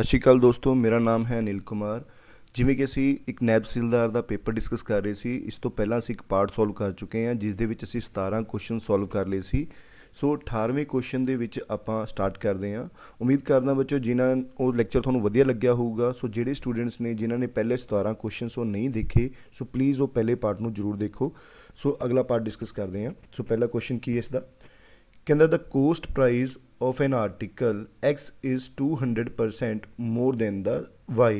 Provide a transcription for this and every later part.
ਸਤਿ ਸ਼੍ਰੀ ਅਕਾਲ ਦੋਸਤੋ, ਮੇਰਾ ਨਾਮ ਹੈ ਅਨਿਲ ਕੁਮਾਰ। ਜਿਵੇਂ ਕਿ ਅਸੀਂ ਇੱਕ ਨੈਬ ਤਹਿਸੀਲਦਾਰ ਦਾ ਪੇਪਰ ਡਿਸਕਸ ਕਰ ਰਹੇ ਸੀ, ਇਸ ਤੋਂ ਪਹਿਲਾਂ ਅਸੀਂ ਇੱਕ ਪਾਰਟ ਸੋਲਵ ਕਰ ਚੁੱਕੇ ਹਾਂ ਜਿਸ ਦੇ ਵਿੱਚ ਅਸੀਂ 17 ਕੁਐਸਚਨ ਸੋਲਵ ਕਰ ਲਏ ਸੀ। ਸੋ 18ਵੇਂ ਕੁਐਸਚਨ ਦੇ ਵਿੱਚ ਆਪਾਂ ਸਟਾਰਟ ਕਰਦੇ ਹਾਂ। ਉਮੀਦ ਕਰਦਾ ਬੱਚੋ ਜਿਨ੍ਹਾਂ ਉਹ ਲੈਕਚਰ ਤੁਹਾਨੂੰ ਵਧੀਆ ਲੱਗਿਆ ਹੋਊਗਾ। ਸੋ ਜਿਹੜੇ ਸਟੂਡੈਂਟਸ ਨੇ ਜਿਨ੍ਹਾਂ ਨੇ ਪਹਿਲੇ 17 ਕੁਐਸਚਨਸ ਉਹ ਨਹੀਂ ਦੇਖੇ, ਸੋ ਪਲੀਜ਼ ਉਹ ਪਹਿਲੇ ਪਾਰਟ ਨੂੰ ਜ਼ਰੂਰ ਦੇਖੋ। ਸੋ ਅਗਲਾ ਪਾਰਟ ਡਿਸਕਸ ਕਰਦੇ ਹਾਂ। ਸੋ ਪਹਿਲਾ ਕੁਐਸਚਨ ਕੀ ਹੈ ਇਸ ਦਾ? ਕਹਿੰਦਾ the cost price of an article X is 200% more than the Y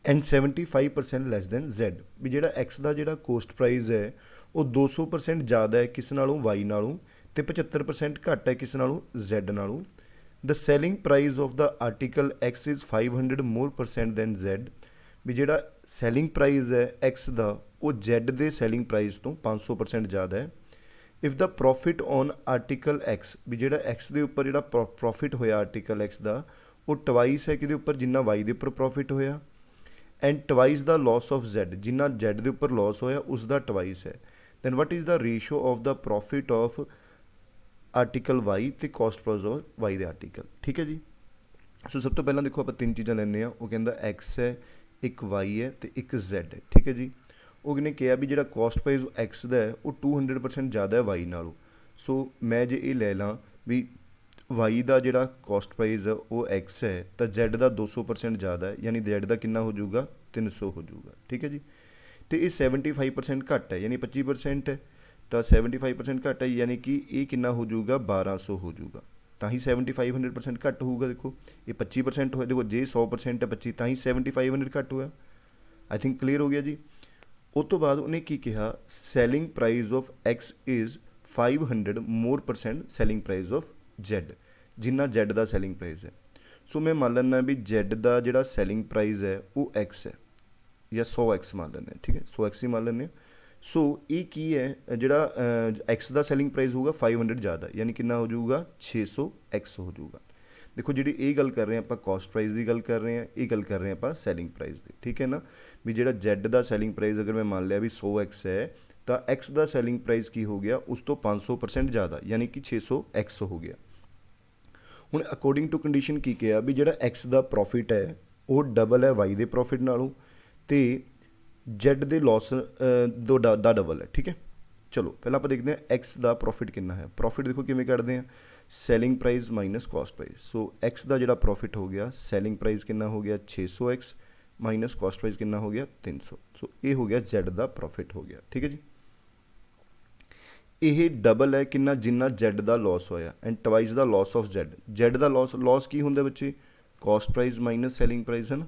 and 75% less than Z। ਵੀ ਜਿਹੜਾ X ਦਾ ਜਿਹੜਾ ਕੋਸਟ ਪ੍ਰਾਈਸ ਹੈ ਉਹ 200% ਜ਼ਿਆਦਾ ਹੈ ਕਿਸ ਨਾਲੋਂ Y ਨਾਲੋਂ, ਤੇ 75% ਘੱਟ ਹੈ ਕਿਸ ਨਾਲੋਂ Z ਨਾਲੋਂ। the selling price of the article X is 500 more percent than Z। ਵੀ ਜਿਹੜਾ ਸੈਲਿੰਗ ਪ੍ਰਾਈਸ ਹੈ X ਦਾ ਉਹ Z ਦੇ ਸੈਲਿੰਗ ਪ੍ਰਾਈਸ ਤੋਂ 500% ਜ਼ਿਆਦਾ ਹੈ। If the profit on article X, ਵੀ ਜਿਹੜਾ ਐਕਸ ਦੇ ਉੱਪਰ ਜਿਹੜਾ ਪ੍ਰੋਫਿਟ ਹੋਇਆ ਆਰਟੀਕਲ ਐਕਸ ਦਾ ਉਹ ਟਵਾਈਸ ਹੈ ਕਿਹਦੇ ਉੱਪਰ, ਜਿੰਨਾ ਵਾਈ ਦੇ ਉੱਪਰ ਪ੍ਰੋਫਿਟ ਹੋਇਆ, and twice the loss of Z, ਜਿੰਨਾ ਜ਼ੈਡ ਦੇ ਉੱਪਰ ਲੋਸ ਹੋਇਆ ਉਸ ਦਾ ਟਵਾਈਸ ਹੈ। Then what is the ratio of the profit of article Y ਤੇ ਕੋਸਟ ਪ੍ਰਾਈਸ ਆਫ ਵਾਈ ਦੇ ਆਰਟੀਕਲ। ਠੀਕ ਹੈ ਜੀ। ਸੋ ਸਭ ਤੋਂ ਪਹਿਲਾਂ ਦੇਖੋ ਆਪਾਂ ਤਿੰਨ ਚੀਜ਼ਾਂ ਲੈਂਦੇ ਹਾਂ। ਉਹ ਕਹਿੰਦਾ ਐਕਸ ਹੈ, ਇੱਕ ਵਾਈ ਹੈ ਤੇ ਇੱਕ ਜ਼ੈਡ ਹੈ। ਠੀਕ ਹੈ ਜੀ। ਉਹਨੇ ਕਿਹਾ ਵੀ ਜਿਹੜਾ ਕੋਸਟ ਪ੍ਰਾਈਸ ਐਕਸ ਦਾ ਹੈ ਉਹ 200% ਜ਼ਿਆਦਾ ਹੈ ਵਾਈ ਨਾਲੋਂ। ਸੋ ਮੈਂ ਜੇ ਇਹ ਲੈ ਲਾਂ ਵੀ ਵਾਈ ਦਾ ਜਿਹੜਾ ਕੋਸਟ ਪ੍ਰਾਈਸ ਹੈ ਉਹ ਐਕਸ ਹੈ ਤਾਂ ਜ਼ੈਡ ਦਾ 200% ਜ਼ਿਆਦਾ ਹੈ, ਯਾਨੀ ਜ਼ੈਡ ਦਾ ਕਿੰਨਾ ਹੋ ਜਾਊਗਾ 300 ਹੋ ਜਾਊਗਾ। ਠੀਕ ਹੈ ਜੀ। ਅਤੇ ਇਹ 75% ਘੱਟ ਹੈ, ਯਾਨੀ 25% ਹੈ ਤਾਂ 75% ਘੱਟ ਹੈ, ਯਾਨੀ ਕਿ ਇਹ ਕਿੰਨਾ ਹੋ ਜਾਊਗਾ 1200 ਹੋ ਜਾਊਗਾ। ਤਾਂ ਹੀ 7500% ਘੱਟ ਹੋਊਗਾ। ਦੇਖੋ ਇਹ 25% ਹੋਇਆ, ਦੇਖੋ ਜੇ 100% ਹੈ 25 ਤਾਂ ਹੀ 7500 ਘੱਟ ਹੋਇਆ। ਆਈ ਥਿੰਕ ਕਲੀਅਰ ਹੋ ਗਿਆ ਜੀ। ਉਸ ਤੋਂ ਬਾਅਦ ਉਹਨੇ ਕੀ ਕਿਹਾ, selling price of X is 500 more % selling price of Z, ਜਿੰਨਾ ਜ਼ੈਡ ਦਾ ਸੈਲਿੰਗ ਪ੍ਰਾਈਸ ਹੈ। ਸੋ ਮੈਂ ਮੰਨ ਲੈਂਦਾ ਵੀ ਜ਼ੈਡ ਦਾ ਜਿਹੜਾ ਸੈਲਿੰਗ ਪ੍ਰਾਈਸ ਹੈ ਉਹ ਐਕਸ ਹੈ, ਜਾਂ 100x ਮੰਨ ਲੈਂਦੇ ਹਾਂ। ਠੀਕ ਹੈ, 100x ਹੀ ਮੰਨ ਲੈਂਦੇ ਹਾਂ। ਸੋ ਇਹ ਕੀ ਹੈ, ਜਿਹੜਾ ਐਕਸ ਦਾ ਸੈਲਿੰਗ ਪ੍ਰਾਈਸ ਹੋਊਗਾ 500 ਜ਼ਿਆਦਾ, ਯਾਨੀ ਕਿੰਨਾ ਹੋ ਜਾਊਗਾ 600x ਹੋ ਜਾਊਗਾ। ਦੇਖੋ ਜਿਹੜੀ ਇਹ ਗੱਲ ਕਰ ਰਹੇ ਹਾਂ ਆਪਾਂ ਕੋਸਟ ਪ੍ਰਾਈਸ ਦੀ ਗੱਲ ਕਰ ਰਹੇ ਹਾਂ, ਇਹ ਗੱਲ ਕਰ ਰਹੇ ਹਾਂ ਆਪਾਂ ਸੈਲਿੰਗ ਪ੍ਰਾਈਸ ਦੀ। ਠੀਕ ਹੈ ਨਾ। ਵੀ ਜਿਹੜਾ ਜ਼ੈਡ ਦਾ ਸੈਲਿੰਗ ਪ੍ਰਾਈਸ ਅਗਰ ਮੈਂ ਮੰਨ ਲਿਆ ਵੀ 100x ਹੈ ਤਾਂ ਐਕਸ ਦਾ ਸੈਲਿੰਗ ਪ੍ਰਾਈਸ ਕੀ ਹੋ ਗਿਆ ਉਸ ਤੋਂ 500% ਜ਼ਿਆਦਾ, ਯਾਨੀ ਕਿ 600x ਹੋ ਗਿਆ। ਹੁਣ ਅਕੋਰਡਿੰਗ ਟੂ ਕੰਡੀਸ਼ਨ ਕੀ ਕਿਹਾ ਵੀ ਜਿਹੜਾ ਐਕਸ ਦਾ ਪ੍ਰੋਫਿਟ ਹੈ ਉਹ ਡਬਲ ਹੈ ਵਾਈ ਦੇ ਪ੍ਰੋਫਿਟ ਨਾਲੋਂ, ਤੇ ਜ਼ੈਡ ਦੇ ਲੋਸ ਦਾ ਡਬਲ ਹੈ। ਠੀਕ ਹੈ। ਚਲੋ ਪਹਿਲਾਂ ਆਪਾਂ ਦੇਖਦੇ ਹਾਂ ਐਕਸ ਦਾ ਪ੍ਰੋਫਿਟ ਕਿੰਨਾ ਹੈ। ਪ੍ਰੋਫਿਟ ਦੇਖੋ ਕਿਵੇਂ ਕੱਢਦੇ ਹਾਂ, selling price minus cost price. So X ਦਾ ਜਿਹੜਾ ਪ੍ਰੋਫਿਟ ਹੋ ਗਿਆ, ਸੈਲਿੰਗ ਪ੍ਰਾਈਸ ਕਿੰਨਾ ਹੋ ਗਿਆ 600x ਮਾਈਨਸ ਕੋਸਟ ਪ੍ਰਾਈਸ ਕਿੰਨਾ ਹੋ ਗਿਆ 300। ਸੋ ਇਹ ਹੋ ਗਿਆ ਜ਼ੈਡ ਦਾ ਪ੍ਰੋਫਿਟ ਹੋ ਗਿਆ। ਠੀਕ ਹੈ ਜੀ। ਇਹ ਡਬਲ ਹੈ ਕਿੰਨਾ, ਜਿੰਨਾ ਜ਼ੈਡ ਦਾ ਲੋਸ ਹੋਇਆ, and twice the loss of Z. Z ਦਾ ਲੋਸ ਕੀ ਹੁੰਦਾ ਬੱਚੇ, cost price minus selling price ਹੈ ਨਾ।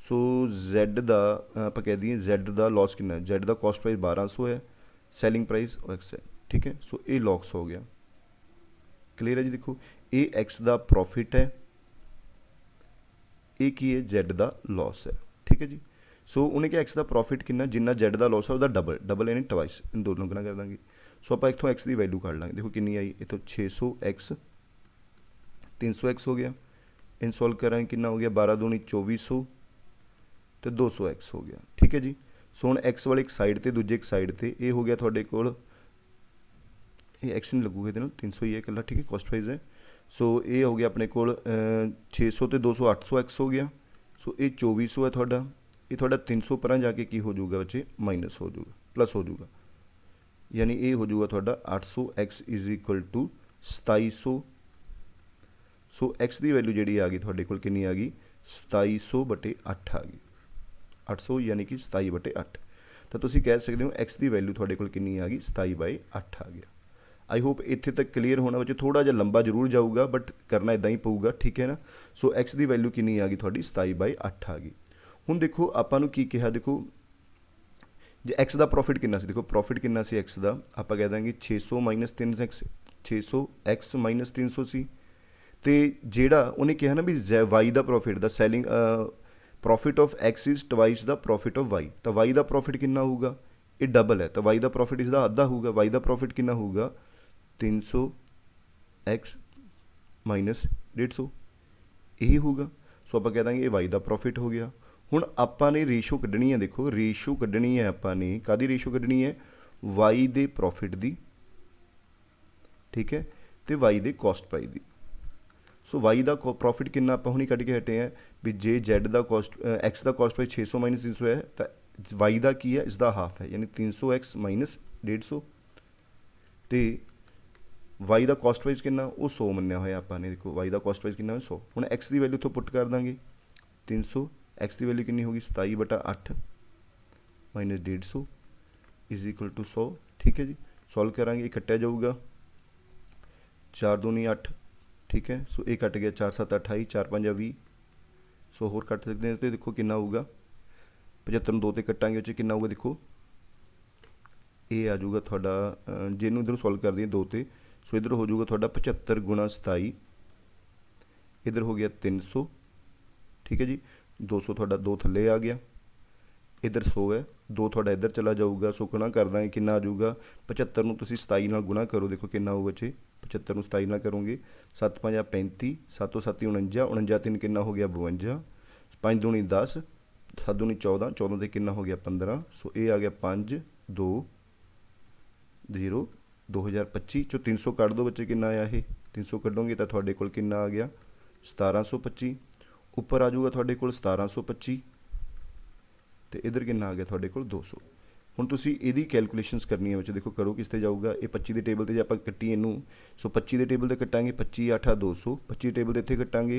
ਸੋ ਜ਼ੈਡ ਦਾ ਆਪਾਂ ਕਹਿ ਦਈਏ ਜ਼ੈਡ ਦਾ ਲੋਸ ਕਿੰਨਾ, ਜ਼ੈਡ ਦਾ ਕੋਸਟ ਪ੍ਰਾਈਸ 1200 ਹੈ, ਸੈਲਿੰਗ ਪ੍ਰਾਈਸ ਐਕਸ ਹੈ। ਠੀਕ ਹੈ। ਸੋ ਇਹ ਲੋਸ ਹੋ ਗਿਆ। ਕਲੀਅਰ ਹੈ ਜੀ। ਦੇਖੋ ਇਹ ਐਕਸ ਦਾ ਪ੍ਰੋਫਿਟ ਹੈ, ਇਹ ਕੀ ਹੈ ਜ਼ੈਡ ਦਾ ਲੋਸ ਹੈ। ਠੀਕ ਹੈ ਜੀ। ਸੋ ਉਹਨੇ ਕਿਹਾ ਐਕਸ ਦਾ ਪ੍ਰੋਫਿਟ ਕਿੰਨਾ, ਜਿੰਨਾ ਜ਼ੈਡ ਦਾ ਲੋਸ ਹੈ ਉਹਦਾ ਡਬਲ ਯਾਨੀ ਟਵਾਈਸ, ਇਨ ਦੋਨੋਂ ਗੁਣਾ ਕਰ ਦਾਂਗੇ। ਸੋ ਆਪਾਂ ਇੱਥੋਂ ਐਕਸ ਦੀ ਵੈਲਿਊ ਕੱਢ ਲਾਂਗੇ। ਦੇਖੋ ਕਿੰਨੀ ਆਈ, ਇੱਥੋਂ 600x 300x ਹੋ ਗਿਆ। ਇਨ ਸੋਲਵ ਕਰਾਂਗੇ ਕਿੰਨਾ ਹੋ ਗਿਆ 12 ਦੂਣੀ 2400 ਤੇ 200x ਹੋ ਗਿਆ। ਠੀਕ ਹੈ ਜੀ। ਸੋ ਹੁਣ ਐਕਸ ਵਾਲੇ ਇੱਕ ਸਾਈਡ ਤੇ, ਦੂਜੇ ਇੱਕ ਸਾਈਡ ਤੇ ਇਹ ਹੋ ਗਿਆ ਤੁਹਾਡੇ ਕੋਲ, ਇਹ ਐਕਸ ਨਹੀਂ ਲੱਗੂਗਾ ਇਹਦੇ ਨਾਲ, 300 ਹੀ ਹੈ ਇਕੱਲਾ। ਠੀਕ ਹੈ, ਕੋਸਟ ਪ੍ਰਾਈਸ ਹੈ। ਸੋ ਇਹ ਹੋ ਗਿਆ ਆਪਣੇ ਕੋਲ 600 ਤੇ 200 800x ਹੋ ਗਿਆ। ਸੋ ਇਹ 2400 ਹੈ ਤੁਹਾਡਾ, ਇਹ ਤੁਹਾਡਾ 300 ਪਰਾਂ ਜਾ ਕੇ ਕੀ ਹੋ ਜਾਊਗਾ ਬੱਚੇ, ਮਾਈਨਸ ਹੋ ਜਾਊਗਾ, ਪਲੱਸ ਹੋ ਜਾਊਗਾ, ਯਾਨੀ ਇਹ ਹੋ ਜਾਊਗਾ ਤੁਹਾਡਾ 800x is equal to 2700। So X ਦੀ ਵੈਲਿਊ ਜਿਹੜੀ ਆ ਗਈ ਤੁਹਾਡੇ ਕੋਲ ਕਿੰਨੀ ਆ ਗਈ 2700/8 ਆ ਗਈ। 800 ਯਾਨੀ ਕਿ 27/8। ਤਾਂ ਤੁਸੀਂ ਕਹਿ ਸਕਦੇ ਹੋ ਐਕਸ ਦੀ ਵੈਲਿਊ ਤੁਹਾਡੇ ਕੋਲ ਕਿੰਨੀ ਆ ਗਈ 27/8 ਆ ਗਿਆ। ਆਈ ਹੋਪ ਇੱਥੇ ਤੱਕ ਕਲੀਅਰ ਹੋਣਾ ਬੱਚੇ। ਥੋੜ੍ਹਾ ਜਿਹਾ ਲੰਬਾ ਜ਼ਰੂਰ ਜਾਊਗਾ ਬਟ ਕਰਨਾ ਇੱਦਾਂ ਹੀ ਪਊਗਾ। ਠੀਕ ਹੈ ਨਾ। ਸੋ ਐਕਸ ਦੀ ਵੈਲਿਊ ਕਿੰਨੀ ਆ ਗਈ ਤੁਹਾਡੀ 27/8 ਆ ਗਈ। ਹੁਣ ਦੇਖੋ ਆਪਾਂ ਨੂੰ ਕੀ ਕਿਹਾ, ਦੇਖੋ ਜੇ ਐਕਸ ਦਾ ਪ੍ਰੋਫਿਟ ਕਿੰਨਾ ਸੀ, ਦੇਖੋ ਪ੍ਰੋਫਿਟ ਕਿੰਨਾ ਸੀ ਐਕਸ ਦਾ, ਆਪਾਂ ਕਹਿ ਦਾਂਗੇ 600 ਮਾਈਨਸ 3x, 600x ਮਾਈਨਸ 300 ਸੀ। ਅਤੇ ਜਿਹੜਾ ਉਹਨੇ ਕਿਹਾ ਨਾ ਵੀ ਵਾਈ ਦਾ ਪ੍ਰੋਫਿਟ ਦਾ selling profit of X is twice the profit of Y, ਤਾਂ ਵਾਈ ਦਾ ਪ੍ਰੋਫਿਟ ਕਿੰਨਾ ਹੋਊਗਾ, ਇਹ ਡਬਲ ਹੈ ਤਾਂ ਵਾਈ ਦਾ ਪ੍ਰੋਫਿਟ ਇਸਦਾ ਅੱਧਾ ਹੋਊਗਾ। ਵਾਈ ਦਾ ਪ੍ਰੋਫਿਟ ਕਿੰਨਾ ਹੋਊਗਾ 300x ਮਾਈਨਸ 150, ਇਹੀ ਹੋਊਗਾ। ਸੋ ਆਪਾਂ ਕਹਿ ਦਾਂਗੇ ਇਹ ਵਾਈ ਦਾ ਪ੍ਰੋਫਿਟ ਹੋ ਗਿਆ। ਹੁਣ ਆਪਾਂ ਨੇ ਰੇਸ਼ੋ ਕੱਢਣੀ ਹੈ, ਦੇਖੋ ਰੇਸ਼ੋ ਕੱਢਣੀ ਹੈ ਆਪਾਂ ਨੇ, ਕਾਹਦੀ ਰੇਸ਼ੋ ਕੱਢਣੀ ਹੈ, ਵਾਈ ਦੇ ਪ੍ਰੋਫਿਟ ਦੀ, ਠੀਕ ਹੈ, ਅਤੇ ਵਾਈ ਦੇ ਕੋਸਟ ਪ੍ਰਾਈਸ ਦੀ। ਸੋ ਵਾਈ ਦਾ ਪ੍ਰੋਫਿਟ ਕਿੰਨਾ ਆਪਾਂ ਹੁਣੀ ਕੱਢ ਕੇ ਹਟੇ ਆ ਵੀ ਜੇ ਜ਼ੈਡ ਦਾ ਕੋਸਟ ਐਕਸ ਦਾ ਕੋਸਟ ਪ੍ਰਾਈਸ 600 ਮਾਈਨਸ 300 ਹੈ ਤਾਂ ਵਾਈ ਦਾ ਕੀ ਹੈ, ਇਸ ਦਾ ਹਾਫ ਹੈ, ਯਾਨੀ 300x ਮਾਈਨਸ 150 ਤੇ ਵਾਈ ਦਾ ਕੋਸਟ ਪ੍ਰਾਈਸ ਕਿੰਨਾ, ਉਹ 100 ਮੰਨਿਆ ਹੋਇਆ ਆਪਾਂ ਨੇ। ਦੇਖੋ ਵਾਈ ਦਾ ਕੋਸਟ ਪ੍ਰਾਈਸ ਕਿੰਨਾ 100। ਹੁਣ ਐਕਸ ਦੀ ਵੈਲਿਊ ਇੱਥੋਂ ਪੁੱਟ ਕਰ ਦਾਂਗੇ 300, ਐਕਸ ਦੀ ਵੈਲਿਊ ਕਿੰਨੀ ਹੋਗੀ 27/8 ਮਾਈਨਸ 150 ਇਜ਼ ਇਕੁਅਲ ਟੂ 100। ਠੀਕ ਹੈ ਜੀ, ਸੋਲਵ ਕਰਾਂਗੇ, ਇਹ ਕੱਟਿਆ ਜਾਊਗਾ 4 दूनी 8। ठीक है, सो ये कट गया 4 7 28, 4 5 20, सो होर कट सकते हैं। तो देखो कितना होगा 75 2 ते कटांगे उस कितना होगा, देखो ये आ जाऊगा थोड़ा जिन्हों इधर सॉल्व कर दिए 2 ते, सो इधर हो जाऊगा थोड़ा 75 गुणा 27, इधर हो गया 300। ठीक है जी, 200 थोड़ा 2 थले आ गया, इधर 100 है, 2 थोड़ा इधर चला जाऊगा, सो गुणा कर देंगे कितना आ जाऊगा 75 में तुम 27 नाल गुणा करो, देखो कितना होगा चे 75 में 27 नाल करोगे 7 5 35, 7 7 49, 49 3 कितना हो गया 52, 5 दूनी 10, 7 दूनी 14, 14 से कितना हो गया 15। सो ये आ गया 5 2 0 2025 चो 300 कट दो बच्चे, कितना आया ये 300 कटोगे तो थोड़े कोल कितना आ गया 1725। उपर आ जाऊगा थोड़े कोल 1725 तो इधर कितना आ गया थोड़े कोल 200। ਹੁਣ ਤੁਸੀਂ ਇਹਦੀ ਕੈਲਕੂਲੇਸ਼ਨਸ ਕਰਨੀ ਹੈ ਵਿੱਚ, ਦੇਖੋ ਕਰੋ ਕਿਸ ਤੇ ਜਾਊਗਾ। ਇਹ 25 ਦੇ ਟੇਬਲ ਤੇ ਜੇ ਆਪਾਂ ਕੱਟੀ ਇਹਨੂੰ, ਸੋ 25 ਦੇ ਟੇਬਲ ਤੇ ਕੱਟਾਂਗੇ 25 8 200, 25 ਟੇਬਲ ਦੇ ਇੱਥੇ ਕੱਟਾਂਗੇ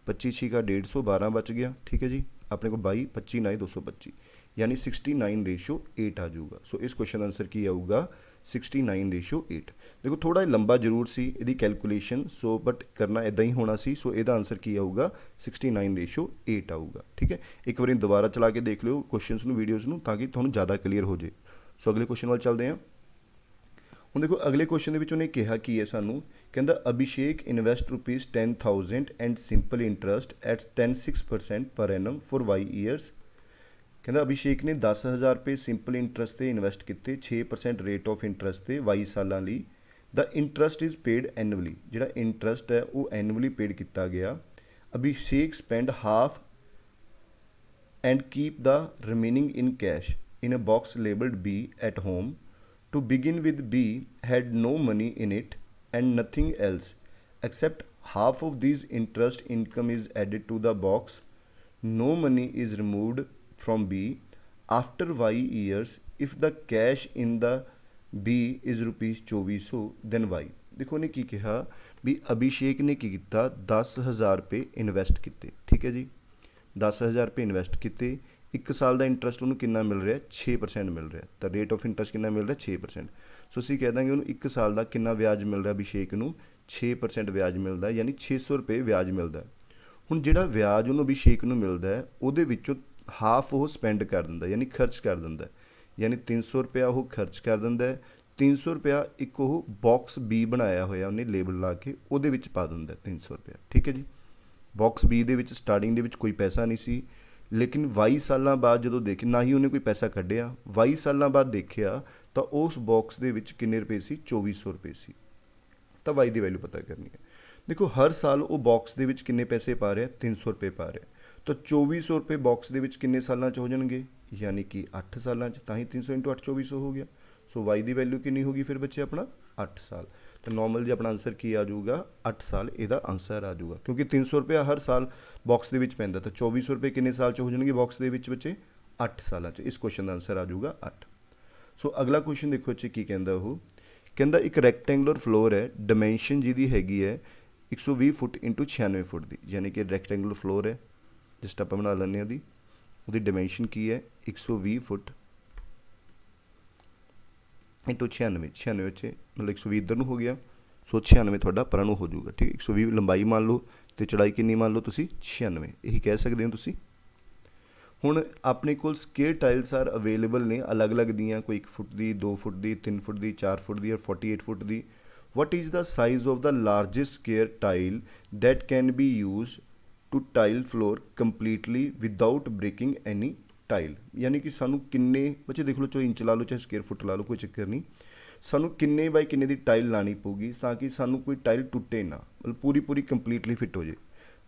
25 6 150, 12 ਬਚ ਗਿਆ। ਠੀਕ ਹੈ ਜੀ, ਆਪਣੇ ਕੋਲ 22 25 9 225 यानी 69/8 आ जाऊगा। सो इस क्वेश्चन आंसर की आऊगा 69/8। देखो थोड़ा लंबा जरूर सी यदि कैलकुलेशन, सो बट करना इदा ही होना सी। सो यदा आंसर की आऊगा 69/8 आऊगा। ठीक है, एक बार दोबारा चला के देख लो क्वेश्चन में वीडियोज़ में, ताकि थोड़ा ज़्यादा क्लीयर हो जाए। सो अगले क्वेश्चन वाल चलते हैं। ਹੁਣ ਦੇਖੋ ਅਗਲੇ ਕੁਐਸਚਨ ਦੇ ਵਿੱਚ ਉਹਨੇ ਕਿਹਾ ਕੀ ਹੈ ਸਾਨੂੰ, ਕਹਿੰਦਾ Abhishek invest ₹10,000 and simple interest at 10.6% ਪਰ ਐਨਮ ਫॉर वाई ईयर्स। ਕਹਿੰਦਾ ਅਭਿਸ਼ੇਕ ਨੇ 10,000 ਰੁਪਏ ਸਿੰਪਲ ਇੰਟਰਸਟ ਤੇ ਇਨਵੈਸਟ ਕੀਤੇ 6% ਰੇਟ ਆਫ ਇੰਟਰਸਟ ਤੇ 22 ਸਾਲਾਂ ਲਈ। ਦਾ ਇੰਟਰਸਟ ਇਜ਼ ਪੇਡ ਐਨੂਅਲੀ, ਜਿਹੜਾ ਇੰਟਰਸਟ ਹੈ ਉਹ ਐਨੂਅਲੀ ਪੇਡ ਕੀਤਾ ਗਿਆ। Abhishek spend half and keep the remaining in cash in a box labeled B at home. To begin with, B had no money in it and nothing else except half of these interest income is added to the box. No money is removed from B after Y years if the cash in the B is ₹2400 then Y। देखो ने की कहा भी अभिषेक ने की किया 10,000 रुपये invest किए। ठीक है जी, 10,000 रुपये इन्वेस्ट किए, 1 साल का इंटरस्ट उन्होंने कितना मिल रहा है 6% मिल रहा है। तो रेट ऑफ इंटरस्ट कितना मिल रहा है 6%। सो असीं कह देंगे उन्होंने 1 साल का कितना ब्याज मिल रहा अभिषेक को 6% ब्याज मिलता है, यानी 600 रुपये ब्याज मिलता है। हुण जिहड़ा ब्याज उन्होंने अभिषेक को मिलता है उहदे विचों हाफ वो स्पेंड कर दिंदा, यानी खर्च कर दिंदा, यानी 300 रुपया वो खर्च कर दिंदा है। 300 रुपया एक वो बॉक्स बी बनाया होया उन्हें लेबल ला के उहदे विच पा दिंदा 300 रुपया। ठीक है जी, बॉक्स बी दे विच स्टार्टिंग दे विच कोई पैसा नहीं सी, लेकिन 22 साल बाद जो देखे ना ही उन्हें कोई पैसा कढ़िया, 22 साल बाद देखिया तो उस बॉक्स के किन्ने रुपए सी 2400 रुपये सी। तो वाई की वैल्यू पता करनी है। देखो हर साल वो बॉक्स के किन्ने पैसे पा रहे 300 रुपये पा रहे, तो 2400 रुपये बॉक्स के किन्ने साल हो जाएंगे, यानी कि 8 साल, तो ही 300 × 8 2400 हो गया। सो वाई की वैल्यू कितनी होगी फिर बच्चे अपना 8 साल। तो नॉर्मल जो अपना आंसर की आ जाऊगा 8 साल, यदा आंसर आ जाऊगा, क्योंकि 300 रुपया हर साल बॉक्स के पैंदा, तो 2400 रुपये किन्ने साल हो जाएंगे बॉक्स के बच्चे 8 साल। इस क्वेश्चन का आंसर आ जाऊगा 8। सो अगला क्वेश्चन देखो बच्चे की कहता, वो कहता एक रैक्टेंगुलर फ्लोर है, डिमेंशन जिहदी हैगी है 120 फुट इंटू 96 फुट की, यानी कि रैक्टेंगुलर फ्लोर है, जस्ट आप बना लें ਉਹਦੀ डिमेंशन की है 120 फुट इंटू 96 मतलब 120 इधर ਨੂੰ हो गया, सो 96 ਤੁਹਾਡਾ ਪਰਾਂ ਨੂੰ हो जाऊगा। ठीक है, 120 लंबाई मान लो तो चौड़ाई कितनी मान लो तुसी 96, यही कह सकते हो तुसी। हुण अपने कोल स्केयर टाइल्स आर अवेलेबल ने अलग अलग दियाँ, कोई 1 फुट की 2 फुट की 3 फुट की 4 फुट की और 48 फुट की। What is the size of the largest square tile that can be use to tile floor completely without breaking any tile, यानी कि सानू किन्ने बच्चे देख लो, चाहे इंच ला लो चाहे स्केयर फुट ला लो, कोई चक्कर नहीं, सानू किन्ने बाय किन्ने की टाइल लानी पऊगी ताकि सानू कोई टाइल टुटे ना, मतलब पूरी पूरी कंप्लीटली फिट हो जाए।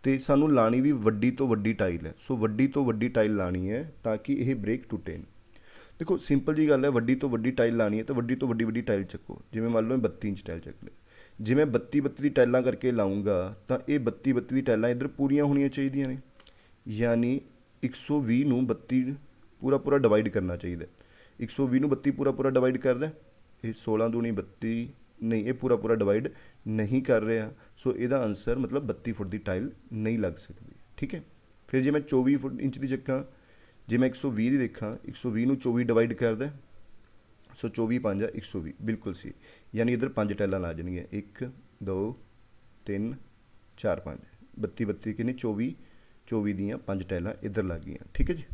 तो सानू लानी भी वड्डी तो वड्डी टाइल है, सो वड्डी तो वड्डी टाइल लानी है ताकि यह ब्रेक टुटे ना। देखो सिंपल जी गल है, वड्डी तो वड्डी टाइल लानी है तो वड्डी तो वड्डी वड्डी टाइल चक्को, जिवें मान लो 32 इंच टाइल चक ले, ਜੇ ਮੈਂ 32 32 ਦੀ ਟਾਈਲਾਂ ਕਰਕੇ ਲਾਉਂਗਾ ਤਾਂ ਇਹ 32 32 ਦੀ ਟਾਈਲਾਂ ਇੱਧਰ ਪੂਰੀਆਂ ਹੋਣੀਆਂ ਚਾਹੀਦੀਆਂ ਨੇ, ਯਾਨੀ 120 ਨੂੰ 32 ਪੂਰਾ ਪੂਰਾ ਡਿਵਾਈਡ ਕਰਨਾ ਚਾਹੀਦਾ। 120 ਨੂੰ 32 ਪੂਰਾ ਪੂਰਾ ਡਿਵਾਈਡ ਕਰਦਾ, ਇਹ 16 ਦੂਣੀ 32 ਨਹੀਂ, ਇਹ ਪੂਰਾ ਪੂਰਾ ਡਿਵਾਈਡ ਨਹੀਂ ਕਰ ਰਿਹਾ। ਸੋ ਇਹਦਾ ਆਨਸਰ ਮਤਲਬ 32 ਫੁੱਟ ਦੀ ਟਾਈਲ ਨਹੀਂ ਲੱਗ ਸਕਦੀ। ਠੀਕ ਹੈ। ਫਿਰ ਜੇ ਮੈਂ 24 ਫੁੱਟ ਇੰਚ ਦੀ ਚੱਕਾਂ, ਜੇ ਮੈਂ 120 ਦੀ ਦੇਖਾਂ, 120 ਨੂੰ 24 ਡਿਵਾਈਡ ਕਰਦਾ, ਸੋ 24 5 120 ਬਿਲਕੁਲ ਸੀ, ਯਾਨੀ ਇੱਧਰ 5 ਟਾਈਲਾਂ ਲਾ ਜਾਣਗੀਆਂ, 1 2 3 4 5 32 32 ਕਿੰਨੀ 24 24 ਦੀਆਂ 5 ਟਾਈਲਾਂ ਇੱਧਰ ਲੱਗ ਗਈਆਂ। ਠੀਕ ਹੈ ਜੀ।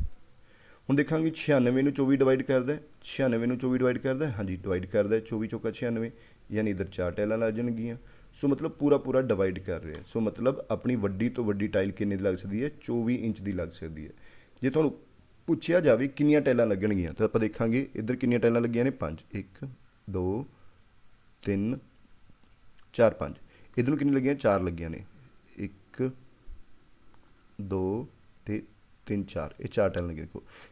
ਹੁਣ ਦੇਖਾਂਗੇ 96 ਨੂੰ 24 ਡਿਵਾਈਡ ਕਰਦਾ, 96 ਨੂੰ 24 ਡਿਵਾਈਡ ਕਰਦਾ, ਹਾਂਜੀ ਡਿਵਾਈਡ ਕਰਦਾ, 24 ਚੌਕਾ 96, ਯਾਨੀ ਇੱਧਰ 4 ਟਾਈਲਾਂ ਲੱਗ ਜਾਣਗੀਆਂ। ਸੋ ਮਤਲਬ ਪੂਰਾ ਪੂਰਾ ਡਿਵਾਈਡ ਕਰ ਰਿਹਾ। ਸੋ ਮਤਲਬ ਆਪਣੀ ਵੱਡੀ ਤੋਂ ਵੱਡੀ ਟਾਈਲ ਕਿੰਨੇ ਦੀ ਲੱਗ ਸਕਦੀ ਹੈ? 24 ਇੰਚ ਦੀ ਲੱਗ ਸਕਦੀ ਹੈ। ਜੇ ਤੁਹਾਨੂੰ ਪੁੱਛਿਆ ਜਾਵੇ ਕਿੰਨੀਆਂ ਟਾਈਲਾਂ ਲੱਗਣਗੀਆਂ ਤਾਂ ਆਪਾਂ ਦੇਖਾਂਗੇ ਇੱਧਰ ਕਿੰਨੀਆਂ ਟਾਈਲਾਂ ਲੱਗੀਆਂ ਨੇ, 5 1 2 3 4 5, ਇੱਧਰ ਨੂੰ ਕਿੰਨੀ ਲੱਗੀਆਂ? 4 ਲੱਗੀਆਂ ਨੇ, 1 2 ਤੇ 3 4, ਇਹ 4 ਟਾਈਲਾਂ ਲੱਗੀਆਂ।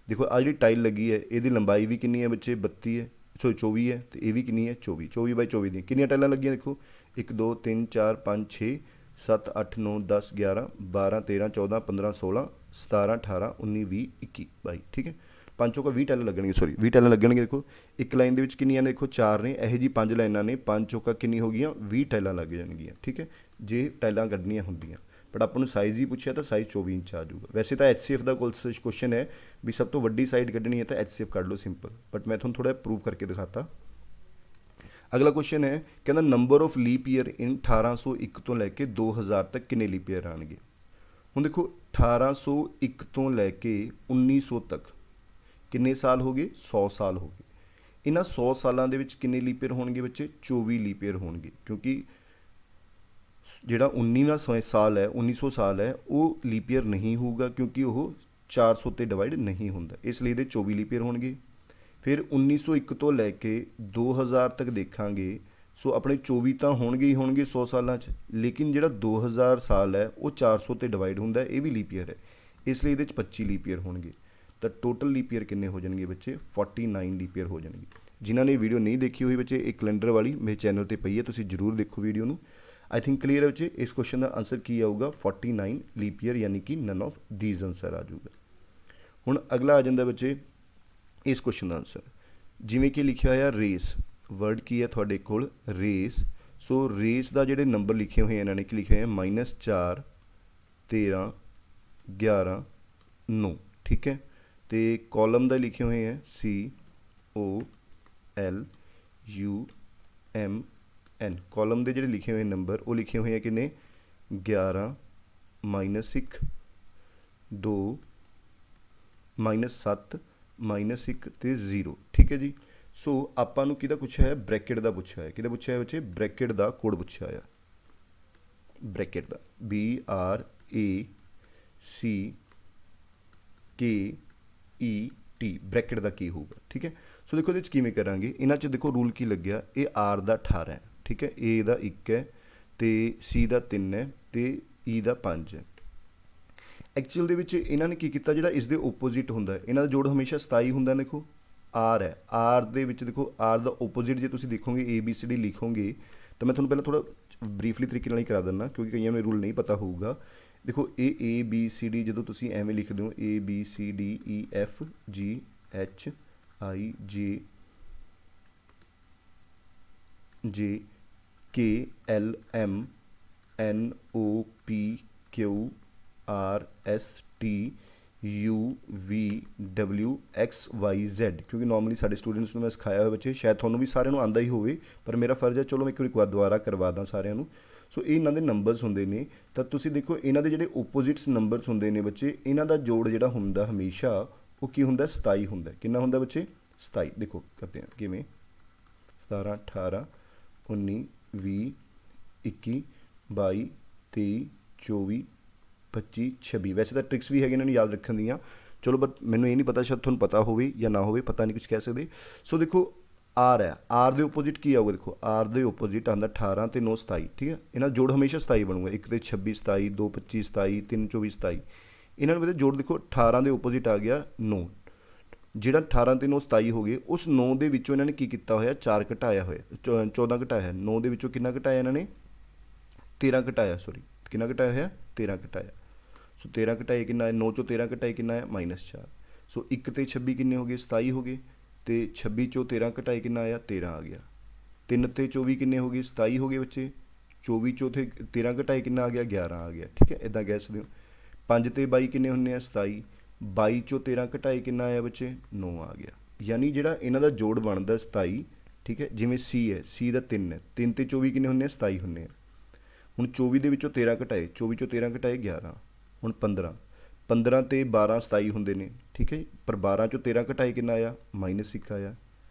ਦੇਖੋ ਆਹ ਜਿਹੜੀ ਟਾਈਲ ਲੱਗੀ ਹੈ ਇਹਦੀ ਲੰਬਾਈ ਵੀ ਕਿੰਨੀ ਹੈ ਬੱਚੇ? 32 ਹੈ, ਸੋ 24 ਹੈ, ਤੇ ਇਹ ਵੀ ਕਿੰਨੀ ਹੈ? 24 24 ਬਾਈ 24 ਦੀਆਂ ਕਿੰਨੀਆਂ ਟਾਈਲਾਂ ਲੱਗੀਆਂ? ਦੇਖੋ 1 2 3 4 5 6 7 8 9 10 11 12 13 14 15 16 17 18 19 20 21 22। ਠੀਕ ਹੈ। 5 ਚੌਕਾ 20 ਟਾਈਲਾਂ ਲੱਗਣਗੀਆਂ, ਸੌਰੀ 20 ਟਾਈਲਾਂ ਲੱਗਣਗੀਆਂ। ਦੇਖੋ ਇੱਕ ਲਾਈਨ ਦੇ ਵਿੱਚ ਕਿੰਨੀਆਂ ਨੇ? ਦੇਖੋ 4 ਨੇ, ਇਹੋ ਜਿਹੀ 5 ਲਾਈਨਾਂ ਨੇ, 5 ਚੌਕਾ ਕਿੰਨੀ ਹੋ ਗਈਆਂ? 20 ਟਾਈਲਾਂ ਲੱਗ ਜਾਣਗੀਆਂ। ਠੀਕ ਹੈ, ਜੇ ਟਾਈਲਾਂ ਕੱਢਣੀਆਂ ਹੁੰਦੀਆਂ। ਬਟ ਆਪਾਂ ਨੂੰ ਸਾਈਜ਼ ਹੀ ਪੁੱਛਿਆ ਤਾਂ ਸਾਈਜ਼ 24 ਇੰਚ ਆ ਜਾਊਗਾ। ਵੈਸੇ ਤਾਂ HCF ਦਾ ਕੁਐਸਚਨ ਹੈ ਵੀ ਸਭ ਤੋਂ ਵੱਡੀ ਸਾਈਡ ਕੱਢਣੀ ਹੈ ਤਾਂ HCF ਕੱਢ ਲਓ ਸਿੰਪਲ, ਬਟ ਮੈਂ ਤੁਹਾਨੂੰ ਥੋੜ੍ਹਾ ਪ੍ਰੂਵ ਕਰਕੇ ਦਿਖਾਤਾ। ਅਗਲਾ ਕੁਐਸਚਨ ਹੈ, ਕਹਿੰਦਾ ਨੰਬਰ ਆਫ ਲੀਪ ਈਅਰ ਇਨ 1801 ਤੋਂ ਲੈ ਕੇ 2000 ਤੱਕ ਕਿੰਨੇ ਲੀਪ ਈਅਰ ਆਉਣਗੇ? ਹੁਣ ਦੇਖੋ 1801 ਤੋਂ ਲੈ ਕੇ 1900 ਤੱਕ ਕਿੰਨੇ ਸਾਲ ਹੋ ਗਏ? 100 ਸਾਲ ਹੋ ਗਏ। ਇਹਨਾਂ 100 ਸਾਲਾਂ ਦੇ ਵਿੱਚ ਕਿੰਨੇ ਲੀਪ ਈਅਰ ਹੋਣਗੇ ਬੱਚੇ? 24 ਲੀਪ ਈਅਰ ਹੋਣਗੇ, ਕਿਉਂਕਿ ਜਿਹੜਾ 19ਵਾਂ ਸਾਲ ਹੈ 1900 ਸਾਲ ਹੈ ਉਹ ਲੀਪ ਈਅਰ ਨਹੀਂ ਹੋਊਗਾ, ਕਿਉਂਕਿ ਉਹ 400 ਤੇ ਡਿਵਾਈਡ ਨਹੀਂ ਹੁੰਦਾ, ਇਸ ਲਈ ਇਹਦੇ 24 ਲੀਪ ਈਅਰ ਹੋਣਗੇ। ਫਿਰ 1901 ਤੋਂ ਲੈ ਕੇ 2000 ਤੱਕ ਦੇਖਾਂਗੇ, ਸੋ ਆਪਣੇ 24 ਤਾਂ ਹੋਣਗੇ ਹੀ ਹੋਣਗੇ 100 ਸਾਲਾਂ 'ਚ, ਲੇਕਿਨ ਜਿਹੜਾ 2000 ਸਾਲ ਹੈ ਉਹ 400 ਤੇ ਡਿਵਾਈਡ ਹੁੰਦਾ, ਇਹ ਵੀ ਲੀਪ ਈਅਰ ਹੈ, ਇਸ ਲਈ ਇਹਦੇ 'ਚ 25 ਲੀਪ ਈਅਰ ਹੋਣਗੇ। ਤਾਂ ਟੋਟਲ ਲੀਪ ਈਅਰ ਕਿੰਨੇ ਹੋ ਜਾਣਗੇ ਬੱਚੇ? 49 ਲੀਪ ਈਅਰ ਹੋ ਜਾਣਗੇ। ਜਿਨ੍ਹਾਂ ਨੇ ਵੀਡੀਓ ਨਹੀਂ ਦੇਖੀ ਹੋਈ ਬੱਚੇ, ਇਹ ਕੈਲੰਡਰ ਵਾਲੀ ਮੇਰੇ ਚੈਨਲ 'ਤੇ ਪਈ ਹੈ, ਤੁਸੀਂ ਜ਼ਰੂਰ ਦੇਖੋ ਵੀਡੀਓ ਨੂੰ। ਆਈ ਥਿੰਕ ਕਲੀਅਰ ਹੈ ਬੱਚੇ। ਇਸ ਕੁਐਸਚਨ ਦਾ ਆਂਸਰ ਕੀ ਆਊਗਾ? 49 ਲੀਪ ਈਅਰ, ਯਾਨੀ ਕਿ ਨਨ ਆਫ ਦੀਜ਼ ਆਂਸਰ ਆ ਜਾਊਗਾ। ਹੁਣ ਅਗਲਾ ਆ ਜਾਂਦਾ ਬੱਚੇ ਇਸ ਕੁਐਸਚਨ ਦਾ ਆਂਸਰ, ਜਿਵੇਂ ਕਿ ਲਿਖਿਆ ਹੋਇਆ ਰੇਸ, ਵਰਡ ਕੀ ਹੈ ਤੁਹਾਡੇ ਕੋਲ? ਰੇਸ। ਸੋ ਰੇਸ ਦਾ ਜਿਹੜੇ ਨੰਬਰ ਲਿਖੇ ਹੋਏ ਇਹਨਾਂ ਨੇ ਕੀ ਲਿਖੇ ਹੋਏ? -4 13 11 9। ਠੀਕ ਹੈ। ਤੇ ਕਾਲਮ ਦਾ ਲਿਖੇ ਹੋਏ ਹੈ COLUMN। ਕਾਲਮ ਦੇ ਜਿਹੜੇ ਲਿਖੇ ਹੋਏ ਨੰਬਰ ਉਹ ਲਿਖੇ ਹੋਏ ਆ ਕਿੰਨੇ? 11 -1 2 -7 -1 ਤੇ 0। ਠੀਕ ਹੈ ਜੀ। ਸੋ ਆਪਾਂ ਨੂੰ ਕਿਹਦਾ ਪੁੱਛਿਆ ਹੈ? ਬ੍ਰੈਕਟ ਦਾ ਪੁੱਛਿਆ ਹੈ। ਕਿਹਦਾ ਪੁੱਛਿਆ ਹੈ ਬੱਚੇ? ਬ੍ਰੈਕਟ ਦਾ ਕੋਡ ਪੁੱਛਿਆ ਹੋਇਆ, ਬ੍ਰੈਕਟ ਦਾ BRACKET, ਬ੍ਰੈਕਟ ਦਾ ਕੀ ਹੋਊਗਾ? ਠੀਕ ਹੈ। ਸੋ ਦੇਖੋ ਇਹਦੇ 'ਚ ਕਿਵੇਂ ਕਰਾਂਗੇ, ਇਹਨਾਂ 'ਚ ਦੇਖੋ ਰੂਲ ਕੀ ਲੱਗਿਆ, ਇਹ R ਦਾ 18 ਹੈ, ਠੀਕ ਹੈ, A ਦਾ 1 ਹੈ, ਤੇ C ਦਾ 3 ਹੈ, ਤੇ E ਦਾ 5 ਹੈ। ਐਕਚੁਅਲ ਦੇ ਵਿੱਚ ਇਹਨਾਂ ਨੇ ਕੀ ਕੀਤਾ, ਜਿਹੜਾ ਇਸ ਦੇ ਓਪੋਜ਼ਿਟ ਹੁੰਦਾ, ਇਹਨਾਂ ਦਾ ਜੋੜ ਹਮੇਸ਼ਾ 27 ਹੁੰਦਾ। ਦੇਖੋ R ਹੈ, R ਦੇ ਵਿੱਚ ਦੇਖੋ R ਦਾ ਓਪੋਜ਼ਿਟ ਜੇ ਤੁਸੀਂ ਦੇਖੋਗੇ ABCD ਲਿਖੋਗੇ ਤਾਂ ਮੈਂ ਤੁਹਾਨੂੰ ਪਹਿਲਾਂ ਥੋੜ੍ਹਾ ਬਰੀਫਲੀ ਤਰੀਕੇ ਨਾਲ ਹੀ ਕਰਾ ਦਿੰਦਾ, ਕਿਉਂਕਿ ਕਈਆਂ ਨੂੰ ਰੂਲ ਨਹੀਂ ਪਤਾ ਹੋਊਗਾ। ਦੇਖੋ ਇਹ ABCD ਜਦੋਂ ਤੁਸੀਂ ਐਵੇਂ ਲਿਖਦੇ ਹੋ ABCDEFGHIJKLMNOPQRSTUVWXYZ, ਕਿਉਂਕਿ ਨੋਰਮਲੀ ਸਾਡੇ ਸਟੂਡੈਂਟਸ ਨੂੰ ਮੈਂ ਸਿਖਾਇਆ ਹੋਇਆ ਬੱਚੇ, ਸ਼ਾਇਦ ਤੁਹਾਨੂੰ ਵੀ ਸਾਰਿਆਂ ਨੂੰ ਆਉਂਦਾ ਹੀ ਹੋਵੇ, ਪਰ ਮੇਰਾ ਫਰਜ਼ ਹੈ ਚਲੋ ਮੈਂ ਇੱਕ ਵਾਰ ਦੁਬਾਰਾ ਕਰਵਾ ਦਾਂ ਸਾਰਿਆਂ ਨੂੰ। ਸੋ ਇਹ ਇਹਨਾਂ ਦੇ ਨੰਬਰਸ ਹੁੰਦੇ ਨੇ, ਤਾਂ ਤੁਸੀਂ ਦੇਖੋ ਇਹਨਾਂ ਦੇ ਜਿਹੜੇ ਓਪੋਜ਼ਿਟਸ ਨੰਬਰਸ ਹੁੰਦੇ ਨੇ ਬੱਚੇ, ਇਹਨਾਂ ਦਾ ਜੋੜ ਜਿਹੜਾ ਹੁੰਦਾ ਹਮੇਸ਼ਾ ਉਹ ਕੀ ਹੁੰਦਾ? 27 ਹੁੰਦਾ। ਕਿੰਨਾ ਹੁੰਦਾ ਬੱਚੇ? 27। ਦੇਖੋ ਕਰਦੇ ਹਾਂ ਕਿਵੇਂ, 17 18 19 20 21 22 23 24 25 26। ਵੈਸੇ ਤਾਂ ਟ੍ਰਿਕਸ ਵੀ ਹੈਗੇ ਇਹਨਾਂ ਨੂੰ ਯਾਦ ਰੱਖਣ ਦੀਆਂ, ਚਲੋ ਬਟ ਮੈਨੂੰ ਇਹ ਨਹੀਂ ਪਤਾ, ਸ਼ਾਇਦ ਤੁਹਾਨੂੰ ਪਤਾ ਹੋਵੇ ਜਾਂ ਨਾ ਹੋਵੇ, ਪਤਾ ਨਹੀਂ ਕੁਝ ਕਹਿ ਸਕਦੇ। ਸੋ ਦੇਖੋ R ਹੈ, R ਦੇ ਓਪੋਜ਼ਿਟ ਕੀ ਆਊਗਾ? ਦੇਖੋ R ਦੇ ਓਪੋਜ਼ਿਟ ਆਉਂਦਾ 18 ਤੇ 9 27। ਠੀਕ ਹੈ। ਇਹਨਾਂ ਜੋੜ ਹਮੇਸ਼ਾ 27 ਬਣੂਗਾ, 1 ਤੇ 26 27, 2 25 27, 3 24 27। ਇਹਨਾਂ ਨੂੰ ਜੋੜ ਦੇਖੋ 18 ਦੇ ਓਪੋਜ਼ਿਟ ਆ ਗਿਆ 9, ਜਿਹੜਾ 18 ਤੇ 9 27 ਹੋ ਗਏ, ਉਸ 9 ਦੇ ਵਿੱਚੋਂ ਇਹਨਾਂ ਨੇ ਕੀ ਕੀਤਾ ਹੋਇਆ, 4 ਘਟਾਇਆ ਹੋਇਆ, 14 ਘਟਾਇਆ। 9 ਦੇ ਵਿੱਚੋਂ ਕਿੰਨਾ ਘਟਾਇਆ ਇਹਨਾਂ ਨੇ, 13 ਘਟਾਇਆ, ਸੌਰੀ ਕਿੰਨਾ ਘਟਾਇਆ ਹੋਇਆ, 13 ਘਟਾਇਆ। ਸੋ 13 ਘਟਾਏ ਕਿੰਨਾ ਹੈ, 9 ਚੋਂ 13 ਘਟਾਏ ਕਿੰਨਾ ਹੈ, -4। ਸੋ 1 ਤੇ 26 ਕਿੰਨੇ ਹੋ ਗਏ, 27 ਹੋ ਗਏ, ਤੇ 26 ਚੋਂ 13 ਘਟਾਏ ਕਿੰਨਾ ਆਇਆ, 13 ਆ ਗਿਆ। 3 ਤੇ 24 ਕਿੰਨੇ ਹੋ ਗਏ, 27 ਹੋ ਗਏ ਬੱਚੇ। 24 ਚੋਂ 13 ਘਟਾਏ ਕਿੰਨਾ ਆ ਗਿਆ, 11 ਆ ਗਿਆ। ਠੀਕ ਹੈ, ਇੱਦਾਂ ਕਹਿ ਸਕਦੇ ਹੋ। 5 ਤੇ 22 ਕਿੰਨੇ ਹੁੰਦੇ ਆ, 27। 22 ਚੋਂ 13 ਘਟਾਏ ਕਿੰਨਾ ਆਇਆ ਬੱਚੇ, 9 ਆ ਗਿਆ। ਯਾਨੀ ਜਿਹੜਾ ਇਹਨਾਂ ਦਾ ਜੋੜ ਬਣਦਾ 27। ਠੀਕ ਹੈ, ਜਿਵੇਂ C ਹੈ, C ਦਾ 3 ਹੈ, 3 ਤੇ 24 ਕਿੰਨੇ ਹੁੰਦੇ ਆ, 27 ਹੁੰਦੇ ਆ। ਹੁਣ 24 ਦੇ ਵਿੱਚੋਂ 13 ਘਟਾਏ, 24 ਚੋਂ 13 ਘਟਾਏ 11। ਹੁਣ 15, 15 ਤੇ 12 27 ਹੁੰਦੇ ਨੇ। ਠੀਕ ਹੈ, ਪਰ 12 ਚੋਂ 13 ਘਟਾਏ ਕਿੰਨਾ ਆਇਆ, -1 ਆਇਆ।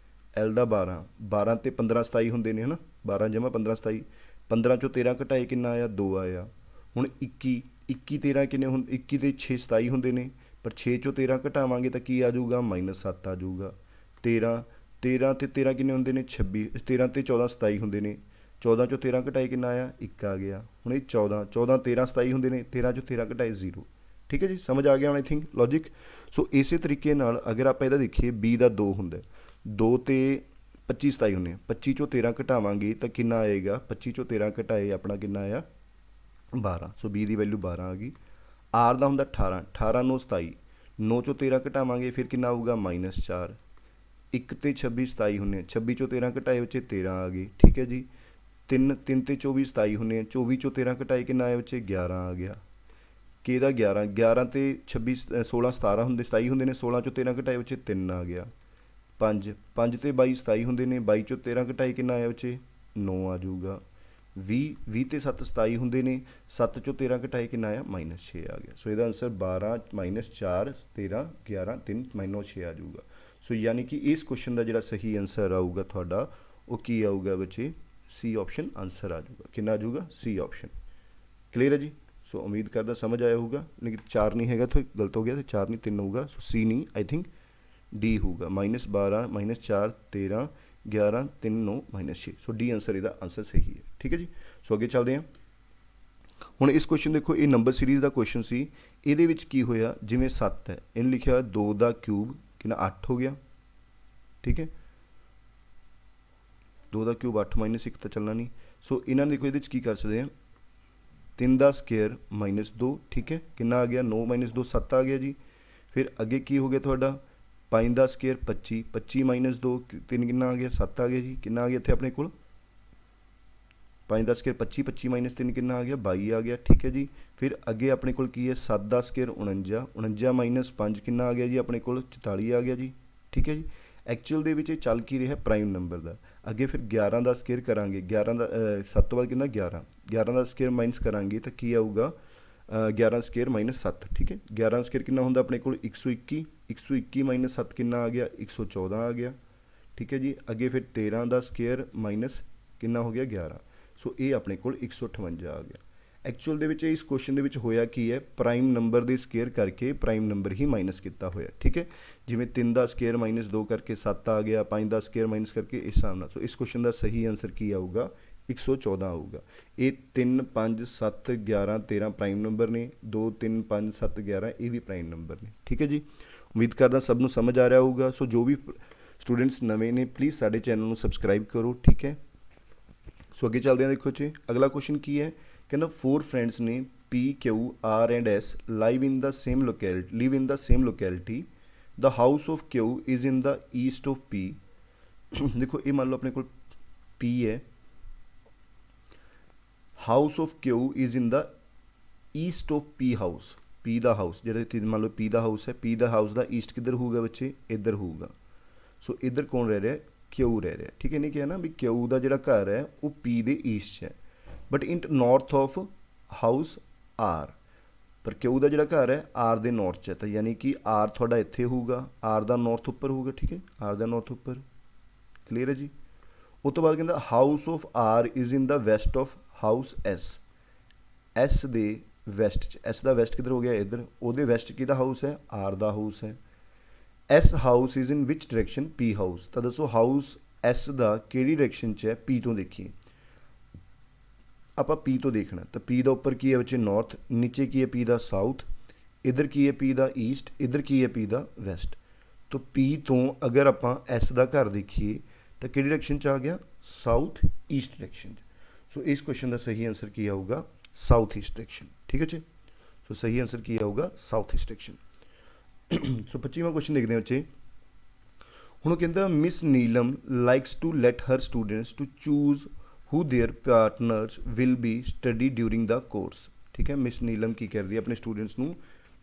L ਦਾ 12, 12 ਤੇ 15 27 ਹੁੰਦੇ ਨੇ, ਹੈ ਨਾ, 12 ਜਮਾ 15 27। 15 ਚੋਂ 13 ਘਟਾਏ ਕਿੰਨਾ ਆਇਆ, 2 ਆਇਆ। ਹੁਣ 21, 21 13 ਕਿੰਨੇ ਹੁਣ, 21 ਤੇ 6 27 ਹੁੰਦੇ ਨੇ, ਪਰ 6 ਚੋਂ 13 ਘਟਾਵਾਂਗੇ ਤਾਂ ਕੀ ਆ ਜਾਊਗਾ, -7 ਆ ਜਾਊਗਾ। 13, 13 ਤੇ 13 ਕਿੰਨੇ ਹੁੰਦੇ ਨੇ, 26। 13 ਤੇ 14 27 ਹੁੰਦੇ ਨੇ, 14 ਚੋਂ 13 ਘਟਾਏ ਕਿੰਨਾ ਆਇਆ, 1 ਆ ਗਿਆ। ਹੁਣ ਇਹ 14, 14 13 27 ਹੁੰਦੇ ਨੇ, 13 ਚੋਂ 13 ਘਟਾਏ 0। ਠੀਕ ਹੈ ਜੀ, ਸਮਝ ਆ ਗਿਆ ਹੁਣ ਆਈ ਥਿੰਕ ਲੌਜਿਕ। ਸੋ ਇਸੇ ਤਰੀਕੇ ਨਾਲ ਅਗਰ ਆਪਾਂ ਇਹਦਾ ਦੇਖੀਏ, B ਦਾ 2 ਹੁੰਦਾ, 2 ਤੇ 25 27 ਹੁੰਦੇ ਆ, 25 ਚੋਂ 13 ਘਟਾਵਾਂਗੇ ਤਾਂ ਕਿੰਨਾ ਆਏਗਾ, 25 ਚੋਂ 13 ਘਟਾਏ ਆਪਣਾ ਕਿੰਨਾ ਆਇਆ, 12। ਸੋ B ਦੀ ਵੈਲਿਊ 12 ਆ ਗਈ। R ਦਾ ਹੁੰਦਾ 18, 18 9 27, 9 ਚੋਂ 13 ਘਟਾਵਾਂਗੇ ਫਿਰ ਕਿੰਨਾ ਆਊਗਾ, -4। 1 ਤੇ 26 27 ਹੁੰਦੇ ਆ, 26 ਚੋਂ 13 ਘਟਾਏ ਬੱਚੇ 13 ਆ ਗਏ। ਠੀਕ ਹੈ ਜੀ। 3 ਤੇ 24 27 ਹੁੰਦੇ ਆ, 24 ਚੋਂ 13 ਘਟਾਏ ਕਿੰਨਾ ਆਇਆ ਬੱਚੇ, 11 ਆ ਗਿਆ। ਕਿਹਦਾ 11, 11 ਤੇ 26 16 17 ਹੁੰਦੇ, 27 ਹੁੰਦੇ ਨੇ, 16 ਚੋਂ 13 ਘਟਾਏ ਬੱਚੇ 3 ਆ ਗਿਆ। 5, 5 ਤੇ 22 27 ਹੁੰਦੇ ਨੇ, 22 ਚੋਂ 13 ਘਟਾਏ ਕਿੰਨਾ ਆਇਆ ਬੱਚੇ, 9 ਆ ਜਾਊਗਾ। 20, 20 ਤੇ 7 27 ਹੁੰਦੇ ਨੇ, 7 ਚੋਂ 13 ਘਟਾਏ ਕਿੰਨਾ ਆਇਆ, -6 ਆ ਗਿਆ। ਸੋ ਇਹਦਾ ਆਨਸਰ 12 -4 13 11 3 -6 ਆ ਜਾਊਗਾ। ਸੋ ਯਾਨੀ ਕਿ ਇਸ ਕੁਐਸਚਨ ਦਾ ਜਿਹੜਾ ਸਹੀ ਆਨਸਰ ਆਊਗਾ ਤੁਹਾਡਾ, ਉਹ ਕੀ ਆਊਗਾ ਬੱਚੇ, C ਆਪਸ਼ਨ ਆਨਸਰ ਆ ਜਾਊਗਾ। ਕਿੰਨਾ ਆ ਜਾਊਗਾ, C ਆਪਸ਼ਨ। ਕਲੀਅਰ ਹੈ ਜੀ। ਸੋ ਉਮੀਦ ਕਰਦਾ ਸਮਝ ਆਇਆ ਹੋਊਗਾ। ਲੇਕਿਨ 4 ਨਹੀਂ ਹੈਗਾ, ਤਾਂ ਗਲਤ ਹੋ ਗਿਆ, ਤੇ 4 ਨਹੀਂ 3 ਹੋਊਗਾ। ਸੋ C ਨਹੀਂ, ਆਈ ਥਿੰਕ D ਹੋਊਗਾ, -12 -4 13 11 3 9 -6। ਸੋ D ਆਨਸਰ ਇਹਦਾ ਆਨਸਰ ਸਹੀ ਹੈ। ਠੀਕ ਹੈ ਜੀ। ਸੋ ਅੱਗੇ ਚੱਲਦੇ ਹਾਂ। ਹੁਣ ਇਸ ਕੁਐਸਚਨ ਦੇਖੋ, ਇਹ ਨੰਬਰ ਸੀਰੀਜ਼ ਦਾ ਕੁਐਸਚਨ ਸੀ। ਇਹਦੇ ਵਿੱਚ ਕੀ ਹੋਇਆ, ਜਿਵੇਂ 7 ਹੈ, ਇਹਨੂੰ ਲਿਖਿਆ 2 ਦਾ ਕਿਊਬ ਕਿੰਨਾ 8 ਹੋ ਗਿਆ। ਠੀਕ ਹੈ, 2 ਦਾ ਕਿਊਬ 8 -1 ਤਾਂ ਚੱਲਣਾ ਨਹੀਂ। ਸੋ ਇਹਨਾਂ ਨੇ ਦੇਖੋ ਇਹਦੇ ਵਿੱਚ ਕੀ ਕਰ ਸਕਦੇ ਹਾਂ, 3 ਦਾ ਸਕੇਅਰ -2। ਠੀਕ ਹੈ, ਕਿੰਨਾ ਆ ਗਿਆ, 9 -2 7 ਆ ਗਿਆ ਜੀ। ਫਿਰ ਅੱਗੇ ਕੀ ਹੋ ਗਿਆ ਤੁਹਾਡਾ, 5 ਦਾ ਸਕੇਅਰ 25, 25 -2 3 ਕਿੰਨਾ ਆ ਗਿਆ, 7 ਆ ਗਿਆ ਜੀ। ਕਿੰਨਾ ਆ ਗਿਆ ਇੱਥੇ ਆਪਣੇ ਕੋਲ, 5 ਦਾ ਸਕੇਅਰ 25, 25 -3 ਕਿੰਨਾ ਆ ਗਿਆ, 22 ਆ ਗਿਆ। ਠੀਕ ਹੈ ਜੀ। ਫਿਰ ਅੱਗੇ ਆਪਣੇ ਕੋਲ ਕੀ ਹੈ, 7 ਦਾ ਸਕੇਅਰ 49, 49 -5 ਕਿੰਨਾ ਆ ਗਿਆ ਜੀ ਆਪਣੇ ਕੋਲ, 44 ਆ ਗਿਆ ਜੀ। ਠੀਕ ਹੈ ਜੀ। ਐਕਚੁਅਲ ਦੇ ਵਿੱਚ ਇਹ ਚੱਲ ਕੀ ਰਿਹਾ, ਪ੍ਰਾਈਮ ਨੰਬਰ ਦਾ। ਅੱਗੇ ਫਿਰ 11 ਦਾ ਸਕੇਅਰ ਕਰਾਂਗੇ, 11 ਦਾ 7 ਤੋਂ ਬਾਅਦ ਕਿੰਨਾ 11, 11 ਦਾ ਸਕੇਅਰ ਮਾਈਨਸ ਕਰਾਂਗੇ ਤਾਂ ਕੀ ਆਊਗਾ, 11 ਸਕੇਅਰ -7। ਠੀਕ ਹੈ, 11 ਸਕੇਅਰ ਕਿੰਨਾ ਹੁੰਦਾ ਆਪਣੇ ਕੋਲ, 121, 121 -7 ਕਿੰਨਾ ਆ ਗਿਆ, 114 ਆ ਗਿਆ। ਠੀਕ ਹੈ ਜੀ। ਅੱਗੇ ਫਿਰ 13 ਦਾ ਸਕੇਅਰ ਮਾਈਨਸ ਕਿੰਨਾ ਹੋ ਗਿਆ, 11। ਸੋ ਇਹ ਆਪਣੇ ਕੋਲ 158 ਆ ਗਿਆ। ਐਕਚੁਅਲ ਦੇ ਵਿੱਚ ਇਸ ਕੁਐਸਚਨ ਦੇ ਵਿੱਚ ਹੋਇਆ ਕੀ ਹੈ, ਪ੍ਰਾਈਮ ਨੰਬਰ ਦੇ ਸਕੇਅਰ ਕਰਕੇ ਪ੍ਰਾਈਮ ਨੰਬਰ ਹੀ ਮਾਈਨਸ ਕੀਤਾ ਹੋਇਆ। ਠੀਕ ਹੈ, ਜਿਵੇਂ 3 ਦਾ ਸਕੇਅਰ -2 ਕਰਕੇ 7 ਆ ਗਿਆ, 5 ਦਾ ਸਕੇਅਰ ਮਾਈਨਸ ਕਰਕੇ ਇਸ ਹਿਸਾਬ ਨਾਲ। ਸੋ ਇਸ ਕੁਐਸਚਨ ਦਾ ਸਹੀ ਆਨਸਰ ਕੀ ਆਊਗਾ, 114 ਆਊਗਾ। ਇਹ 3 5 7 11 13 ਪ੍ਰਾਈਮ ਨੰਬਰ ਨੇ, 2 3 5 7 11 ਇਹ ਵੀ ਪ੍ਰਾਈਮ ਨੰਬਰ ਨੇ। ਠੀਕ ਹੈ ਜੀ। ਉਮੀਦ ਕਰਦਾ ਸਭ ਨੂੰ ਸਮਝ ਆ ਰਿਹਾ ਹੋਊਗਾ। ਸੋ ਜੋ ਵੀ ਸਟੂਡੈਂਟਸ ਨਵੇਂ ਨੇ, ਪਲੀਜ਼ ਸਾਡੇ ਚੈਨਲ ਨੂੰ ਸਬਸਕ੍ਰਾਈਬ ਕਰੋ। ਠੀਕ ਹੈ। ਸੋ ਅੱਗੇ ਚੱਲਦੇ ਹਾਂ। ਦੇਖੋ ਜੀ ਅਗਲਾ ਕੁਐਸਚਨ ਕੀ ਹੈ, ਕਹਿੰਦਾ 4 ਫਰੈਂਡਸ ਨੇ P Q R and S live in the same locality. The house of Q is in the east of P. ਦੇਖੋ ਇਹ ਮੰਨ ਲਓ ਆਪਣੇ ਕੋਲ P ਹੈ, house of Q is in the East of P house. P the house ਜਿਹੜਾ ਇੱਥੇ ਮੰਨ ਲਓ P ਦਾ ਹਾਊਸ ਹੈ, P ਦਾ ਹਾਊਸ ਦਾ ਈਸਟ ਕਿੱਧਰ ਹੋਊਗਾ ਬੱਚੇ, ਇੱਧਰ ਹੋਊਗਾ। ਸੋ ਇੱਧਰ ਕੌਣ ਰਹਿ ਰਿਹਾ, Q ਰਹਿ ਰਿਹਾ। ਠੀਕ ਹੈ, ਨਹੀਂ ਕਿਹਾ ਨਾ ਵੀ Q ਦਾ ਜਿਹੜਾ ਘਰ ਹੈ ਉਹ P ਦੇ ਈਸਟ 'ਚ ਹੈ, but in north of house R। ਪਰ Q ਦਾ ਜਿਹੜਾ ਘਰ ਹੈ R ਦੇ ਨੌਰਥ 'ਚ ਹੈ, ਤਾਂ ਯਾਨੀ ਕਿ R ਤੁਹਾਡਾ ਇੱਥੇ ਹੋਊਗਾ, R ਦਾ ਨੌਰਥ ਉੱਪਰ ਹੋਊਗਾ। ਠੀਕ ਹੈ, R ਦਾ ਨੌਰਥ ਉੱਪਰ। ਕਲੀਅਰ ਹੈ ਜੀ। ਉਸ ਤੋਂ ਬਾਅਦ ਕਹਿੰਦਾ house of R is in the West of house S। S ਦੇ ਵੈਸਟ 'ਚ, S ਦਾ ਵੈਸਟ ਕਿੱਧਰ ਹੋ ਗਿਆ, ਇੱਧਰ। ਉਹਦੇ ਵੈਸਟ ਕਿਹਦਾ ਹਾਊਸ ਹੈ, R ਦਾ ਹਾਊਸ ਹੈ। S house is in which direction, P house. ਤਾਂ ਦੱਸੋ ਹਾਊਸ S ਦਾ ਕਿਹੜੀ ਡਾਇਰੈਕਸ਼ਨ 'ਚ ਹੈ, P ਤੋਂ ਦੇਖੀਏ। ਆਪਾਂ P ਤੋਂ ਦੇਖਣਾ, ਤਾਂ P ਦਾ ਉੱਪਰ ਕੀ ਹੈ ਬੱਚੇ, ਨੌਰਥ। ਨੀਚੇ ਕੀ ਹੈ P ਦਾ, ਸਾਊਥ। ਇੱਧਰ ਕੀ ਹੈ P ਦਾ, ਈਸਟ। ਇੱਧਰ ਕੀ ਹੈ P ਦਾ, ਵੈਸਟ। तो P तो अगर ਆਪਾਂ S ਦਾ ਘਰ ਦੇਖੀਏ ਤਾਂ ਕਿਹੜੀ ਡਾਇਰੈਕਸ਼ਨ 'ਚ ਆ ਗਿਆ, ਸਾਊਥ ਈਸਟ ਡਾਇਰੈਕਸ਼ਨ 'ਚ। ਸੋ ਇਸ ਕੁਐਸਚਨ ਦਾ ਸਹੀ ਆਂਸਰ ਕੀ ਆਊਗਾ, ਸਾਊਥ ਈਸਟ ਡਾਇਰੈਕਸ਼ਨ। ਠੀਕ ਹੈ ਜੀ, ਸੋ ਸਹੀ ਆਂਸਰ ਕੀ ਆਊਗਾ, ਸਾਊਥ ਈਸਟ ਡਾਇਰੈਕਸ਼ਨ। ਸੋ 25ਵਾਂ ਕੁਐਸਚਨ ਦੇਖਦੇ ਹਾਂ ਬੱਚੇ। ਹੁਣ ਉਹ ਕਹਿੰਦਾ miss Neelam likes to let her students to choose who their partners will be study during the course. ਠੀਕ ਹੈ, ਮਿਸ ਨੀਲਮ ਕੀ ਕਰਦੀ ਹੈ, ਆਪਣੇ ਸਟੂਡੈਂਟਸ ਨੂੰ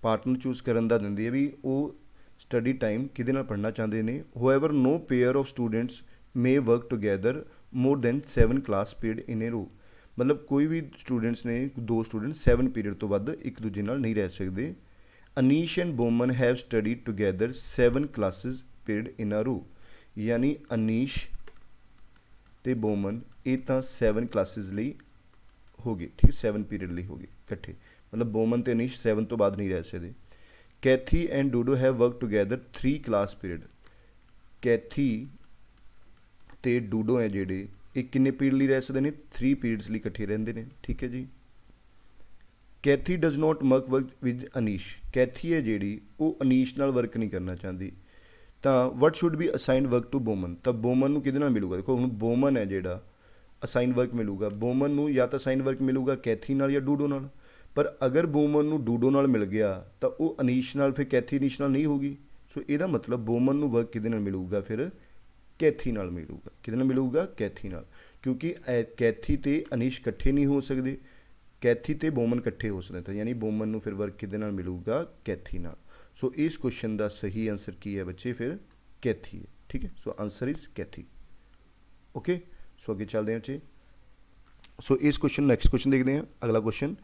ਪਾਰਟਨਰ ਚੂਜ਼ ਕਰਨ ਦਾ ਦਿੰਦੀ ਹੈ ਵੀ ਉਹ ਸਟੱਡੀ ਟਾਈਮ ਕਿਹਦੇ ਨਾਲ ਪੜ੍ਹਨਾ ਚਾਹੁੰਦੇ ਨੇ। However no pair of students may work together more than 7 class period in a row. ਮਤਲਬ ਕੋਈ ਵੀ ਸਟੂਡੈਂਟਸ ਨੇ, 2 ਸਟੂਡੈਂਟ 7 ਪੀਰੀਅਡ ਤੋਂ ਵੱਧ ਇੱਕ ਦੂਜੇ ਨਾਲ ਨਹੀਂ ਰਹਿ ਸਕਦੇ। Anish and Boman have studied together 7 classes period in a row. ਯਾਨੀ ਅਨੀਸ਼ ਤੇ ਬੋਮਨ ਇਹ ਤਾਂ 7 ਕਲਾਸਿਸ ਲਈ ਹੋ ਗਏ। ਠੀਕ, 7 ਪੀਰੀਅਡ ਲਈ ਹੋ ਗਏ ਇਕੱਠੇ, ਮਤਲਬ ਬੋਮਨ ਤੇ ਅਨੀਸ਼ 7 ਤੋਂ ਬਾਅਦ ਨਹੀਂ ਰਹਿ ਸਕਦੇ। Kathy and Dudo have work together 3 class period. Kathy ਤੇ ਡੂਡੋ ਹੈ ਜਿਹੜੇ, ਇਹ ਕਿੰਨੇ ਪੀਰੀਅਡ ਲਈ ਰਹਿ ਸਕਦੇ ਨੇ, 3 ਪੀਰੀਅਡਸ ਲਈ ਇਕੱਠੇ ਰਹਿੰਦੇ ਨੇ। ਠੀਕ ਹੈ ਜੀ। Kathy does not work with Anish. Kathy ਹੈ ਜਿਹੜੀ ਉਹ ਅਨੀਸ਼ ਨਾਲ ਵਰਕ ਨਹੀਂ ਕਰਨਾ ਚਾਹੁੰਦੀ। ਤਾਂ what should be assigned work to Boman. ਤਾਂ ਬੋਮਨ ਨੂੰ ਕਿਹਦੇ ਨਾਲ ਮਿਲੂਗਾ, ਦੇਖੋ ਹੁਣ ਬੋਮਨ ਹੈ ਜਿਹੜਾ, ਅਸਾਈਨ ਵਰਕ ਮਿਲੂਗਾ ਬੋਮਨ ਨੂੰ, ਜਾਂ ਤਾਂ ਅਸਾਈਨ ਵਰਕ ਮਿਲੂਗਾ ਕੈਥੀ ਨਾਲ ਜਾਂ ਡੂਡੋ ਨਾਲ। ਪਰ ਅਗਰ ਬੋਮਨ ਨੂੰ ਡੂਡੋ ਨਾਲ ਮਿਲ ਗਿਆ ਤਾਂ ਉਹ ਅਨੀਸ਼ ਨਾਲ, ਫਿਰ ਕੈਥੀ ਅਨੀਸ਼ ਨਾਲ ਨਹੀਂ ਹੋਗੀ। ਸੋ ਇਹਦਾ ਮਤਲਬ ਬੋਮਨ ਨੂੰ ਵਰਕ ਕਿਹਦੇ ਨਾਲ ਮਿਲੂਗਾ, ਫਿਰ ਕੈਥੀ ਨਾਲ ਮਿਲੂਗਾ। ਕਿਹਦੇ ਨਾਲ ਮਿਲੂਗਾ, ਕੈਥੀ ਨਾਲ, ਕਿਉਂਕਿ ਕੈਥੀ ਤੇ ਅਨੀਸ਼ ਇਕੱਠੇ ਨਹੀਂ ਹੋ ਸਕਦੇ, ਕੈਥੀ ਤੇ ਬੋਮਨ ਇਕੱਠੇ ਹੋ ਸਕਦੇ। ਤਾਂ ਯਾਨੀ ਬੋਮਨ ਨੂੰ ਫਿਰ ਵਰਕ ਕਿਹਦੇ ਨਾਲ ਮਿਲੂਗਾ, ਕੈਥੀ ਨਾਲ। ਸੋ ਇਸ ਕੁਐਸਚਨ ਦਾ ਸਹੀ ਆਂਸਰ ਕੀ ਹੈ ਬੱਚੇ, ਫਿਰ ਕੈਥੀ ਹੈ। ਠੀਕ ਹੈ, ਸੋ ਆਂਸਰ ਇਜ਼ ਕੈਥੀ। ਓਕੇ, ਸੋ ਅੱਗੇ ਚੱਲਦੇ ਹਾਂ ਬੱਚੇ। ਸੋ ਇਸ ਕੁਐਸਚਨ, ਨੈਕਸਟ ਕੁਐਸਚਨ ਦੇਖਦੇ ਹਾਂ। ਅਗਲਾ ਕੁਐਸਚਨ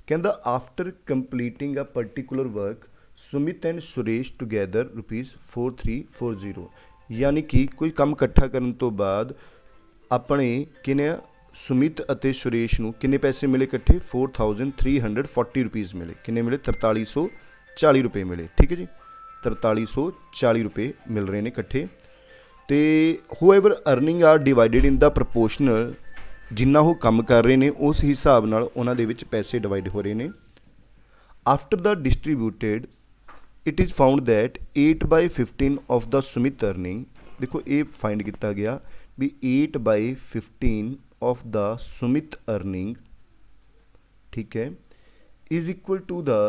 ਕਹਿੰਦਾ after completing a particular work Sumit and Suresh together ₹4340। ਯਾਨੀ ਕਿ ਕੋਈ ਕੰਮ ਇਕੱਠਾ ਕਰਨ ਤੋਂ ਬਾਅਦ ਆਪਣੇ ਕਿੰਨੇ ਸੁਮਿਤ ਅਤੇ ਸੁਰੇਸ਼ ਨੂੰ ਕਿੰਨੇ ਪੈਸੇ ਮਿਲੇ ਇਕੱਠੇ, ₹4340 ਮਿਲੇ। ਕਿੰਨੇ ਮਿਲੇ, 4340 ਰੁਪਏ ਮਿਲੇ। ਠੀਕ ਹੈ ਜੀ, 4340 ਰੁਪਏ ਮਿਲ ਰਹੇ ਨੇ ਇਕੱਠੇ। ਅਤੇ ਹੂਐਵਰ ਅਰਨਿੰਗ ਆਰ ਡਿਵਾਈਡਡ ਇਨ ਦਾ ਪ੍ਰਪੋਰਸ਼ਨਲ, ਜਿੰਨਾ ਉਹ ਕੰਮ ਕਰ ਰਹੇ ਨੇ ਉਸ ਹਿਸਾਬ ਨਾਲ ਉਹਨਾਂ ਦੇ ਵਿੱਚ ਪੈਸੇ ਡਿਵਾਈਡ ਹੋ ਰਹੇ ਨੇ। After the distributed it is found that 8/15 of the Sumit earning. ਦੇਖੋ ਇਹ ਫਾਈਂਡ ਕੀਤਾ ਗਿਆ ਵੀ 8/15 ਆਫ ਦਾ ਸੁਮਿਤ ਅਰਨਿੰਗ, ਠੀਕ ਹੈ, is equal to the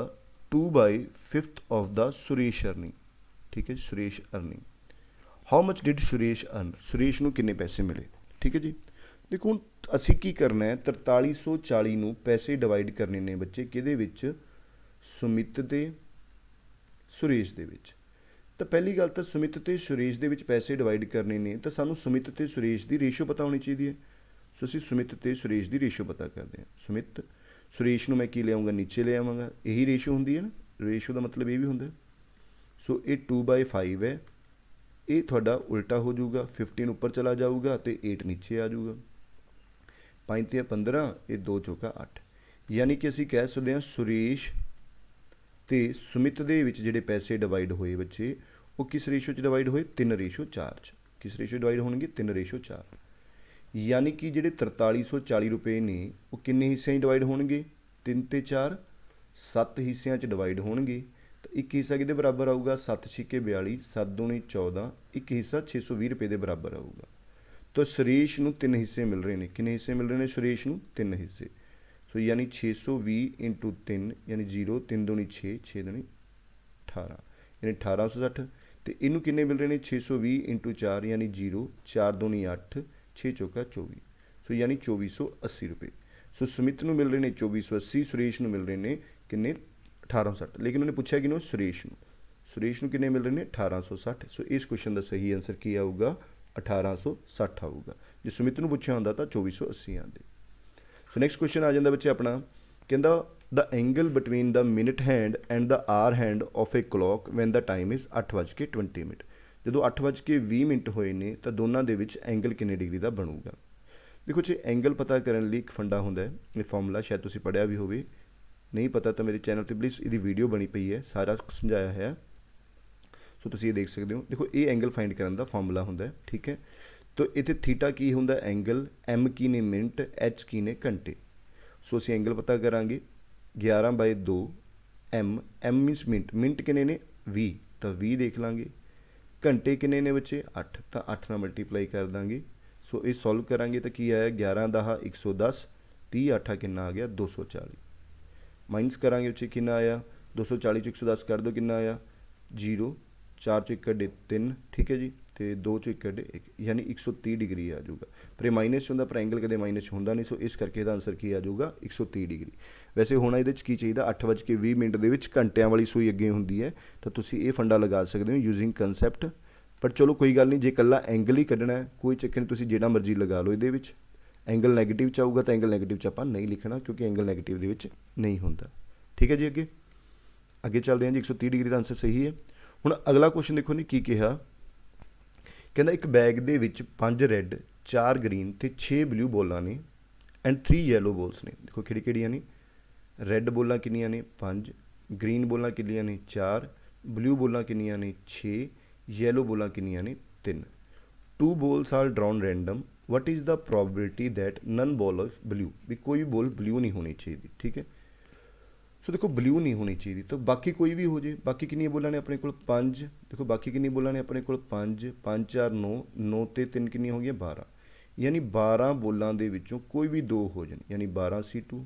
2/5 of the Suresh earning. ਠੀਕ ਹੈ, Suresh earning. How much did Suresh earn. Suresh ਨੂੰ ਕਿੰਨੇ ਪੈਸੇ ਮਿਲੇ। ਠੀਕ ਹੈ ਜੀ, ਦੇਖੋ ਹੁਣ ਅਸੀਂ ਕੀ ਕਰਨਾ ਹੈ, 4340 ਨੂੰ ਪੈਸੇ ਡਿਵਾਈਡ ਕਰਨੇ ਨੇ ਬੱਚੇ ਕਿਹਦੇ ਵਿੱਚ, ਸੁਮਿਤ ਤੇ ਸੁਰੇਸ਼ ਦੇ ਵਿੱਚ। ਤਾਂ ਪਹਿਲੀ ਗੱਲ ਤਾਂ ਸੁਮਿਤ ਤੇ ਸੁਰੇਸ਼ ਦੇ ਵਿੱਚ ਪੈਸੇ ਡਿਵਾਈਡ ਕਰਨੇ ਨੇ, ਤਾਂ ਸਾਨੂੰ ਸੁਮਿਤ ਤੇ ਸੁਰੇਸ਼ ਦੀ ਰੇਸ਼ੋ ਪਤਾ ਹੋਣੀ ਚਾਹੀਦੀ ਹੈ। ਸੋ ਅਸੀਂ ਸੁਮਿਤ ਤੇ ਸੁਰੇਸ਼ ਦੀ ਰੇਸ਼ੋ ਪਤਾ ਕਰਦੇ ਹਾਂ। ਸੁਮਿਤ, ਸੁਰੇਸ਼ ਨੂੰ ਮੈਂ ਕੀ ਲਿਆਉਂਗਾ, ਨੀਚੇ ਲੈ ਆਵਾਂਗਾ। ਇਹੀ ਰੇਸ਼ੋ ਹੁੰਦੀ ਹੈ ਨਾ, ਰੇਸ਼ੋ ਦਾ ਮਤਲਬ ਇਹ ਵੀ ਹੁੰਦਾ। ਸੋ ਇਹ 2/5 ਹੈ, ਇਹ ਤੁਹਾਡਾ ਉਲਟਾ ਹੋ ਜਾਊਗਾ, 15 ਉੱਪਰ ਚਲਾ ਜਾਊਗਾ ਅਤੇ 8 ਨੀਚੇ ਆ ਜਾਊਗਾ। 5 ਤੇ 15, ਇਹ 2 ਚੌਕਾ 8। ਯਾਨੀ ਕਿ ਅਸੀਂ ਕਹਿ ਸਕਦੇ ਹਾਂ ਸੁਰੇਸ਼ ਤੇ ਸੁਮਿਤ ਦੇ ਵਿੱਚ ਜਿਹੜੇ ਪੈਸੇ ਡਿਵਾਈਡ ਹੋਏ ਬੱਚੇ, ਉਹ ਕਿਸ ਰੇਸ਼ੋ 'ਚ ਡਿਵਾਈਡ ਹੋਏ, 3/4 'ਚ। ਕਿਸ ਰੇਸ਼ੋ ਡਿਵਾਈਡ ਹੋਣਗੇ, 3/4। ਯਾਨੀ ਕਿ ਜਿਹੜੇ 4340 ਰੁਪਏ ਨੇ ਉਹ ਕਿੰਨੇ ਹਿੱਸਿਆਂ 'ਚ ਡਿਵਾਈਡ ਹੋਣਗੇ, 3 ਤੇ 4, 7 ਹਿੱਸਿਆਂ 'ਚ ਡਿਵਾਈਡ ਹੋਣਗੇ। ਤਾਂ ਇੱਕ ਹਿੱਸਾ ਕਿਹਦੇ ਬਰਾਬਰ ਆਊਗਾ, 7 ਛਿੱਕੇ 42, 7 ਦੂਣੀ 14, ਇੱਕ ਹਿੱਸਾ 620 ਰੁਪਏ ਦੇ ਬਰਾਬਰ ਆਊਗਾ। ਤਾਂ ਸੁਰੇਸ਼ ਨੂੰ 3 ਹਿੱਸੇ ਮਿਲ ਰਹੇ ਨੇ। ਕਿੰਨੇ ਹਿੱਸੇ ਮਿਲ ਰਹੇ ਨੇ ਸੁਰੇਸ਼ ਨੂੰ, 3 ਹਿੱਸੇ। ਸੋ ਯਾਨੀ 620 × 3 ਯਾਨੀ 0, 3 ਦੂਣੀ 6, 6 ਦੂਣੀ 18, ਯਾਨੀ 1860। ਅਤੇ ਇਹਨੂੰ ਕਿੰਨੇ ਮਿਲ ਰਹੇ ਨੇ, 620 × 4 ਯਾਨੀ 0, 4 ਦੂਣੀ 8, 6 ਚੌਕਾ 24। ਸੋ ਯਾਨੀ 2480 ਰੁਪਏ। ਸੋ ਸੁਮਿਤ ਨੂੰ ਮਿਲ ਰਹੇ ਨੇ 2480, ਸੁਰੇਸ਼ ਨੂੰ ਮਿਲ ਰਹੇ ਨੇ ਕਿੰਨੇ, 1860। ਲੇਕਿਨ ਉਹਨੇ ਪੁੱਛਿਆ ਕਿਹਨੂੰ, ਸੁਰੇਸ਼ ਨੂੰ। ਸੁਰੇਸ਼ ਨੂੰ ਕਿੰਨੇ ਮਿਲ ਰਹੇ ਨੇ, 1860। ਸੋ ਇਸ ਕੁਐਸਚਨ ਦਾ ਸਹੀ ਆਂਸਰ ਕੀ ਆਊਗਾ, 1860 ਆਊਗਾ। ਜੇ ਸੁਮਿਤ ਨੂੰ ਪੁੱਛਿਆ ਹੁੰਦਾ ਤਾਂ 2480 ਆਉਂਦੇ। ਸੋ ਨੈਕਸਟ ਕੁਐਸਚਨ ਆ ਜਾਂਦਾ ਬੱਚੇ ਆਪਣਾ, ਕਹਿੰਦਾ the angle between the minute hand and the hour hand of a clock when the time is 8:20। ਜਦੋਂ 8:20 ਹੋਏ ਨੇ ਤਾਂ ਦੋਨਾਂ ਦੇ ਵਿੱਚ ਐਂਗਲ ਕਿੰਨੇ ਡਿਗਰੀ ਦਾ ਬਣੂਗਾ। ਦੇਖੋ ਜੀ, ਐਂਗਲ ਪਤਾ ਕਰਨ ਲਈ ਇੱਕ ਫੰਡਾ ਹੁੰਦਾ ਹੈ, ਇਹ ਫਾਰਮੂਲਾ ਸ਼ਾਇਦ ਤੁਸੀਂ ਪੜ੍ਹਿਆ ਵੀ ਹੋਵੇ, ਨਹੀਂ ਪਤਾ ਤਾਂ ਮੇਰੇ ਚੈਨਲ 'ਤੇ ਪਲੀਜ਼ ਇਹਦੀ ਵੀਡੀਓ ਬਣੀ ਪਈ ਹੈ, ਸਾਰਾ ਸਮਝਾਇਆ ਹੈ, ਸੋ ਤੁਸੀਂ ਇਹ ਦੇਖ ਸਕਦੇ ਹੋ। ਦੇਖੋ ਇਹ ਐਂਗਲ ਫਾਈਂਡ ਕਰਨ ਦਾ ਫਾਰਮੂਲਾ ਹੁੰਦਾ, ਠੀਕ ਹੈ। ਤਾਂ ਇੱਥੇ ਥੀਟਾ ਕੀ ਹੁੰਦਾ, ਐਂਗਲ, ਐਮ ਕੀ ਨੇ ਮਿੰਟ, ਐਚ ਕੀ ਨੇ ਘੰਟੇ। ਸੋ ਅਸੀਂ ਐਂਗਲ ਪਤਾ ਕਰਾਂਗੇ 11/2 M, M means minute, minute ਕਿੰਨੇ ਨੇ 20, ਤਾਂ 20 ਦੇਖ ਲਾਂਗੇ। घंटे किन्ने ने बच्चे 8, तो 8 ਨਾਲ ਮਲਟੀਪਲਾਈ ਕਰ ਦਾਂਗੇ। सो ये सॉल्व करांगे तो की आया 11 10 110, 30 8 कितना आ गया 240। माइनस करांगे बच्चे कितना आया 240 चो 110 कर दो कितना आया 0, 4 चो 1 कड्डे 3, ठीक है जी, तो 2 चो 1 कड्डे 1, यानी 130 डिग्री आ जाऊगा। पर माइनस होंदा पर एंगल कदे माइनस होंदा नहीं, सो इस करके आंसर की आ जाऊगा 130 डिग्री। वैसे होना ये की चाहिए 8:20 घंटिया वाली सूई अगे होंगी है, तो तुसी ये फंडा लगा सकते हो यूजिंग कंसैप्ट। पर चलो कोई गल नहीं, जे कल्ला एंगल ही कढ़ना है कोई चक्कर नहीं, तुसी जिहड़ा मर्जी लगा लो। ये एंगल नैगेटिव च आऊगा तो एंगल नैगेटिव च आपां नहीं लिखना, क्योंकि एंगल नैगेटिव दे विच नहीं होंदा। ठीक है जी, अगे अगे चलते हैं जी। 130 डिग्री का आंसर सही है। हुण अगला क्वेश्चन देखो नहीं की कहा, कहना एक बैग दे विच 5 रैड 4 ग्रीन ते 6 ब्लू बॉलां ने एंड 3 येलो बॉल्स ने। देखो किहड़ियां ने, रैड बॉलां कितनियां ने 5, ग्रीन बॉलां कितनियां ने 4, ब्लू बॉलां कितनियां ने 6, येलो बॉलां कितनियां ने 3। 2 balls are drawn random, what is the probability that none ball of blue, भी कोई बॉल ब्लू नहीं होनी चाहिए। ठीक है, सो देखो ब्लू नहीं होनी चाहिए, तो बाकी कोई भी हो जाए। बाकी कितनी बॉलां ने अपने को 5, देखो बाकी कितनी बॉलां ने अपने को 5, 5 4 9, 9 ते 3 कितनी हो गई 12, यानी 12 बॉलां दे विचों कोई भी 2 हो जाए, यानी 12C2।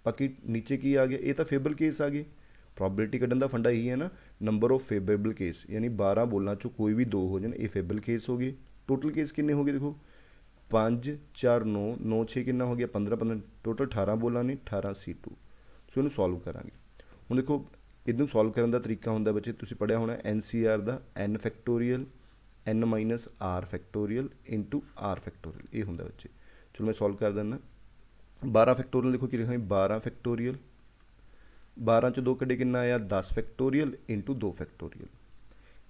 बाकी नीचे की आ गया, ये तो फेबल केस आ गए। प्रॉबिलिटी कढ़न का फंडा यही है ना, नंबर ऑफ फेवरेबल केस, यानी 12 बॉलां चो कोई भी 2 हो जाए, ये फेबल केस हो गए। टोटल केस कितने हो गए देखो 5 4 9, 9 6 कितना हो गया 15 15, टोटल 18 बॉलां ने 18C2। सो इन्हूं सॉल्व करांगे। हुण देखो इहनूं सॉल्व करन दा तरीका हुंदा बच्चे, तुसीं पढ़िया होना NCR दा n factorial n minus r factorial into r factorial, ये हुंदा बच्चे। चलो मैं सॉल्व कर दिंदा। 12 फैक्टोरीयल देखो कि लिखांगे 12 फैक्टोरीयल, 12 चो 2 कड्डे कितना आया 10 फैक्टोरीयल इंटू 2 फैक्टोरीयल।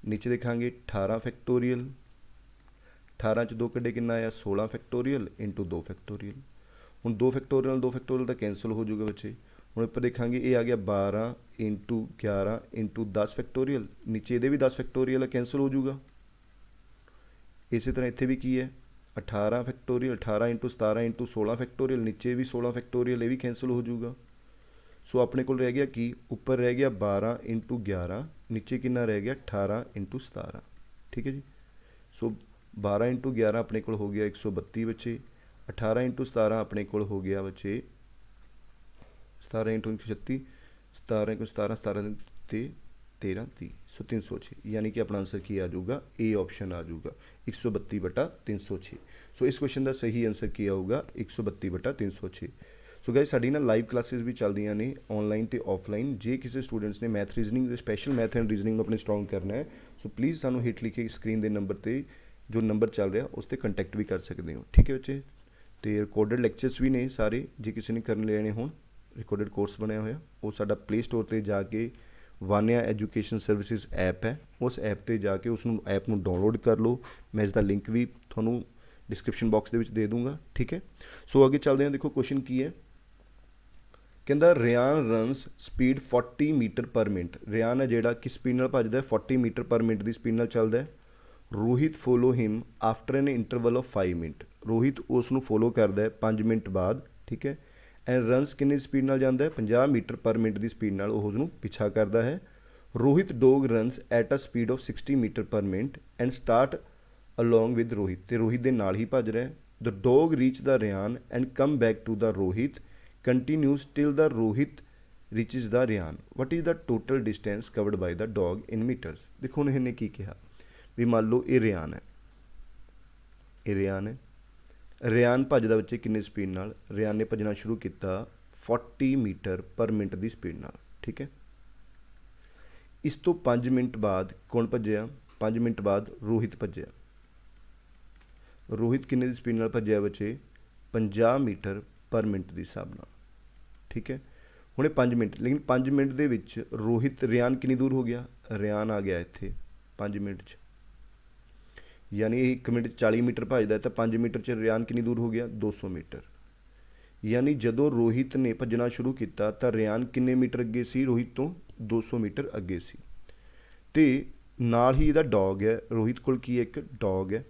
नीचे देखांगे 18 फैक्टोरीयल, 18 चो 2 कड्डे कितना आया 16 फैक्टोरीयल इंटू 2 फैक्टोरीयल। हुण 2 फैक्टोरीयल 2 फैक्टोरीयल तो कैंसल हो जाऊगा बच्चे। हुण उपर देखांगे ये आ गया 12 इंटू 11 इंटू 10 फैक्टोरीयल, नीचे ये भी 10 फैक्टोरीयल कैंसल हो जाऊगा। इसी तरह इत्थे भी की है 18 फैक्टोरीयल, 18 इंटू 17 इंटू 16 फैक्टोरीयल, नीचे भी 16 फैक्टोरीयल, ये भी कैंसल हो जाऊगा। सो अपने को रह गया कि ऊपर रह गया 12 इंटू 11, नीचे कितना रह गया 18 इंटू 17। ठीक है जी, सो 12 इंटू 11 अपने को हो गया 132 बच्चे, 18 इंटू 17 अपने को हो गया बच्चे 17 इंटू 136, 17 इंटू 17 17 ते 13 30, सो 306, यानी कि अपना आंसर की आ जाऊगा ए ऑप्शन आ जाऊगा 132/306। सो इस क्वेश्चन का सही आंसर की आऊगा 132/306। सो गाइस साडी ना लाइव क्लासेस भी चलदियां ने ऑनलाइन ते ऑफलाइन। जे किसी स्टूडेंट्स ने math reasoning special math and reasoning में अपने स्ट्रॉन्ग करना है, सो प्लीज़ सानू हिट लिखे स्क्रीन के नंबर पर जो नंबर चल रहा उस पर कंटैक्ट भी कर सकते हो। ठीक है बच्चे, तो रिकॉर्डिड लैक्चर्स भी ने सारे, जे किसी ने करने लेने हो रिकॉर्डिड कोर्स बनया होया वो साडा प्ले स्टोर पर जाके वानिया एजुकेशन सर्विसेज ऐप है, उस ऐप पर जाके उस ऐप में डाउनलोड कर लो। मैं इसका लिंक भी थोनों डिस्क्रिप्शन बॉक्स के दे दूँगा। ठीक है, सो आगे चलते हैं। देखो क्वेश्चन की है, कहता Ryan runs speed 40 meter per minute. Ryan है जोड़ा किस स्पीड नाल भजदा है 40 मीटर पर मिनट की स्पीड नाल चलदा है। Rohit follow him after an interval of 5 minute. Rohit उसनूं फॉलो करता है 5 मिनट बाद। ठीक है, एंड रनस किन्नी स्पीड नाल जांदा है 50 मीटर पर मिनट की स्पीड नाल उसनूं पिछा करता है। Rohit dog runs at a speed of 60 meter per minute and start along with Rohit. तो रोहित के नाल ही भज रहा है। The dog reach the Ryan and come back to the Rohit continues till the Rohit reaches the Ryan. What is the total distance covered by the dog in meters? देखो उन्हें ने की कहा भी मान लो ये रियान है, ये रियान है, रियान भजदा बच्चे किन्नी स्पीड नाल, रियान ने भजना शुरू किया 40 मीटर पर मिनट की स्पीड नाल। ठीक है, इस तो 5 मिनट बाद कौन भजया, 5 मिनट बाद रोहित भजया। रोहित किन्ने की स्पीड नाल भजया बच्चे 50 मीटर पर मिनट के हिसाब नाल। ठीक है, हुणे 5 मिनट, लेकिन 5 मिनट दे विच रोहित रियान कितनी दूर हो गया, रियान आ गया इत्थे 5 मिनट च, यानी 1 मिनट 40 मीटर भजदा है तो 5 मीटर च रियान कितनी दूर हो गया 200 मीटर। यानी जदों रोहित ने भजना शुरू किया तो रियान किन्ने मीटर अगे सी, रोहित तो 200 मीटर अगे सी। ते नाल ही इहदा डॉग है, रोहित कोल की एक डॉग है,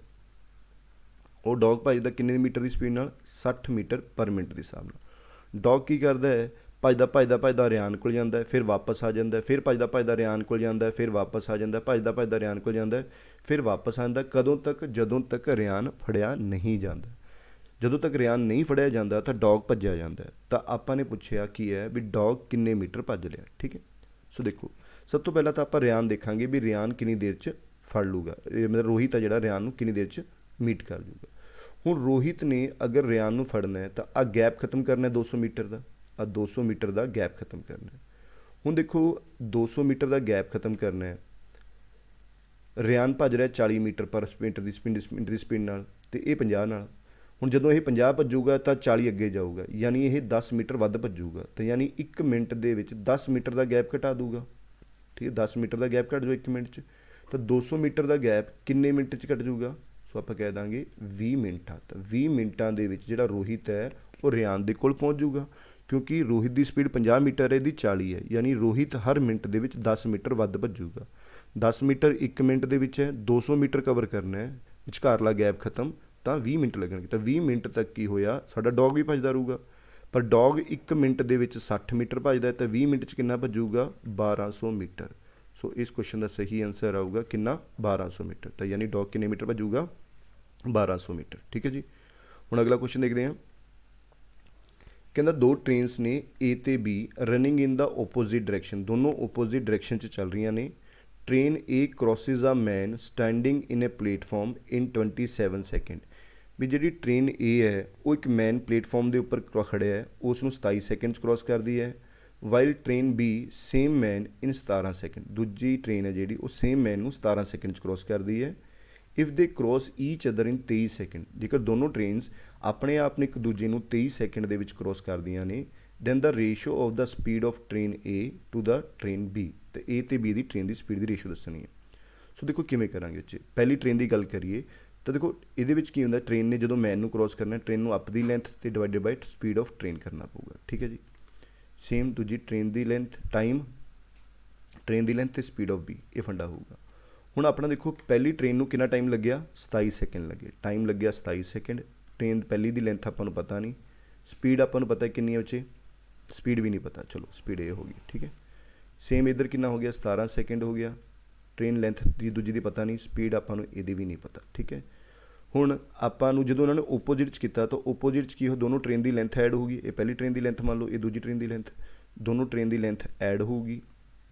वो डॉग भजदा किन्ने मीटर की स्पीड नाल 60 मीटर पर मिनट के हिसाब नाल। डॉग की करता है ਭੱਜਦਾ ਰਿਆਨ ਕੋਲ ਜਾਂਦਾ ਹੈ, ਫਿਰ ਵਾਪਸ ਆ ਜਾਂਦਾ ਹੈ, ਫਿਰ ਭੱਜਦਾ ਰਿਆਨ ਕੋਲ ਜਾਂਦਾ ਹੈ, ਫਿਰ ਵਾਪਸ ਆ ਜਾਂਦਾ ਹੈ, ਭੱਜਦਾ ਰਿਆਨ ਕੋਲ ਜਾਂਦਾ ਹੈ, ਫਿਰ ਵਾਪਸ ਆਉਂਦਾ। ਕਦੋਂ ਤੱਕ? ਜਦੋਂ ਤੱਕ ਰਿਆਨ ਫੜਿਆ ਨਹੀਂ ਜਾਂਦਾ। ਜਦੋਂ ਤੱਕ ਰਿਆਨ ਨਹੀਂ ਫੜਿਆ ਜਾਂਦਾ ਤਾਂ ਡੌਗ ਭੱਜਿਆ ਜਾਂਦਾ ਹੈ। ਤਾਂ ਆਪਾਂ ਨੇ ਪੁੱਛਿਆ ਕੀ ਹੈ ਵੀ ਡੌਗ ਕਿੰਨੇ ਮੀਟਰ ਭੱਜ ਲਿਆ, ਠੀਕ ਹੈ। ਸੋ ਦੇਖੋ, ਸਭ ਤੋਂ ਪਹਿਲਾਂ ਤਾਂ ਆਪਾਂ ਰਿਆਨ ਦੇਖਾਂਗੇ ਵੀ ਰਿਆਨ ਕਿੰਨੀ ਦੇਰ 'ਚ ਫੜ ਲੂਗਾ, ਮਤਲਬ ਰੋਹਿਤ ਆ ਜਿਹੜਾ ਰਿਆਨ ਨੂੰ ਕਿੰਨੀ ਦੇਰ 'ਚ ਮੀਟ ਕਰ ਜੂਗਾ। ਹੁਣ ਰੋਹਿਤ ਨੇ ਅਗਰ ਰਿਆਨ ਨੂੰ ਫੜਨਾ ਹੈ ਤਾਂ ਆ ਗੈਪ ਖਤਮ ਕਰਨਾ 200 ਮੀਟਰ ਦਾ, ਆ 200 ਮੀਟਰ ਦਾ ਗੈਪ ਖਤਮ ਕਰਨਾ। ਹੁਣ ਦੇਖੋ 200 ਮੀਟਰ ਦਾ ਗੈਪ ਖਤਮ ਕਰਨਾ ਹੈ, ਰਿਆਨ ਭੱਜ ਰਿਹਾ 40 ਮੀਟਰ ਪਰ ਮਿੰਟ ਦੀ ਸਪੀਡ ਨਾਲ, ਤੇ ਇਹ 50 ਨਾਲ। ਹੁਣ ਜਦੋਂ ਇਹ 50 ਭੱਜੂਗਾ ਤਾਂ 40 ਅੱਗੇ ਜਾਊਗਾ, ਯਾਨੀ ਇਹ 10 ਮੀਟਰ ਵੱਧ ਭੱਜੂਗਾ। ਤਾਂ ਯਾਨੀ 1 ਮਿੰਟ ਦੇ ਵਿੱਚ 10 ਮੀਟਰ ਦਾ ਗੈਪ ਘਟਾ ਦੂਗਾ, ਠੀਕ ਹੈ। 10 ਮੀਟਰ ਦਾ ਗੈਪ ਘਟ ਜਾਊ 1 ਮਿੰਟ 'ਚ। ਤਾਂ 200 ਮੀਟਰ ਦਾ ਗੈਪ ਕਿੰਨੇ ਮਿੰਟ 'ਚ ਘਟ ਜਾਊਗਾ? ਸੋ ਆਪਾਂ ਕਹਿ ਦਾਂਗੇ 20 ਮਿੰਟਾਂ। ਤਾਂ 20 ਮਿੰਟਾਂ ਦੇ ਵਿੱਚ ਜਿਹੜਾ ਰੋਹਿਤ ਹੈ ਉਹ ਰਿਆਨ ਦੇ ਕੋਲ ਪਹੁੰਚ ਜਾਊਗਾ, ਕਿਉਂਕਿ ਰੋਹਿਤ ਦੀ ਸਪੀਡ 50 ਮੀਟਰ ਹੈ, ਇਹਦੀ 40 ਹੈ, ਯਾਨੀ ਰੋਹਿਤ ਹਰ ਮਿੰਟ ਦੇ ਵਿੱਚ 10 ਮੀਟਰ ਵੱਧ ਭੱਜੂਗਾ। 10 ਮੀਟਰ 1 ਮਿੰਟ ਦੇ ਵਿੱਚ ਹੈ, 200 ਮੀਟਰ ਕਵਰ ਕਰਨਾ ਹੈ, ਵਿਚਕਾਰਲਾ ਗੈਪ ਖਤਮ, ਤਾਂ 20 ਮਿੰਟ ਲੱਗਣਗੇ। ਤਾਂ 20 ਮਿੰਟ ਤੱਕ ਕੀ ਹੋਇਆ, ਸਾਡਾ ਡੌਗ ਵੀ ਭੱਜਦਾ ਰਹੂਗਾ। ਪਰ ਡੌਗ 1 ਮਿੰਟ ਦੇ ਵਿੱਚ 60 ਮੀਟਰ ਭੱਜਦਾ, ਤਾਂ 20 ਮਿੰਟ 'ਚ ਕਿੰਨਾ ਭੱਜੂਗਾ? 1200 ਮੀਟਰ। ਸੋ ਇਸ ਕੁਐਸਚਨ ਦਾ ਸਹੀ ਆਨਸਰ ਆਊਗਾ ਕਿੰਨਾ? 1200 ਮੀਟਰ। ਤਾਂ ਯਾਨੀ ਡੌਗ ਕਿੰਨੇ ਮੀਟਰ ਭੱਜੂਗਾ? 1200 ਮੀਟਰ, ਠੀਕ ਹੈ ਜੀ। ਹੁਣ ਅਗਲਾ ਕੁਐਸਚਨ ਦੇਖਦੇ ਹਾਂ। ਕਹਿੰਦਾ ਦੋ ਟ੍ਰੇਨਸ ਨੇ A ਤੇ B ਰਨਿੰਗ ਇਨ ਦਾ ਓਪੋਜ਼ਿਟ ਡਾਇਰੈਕਸ਼ਨ, ਦੋਨੋਂ ਓਪੋਜ਼ਿਟ ਡਾਇਰੈਕਸ਼ਨ 'ਚ ਚੱਲ ਰਹੀਆਂ ਨੇ। Train A crosses a man standing in a platform in 27 second. ਵੀ ਜਿਹੜੀ ਟ੍ਰੇਨ A ਹੈ ਉਹ ਇੱਕ ਮੈਨ ਪਲੇਟਫਾਰਮ ਦੇ ਉੱਪਰ ਖੜਿਆ ਹੈ, ਉਸ ਨੂੰ 27 ਸੈਕਿੰਡ 'ਚ ਕ੍ਰੋਸ ਕਰਦੀ ਹੈ। ਵਾਈਲ ਟ੍ਰੇਨ B ਸੇਮ ਮੈਨ ਇਨ 17 ਸੈਕਿੰਡ, ਦੂਜੀ ਟ੍ਰੇਨ ਹੈ ਜਿਹੜੀ ਉਹ ਸੇਮ ਮੈਨ ਨੂੰ 17 ਸੈਕਿੰਡ 'ਚ ਕ੍ਰੋਸ ਕਰਦੀ ਹੈ। If they cross each other in 23 second, ਜੇਕਰ ਦੋਨੋਂ ਟ੍ਰੇਨਸ ਆਪਣੇ ਆਪ ਨੂੰ ਇੱਕ ਦੂਜੇ ਨੂੰ 23 ਸੈਕਿੰਡ ਦੇ ਵਿੱਚ ਕ੍ਰੋਸ ਕਰਦੀਆਂ ਨੇ, then the ratio of the speed of train A to the train B, ਤੇ A ਤੇ B ਦੀ ਟ੍ਰੇਨ ਦੀ ਸਪੀਡ ਦੀ ਰੇਸ਼ੋ ਦੱਸਣੀ ਹੈ। ਸੋ ਦੇਖੋ ਕਿਵੇਂ ਕਰਾਂਗੇ ਉੱਚੇ। ਪਹਿਲੀ ਟ੍ਰੇਨ ਦੀ ਗੱਲ ਕਰੀਏ ਤਾਂ ਦੇਖੋ ਇਹਦੇ ਵਿੱਚ ਕੀ ਹੁੰਦਾ, ਟ੍ਰੇਨ ਨੇ ਜਦੋਂ ਮੈਨ ਨੂੰ ਕ੍ਰੋਸ ਕਰਨਾ, ਟ੍ਰੇਨ ਨੂੰ ਅਪ ਦੀ ਲੈਂਥ ਤੇ divided by speed of train ਕਰਨਾ ਪਊਗਾ, ਠੀਕ ਹੈ ਜੀ। ਸੇਮ ਦੂਜੀ ਟ੍ਰੇਨ ਦੀ ਲੈਂਥ ਟਾਈਮ, ਟ੍ਰੇਨ ਦੀ ਲੈਂਥ ਤੇ ਸਪੀਡ ਆਫ B, ਇਹ ਫੰਡਾ ਹੋਊਗਾ। ਹੁਣ ਆਪਣਾ ਦੇਖੋ ਪਹਿਲੀ ਟ੍ਰੇਨ ਨੂੰ ਕਿੰਨਾ ਟਾਈਮ ਲੱਗਿਆ? 27 ਸੈਕਿੰਡ ਲੱਗੇ, ਟਾਈਮ ਲੱਗਿਆ 27 ਸੈਕਿੰਡ। ਟ੍ਰੇਨ ਪਹਿਲੀ ਦੀ ਲੈਂਥ ਆਪਾਂ ਨੂੰ ਪਤਾ ਨਹੀਂ, ਸਪੀਡ ਆਪਾਂ ਨੂੰ ਪਤਾ ਕਿੰਨੀ ਹੈ ਉੱਚੇ, ਸਪੀਡ ਵੀ ਨਹੀਂ ਪਤਾ, ਚਲੋ ਸਪੀਡ ਇਹ ਹੋ ਗਈ, ਠੀਕ ਹੈ। ਸੇਮ ਇੱਧਰ ਕਿੰਨਾ ਹੋ ਗਿਆ? 17 ਸੈਕਿੰਡ ਹੋ ਗਿਆ। ਟ੍ਰੇਨ ਲੈਂਥ ਦੀ ਦੂਜੀ ਦੀ ਪਤਾ ਨਹੀਂ, ਸਪੀਡ ਆਪਾਂ ਨੂੰ ਇਹਦੀ ਵੀ ਨਹੀਂ ਪਤਾ, ਠੀਕ ਹੈ। ਹੁਣ ਆਪਾਂ ਨੂੰ ਜਦੋਂ ਉਹਨਾਂ ਨੇ ਓਪੋਜਿਟ 'ਚ ਕੀਤਾ ਤਾਂ ਓਪੋਜਿਟ 'ਚ ਕੀ ਹੋ, ਦੋਨੋਂ ਟ੍ਰੇਨ ਦੀ ਲੈਂਥ ਐਡ ਹੋਊਗੀ। ਇਹ ਪਹਿਲੀ ਟ੍ਰੇਨ ਦੀ ਲੈਂਥ ਮੰਨ ਲਓ, ਇਹ ਦੂਜੀ ਟ੍ਰੇਨ ਦੀ ਲੈਂਥ, ਦੋਨੋਂ ਟ੍ਰੇਨ ਦੀ ਲੈਂਥ ਐਡ ਹੋਊਗੀ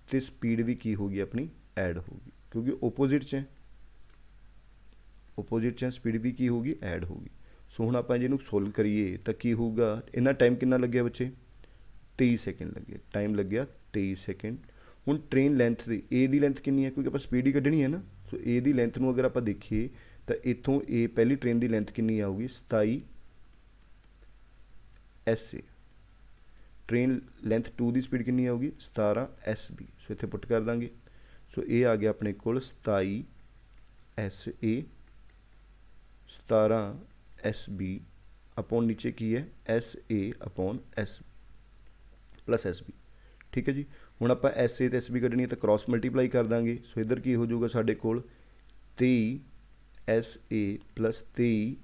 ਅਤੇ ਸਪੀਡ ਵੀ ਕੀ ਹੋਊਗੀ ਆਪਣੀ? ਐਡ ਹੋਊਗੀ, ਕਿਉਂਕਿ ਓਪੋਜਿਟ 'ਚ ਹੈ, ਓਪੋਜਿਟ 'ਚ ਸਪੀਡ ਵੀ ਕੀ ਹੋਊਗੀ? ਐਡ ਹੋਊਗੀ। ਸੋ ਹੁਣ ਆਪਾਂ ਜਿਹਨੂੰ ਸੋਲਵ ਕਰੀਏ ਤਾਂ ਕੀ ਹੋਊਗਾ? ਇਹਨਾਂ ਟਾਈਮ ਕਿੰਨਾ ਲੱਗਿਆ ਬੱਚੇ? 23 ਸੈਕਿੰਡ ਲੱਗੇ, ਟਾਈਮ ਲੱਗਿਆ 23 ਸੈਕਿੰਡ। ਹੁਣ train length the A the length ਕਿੰਨੀ ਹੈ, ਕਿਉਂਕਿ ਆਪਾਂ ਸਪੀਡ ਹੀ ਕੱਢਣੀ ਹੈ ਨਾ। ਸੋ A ਦੀ ਲੈਂਥ ਨੂੰ ਅਗਰ ਆਪਾਂ ਦੇਖੀਏ ਤਾਂ ਇੱਥੋਂ A ਪਹਿਲੀ ਟ੍ਰੇਨ ਦੀ ਲੈਂਥ ਕਿੰਨੀ ਆਊਗੀ? 27 SA। ਟ੍ਰੇਨ ਲੈਂਥ 2 ਦੀ ਸਪੀਡ ਕਿੰਨੀ ਆਊਗੀ? 17 SB। ਸੋ ਇੱਥੇ ਪੁੱਟ ਕਰ ਦਾਂਗੇ। ਸੋ ਇਹ ਆ ਗਿਆ ਆਪਣੇ ਕੋਲ 27 SA 17 SB ਅਪੋਨ ਨੀਚੇ ਕੀ ਹੈ? SA upon S plus SB, ਠੀਕ ਹੈ ਜੀ। ਹੁਣ ਆਪਾਂ SA ਤੇ SB ਕੱਢਣੀ ਹੈ ਤਾਂ ਕ੍ਰੋਸ ਮਲਟੀਪਲਾਈ ਕਰ ਦਾਂਗੇ। ਸੋ ਇੱਧਰ ਕੀ ਹੋ ਜਾਊਗਾ ਸਾਡੇ ਕੋਲ? 23 SA ਪਲੱਸ 23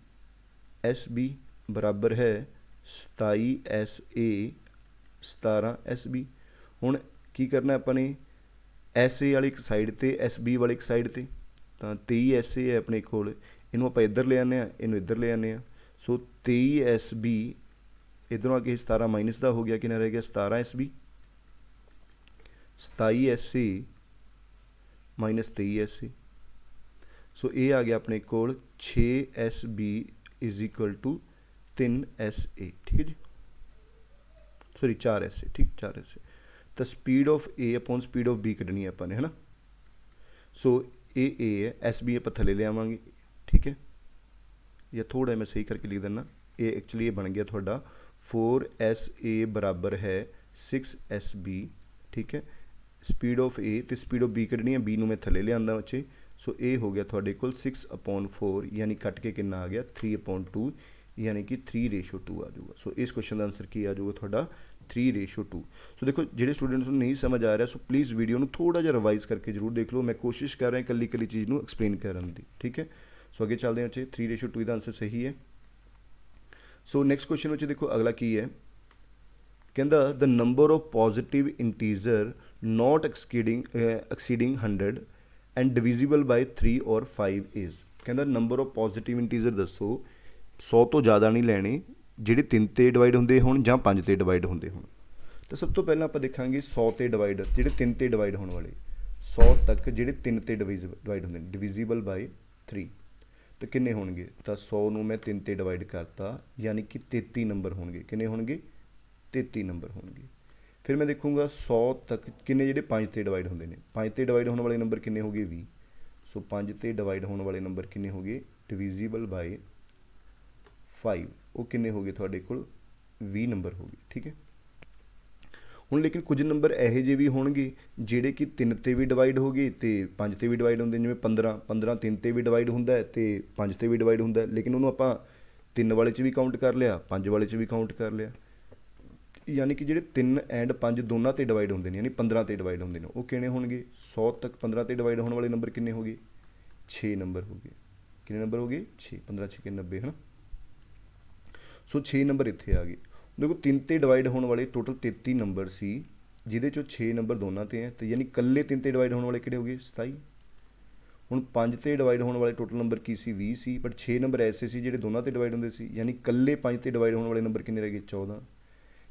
SB ਬਰਾਬਰ ਹੈ 27 SA 17 SB। ਹੁਣ ਕੀ ਕਰਨਾ ਆਪਾਂ ਨੇ? SA ਵਾਲੀ ਇੱਕ ਸਾਈਡ ਤੇ SB ਵਾਲੀ ਇੱਕ ਸਾਈਡ ਤੇ, ਤਾਂ 23 SA ਹੈ ਆਪਣੇ ਕੋਲ, ਇਹਨੂੰ ਆਪਾਂ ਇੱਧਰ ਲੈ ਆਉਂਦੇ ਹਾਂ, ਇਹਨੂੰ ਇੱਧਰ ਲੈ ਆਉਂਦੇ ਹਾਂ। ਸੋ 23 SB ਇੱਧਰੋਂ ਆ ਕੇ 17 ਮਾਈਨਸ ਦਾ ਹੋ ਗਿਆ, ਕਿੰਨਾ ਰਹਿ ਗਿਆ? 17 SB। 27 SA minus 23 SA। So ਇਹ ਆ ਗਿਆ ਆਪਣੇ ਕੋਲ 6 SB is equal to 3 SA, ਠੀਕ ਹੈ ਜੀ। ਸੋਰੀ 4 SA, ਠੀਕ, 4 SA। ਤਾਂ speed of A upon speed of B ਕੱਢਣੀ ਹੈ ਆਪਾਂ ਨੇ, ਹੈ ਨਾ। ਸੋ ਇਹ A ਹੈ, SB ਆਪਾਂ ਥੱਲੇ ਲਿਆਵਾਂਗੇ, ਠੀਕ ਹੈ। ਜਾਂ ਥੋੜ੍ਹਾ ਮੈਂ ਸਹੀ ਕਰਕੇ ਲਿਖ ਦਿੰਦਾ, ਇਹ ਐਕਚੁਅਲੀ ਇਹ ਬਣ ਗਿਆ ਤੁਹਾਡਾ 4 SA ਬਰਾਬਰ ਹੈ 6 SB, ਠੀਕ ਹੈ। ਸਪੀਡ ਆਫ A ਅਤੇ ਸਪੀਡ ਆਫ B ਕੱਢਣੀ ਹੈ, B ਨੂੰ ਮੈਂ ਥੱਲੇ ਲਿਆਂਦਾ ਬੱਚੇ। ਸੋ ਇਹ ਹੋ ਗਿਆ ਤੁਹਾਡੇ ਕੋਲ 6/4, ਯਾਨੀ ਕੱਟ ਕੇ ਕਿੰਨਾ ਆ ਗਿਆ? 3/2, ਯਾਨੀ ਕਿ 3:2 ਆ ਜਾਊਗਾ। ਸੋ ਇਸ ਕੁਐਸਚਨ ਦਾ ਆਨਸਰ ਕੀ ਆ ਜਾਊਗਾ ਤੁਹਾਡਾ? 3:2। ਸੋ ਦੇਖੋ ਜਿਹੜੇ ਸਟੂਡੈਂਟਸ ਨੂੰ ਨਹੀਂ ਸਮਝ ਆ ਰਿਹਾ, ਸੋ ਪਲੀਜ਼ ਵੀਡੀਓ ਨੂੰ ਥੋੜ੍ਹਾ ਜਿਹਾ ਰਿਵਾਈਜ਼ ਕਰਕੇ ਜ਼ਰੂਰ ਦੇਖ ਲਓ। ਮੈਂ ਕੋਸ਼ਿਸ਼ ਕਰ ਰਿਹਾ ਇਕੱਲੀ ਇਕੱਲੀ ਚੀਜ਼ ਨੂੰ ਐਕਸਪਲੇਨ ਕਰਨ ਦੀ, ਠੀਕ ਹੈ। ਸੋ ਅੱਗੇ ਚੱਲਦੇ ਹਾਂ ਬੱਚੇ, 3:2 ਦਾ ਆਨਸਰ ਸਹੀ ਹੈ। ਸੋ ਨੈਕਸਟ ਕੁਐਸਚਨ ਵਿੱਚ ਦੇਖੋ ਅਗਲਾ ਕੀ ਹੈ, ਕਹਿੰਦਾ the number of positive integer not exceeding 100 and divisible by 3 or 5 is. ਕਹਿੰਦਾ ਨੰਬਰ ਆਫ ਪੋਜ਼ਿਟਿਵ ਇੰਟੀਜ਼ਰ ਦੱਸੋ 100 ਤੋਂ ਜ਼ਿਆਦਾ ਨਹੀਂ ਲੈਣੇ, ਜਿਹੜੇ 3 ਤੇ ਡਿਵਾਈਡ ਹੁੰਦੇ ਹੋਣ ਜਾਂ 5 ਤੇ ਡਿਵਾਈਡ ਹੁੰਦੇ ਹੋਣ। ਤਾਂ ਸਭ ਤੋਂ ਪਹਿਲਾਂ ਆਪਾਂ ਦੇਖਾਂਗੇ 100 ਤੇ ਡਿਵਾਈਡ, ਜਿਹੜੇ 3 ਤੇ ਡਿਵਾਈਡ ਹੋਣ ਵਾਲੇ 100 ਤੱਕ ਜਿਹੜੇ 3 ਤੇ ਡਿਵਾਈਡ ਹੁੰਦੇ ਨੇ, ਡਿਵੀਜ਼ੀਬਲ ਬਾਈ 3, ਤਾਂ ਕਿੰਨੇ ਹੋਣਗੇ? ਤਾਂ 100 ਨੂੰ ਮੈਂ 3 ਤੇ ਡਿਵਾਈਡ ਕਰਤਾ, ਯਾਨੀ ਕਿ 33 ਨੰਬਰ ਹੋਣਗੇ। ਕਿੰਨੇ ਹੋਣਗੇ? 33 ਨੰਬਰ ਹੋਣਗੇ। ਫਿਰ ਮੈਂ ਦੇਖੂੰਗਾ 100 ਤੱਕ ਕਿੰਨੇ ਜਿਹੜੇ 5 ਤੇ ਡਿਵਾਈਡ ਹੁੰਦੇ ਨੇ। 5 ਤੇ ਡਿਵਾਈਡ ਹੋਣ ਵਾਲੇ ਨੰਬਰ ਕਿੰਨੇ ਹੋ ਗਏ? 20। ਸੋ 5 ਤੇ ਡਿਵਾਈਡ ਹੋਣ ਵਾਲੇ ਨੰਬਰ ਕਿੰਨੇ ਹੋ ਗਏ? ਡਿਵੀਜ਼ੀਬਲ ਬਾਈ 5, ਉਹ ਕਿੰਨੇ ਹੋ ਗਏ ਤੁਹਾਡੇ ਕੋਲ? 20 ਨੰਬਰ ਹੋ ਗਏ। ਠੀਕ ਹੈ। ਹੁਣ ਲੇਕਿਨ ਕੁਝ ਨੰਬਰ ਇਹੋ ਜਿਹੇ ਵੀ ਹੋਣਗੇ ਜਿਹੜੇ ਕਿ 3 ਤੇ ਵੀ ਡਿਵਾਈਡ ਹੋ ਗਏ ਅਤੇ 5 ਤੇ ਵੀ ਡਿਵਾਈਡ ਹੁੰਦੇ, ਜਿਵੇਂ 15 3 ਤੇ ਵੀ ਡਿਵਾਈਡ ਹੁੰਦਾ ਅਤੇ 5 ਤੇ ਵੀ ਡਿਵਾਈਡ ਹੁੰਦਾ, ਲੇਕਿਨ ਉਹਨੂੰ ਆਪਾਂ 3 ਵਾਲੇ 'ਚ ਵੀ ਕਾਊਂਟ ਕਰ ਲਿਆ, 5 ਵਾਲੇ 'ਚ ਵੀ ਕਾਊਂਟ ਕਰ ਲਿਆ। ਯਾਨੀ ਕਿ ਜਿਹੜੇ 3 ਐਂਡ 5 ਦੋਨਾਂ ਤੇ ਡਿਵਾਈਡ ਹੁੰਦੇ ਨੇ, ਯਾਨੀ 15 ਤੇ ਡਿਵਾਈਡ ਹੁੰਦੇ ਨੇ, ਉਹ ਕਿੰਨੇ ਹੋਣਗੇ? 100 ਤੱਕ 15 ਤੇ ਡਿਵਾਈਡ ਹੋਣ ਵਾਲੇ ਨੰਬਰ ਕਿੰਨੇ ਹੋ ਗਏ? 6 ਨੰਬਰ ਹੋ ਗਏ। ਕਿੰਨੇ ਨੰਬਰ ਹੋ ਗਏ? 6। 15 6 90 ਹੈ ਨਾ। ਸੋ 6 ਨੰਬਰ ਇੱਥੇ ਆ ਗਏ। ਦੇਖੋ 3 ਤੇ ਡਿਵਾਈਡ ਹੋਣ ਵਾਲੇ ਟੋਟਲ 33 ਨੰਬਰ ਸੀ, ਜਿਹਦੇ 'ਚੋਂ 6 ਨੰਬਰ ਦੋਨਾਂ ਤੇ ਹੈ, ਅਤੇ ਯਾਨੀ ਇਕੱਲੇ 3 ਤੇ ਡਿਵਾਈਡ ਹੋਣ ਵਾਲੇ ਕਿਹੜੇ ਹੋ ਗਏ? 27। ਹੁਣ 5 ਤੇ ਡਿਵਾਈਡ ਹੋਣ ਵਾਲੇ total number Ki C? 20 C, but 6 number ਐਸੇ ਸੀ ਜਿਹੜੇ ਦੋਨਾਂ ਤੇ ਡਿਵਾਈਡ ਹੁੰਦੇ ਸੀ, ਯਾਨੀ ਇਕੱਲੇ 5 ਤੇ ਡਿਵਾਈਡ ਹੋਣ ਵਾਲੇ ਨੰਬਰ ਕਿੰਨੇ ਰਹਿ ਗਏ? 14।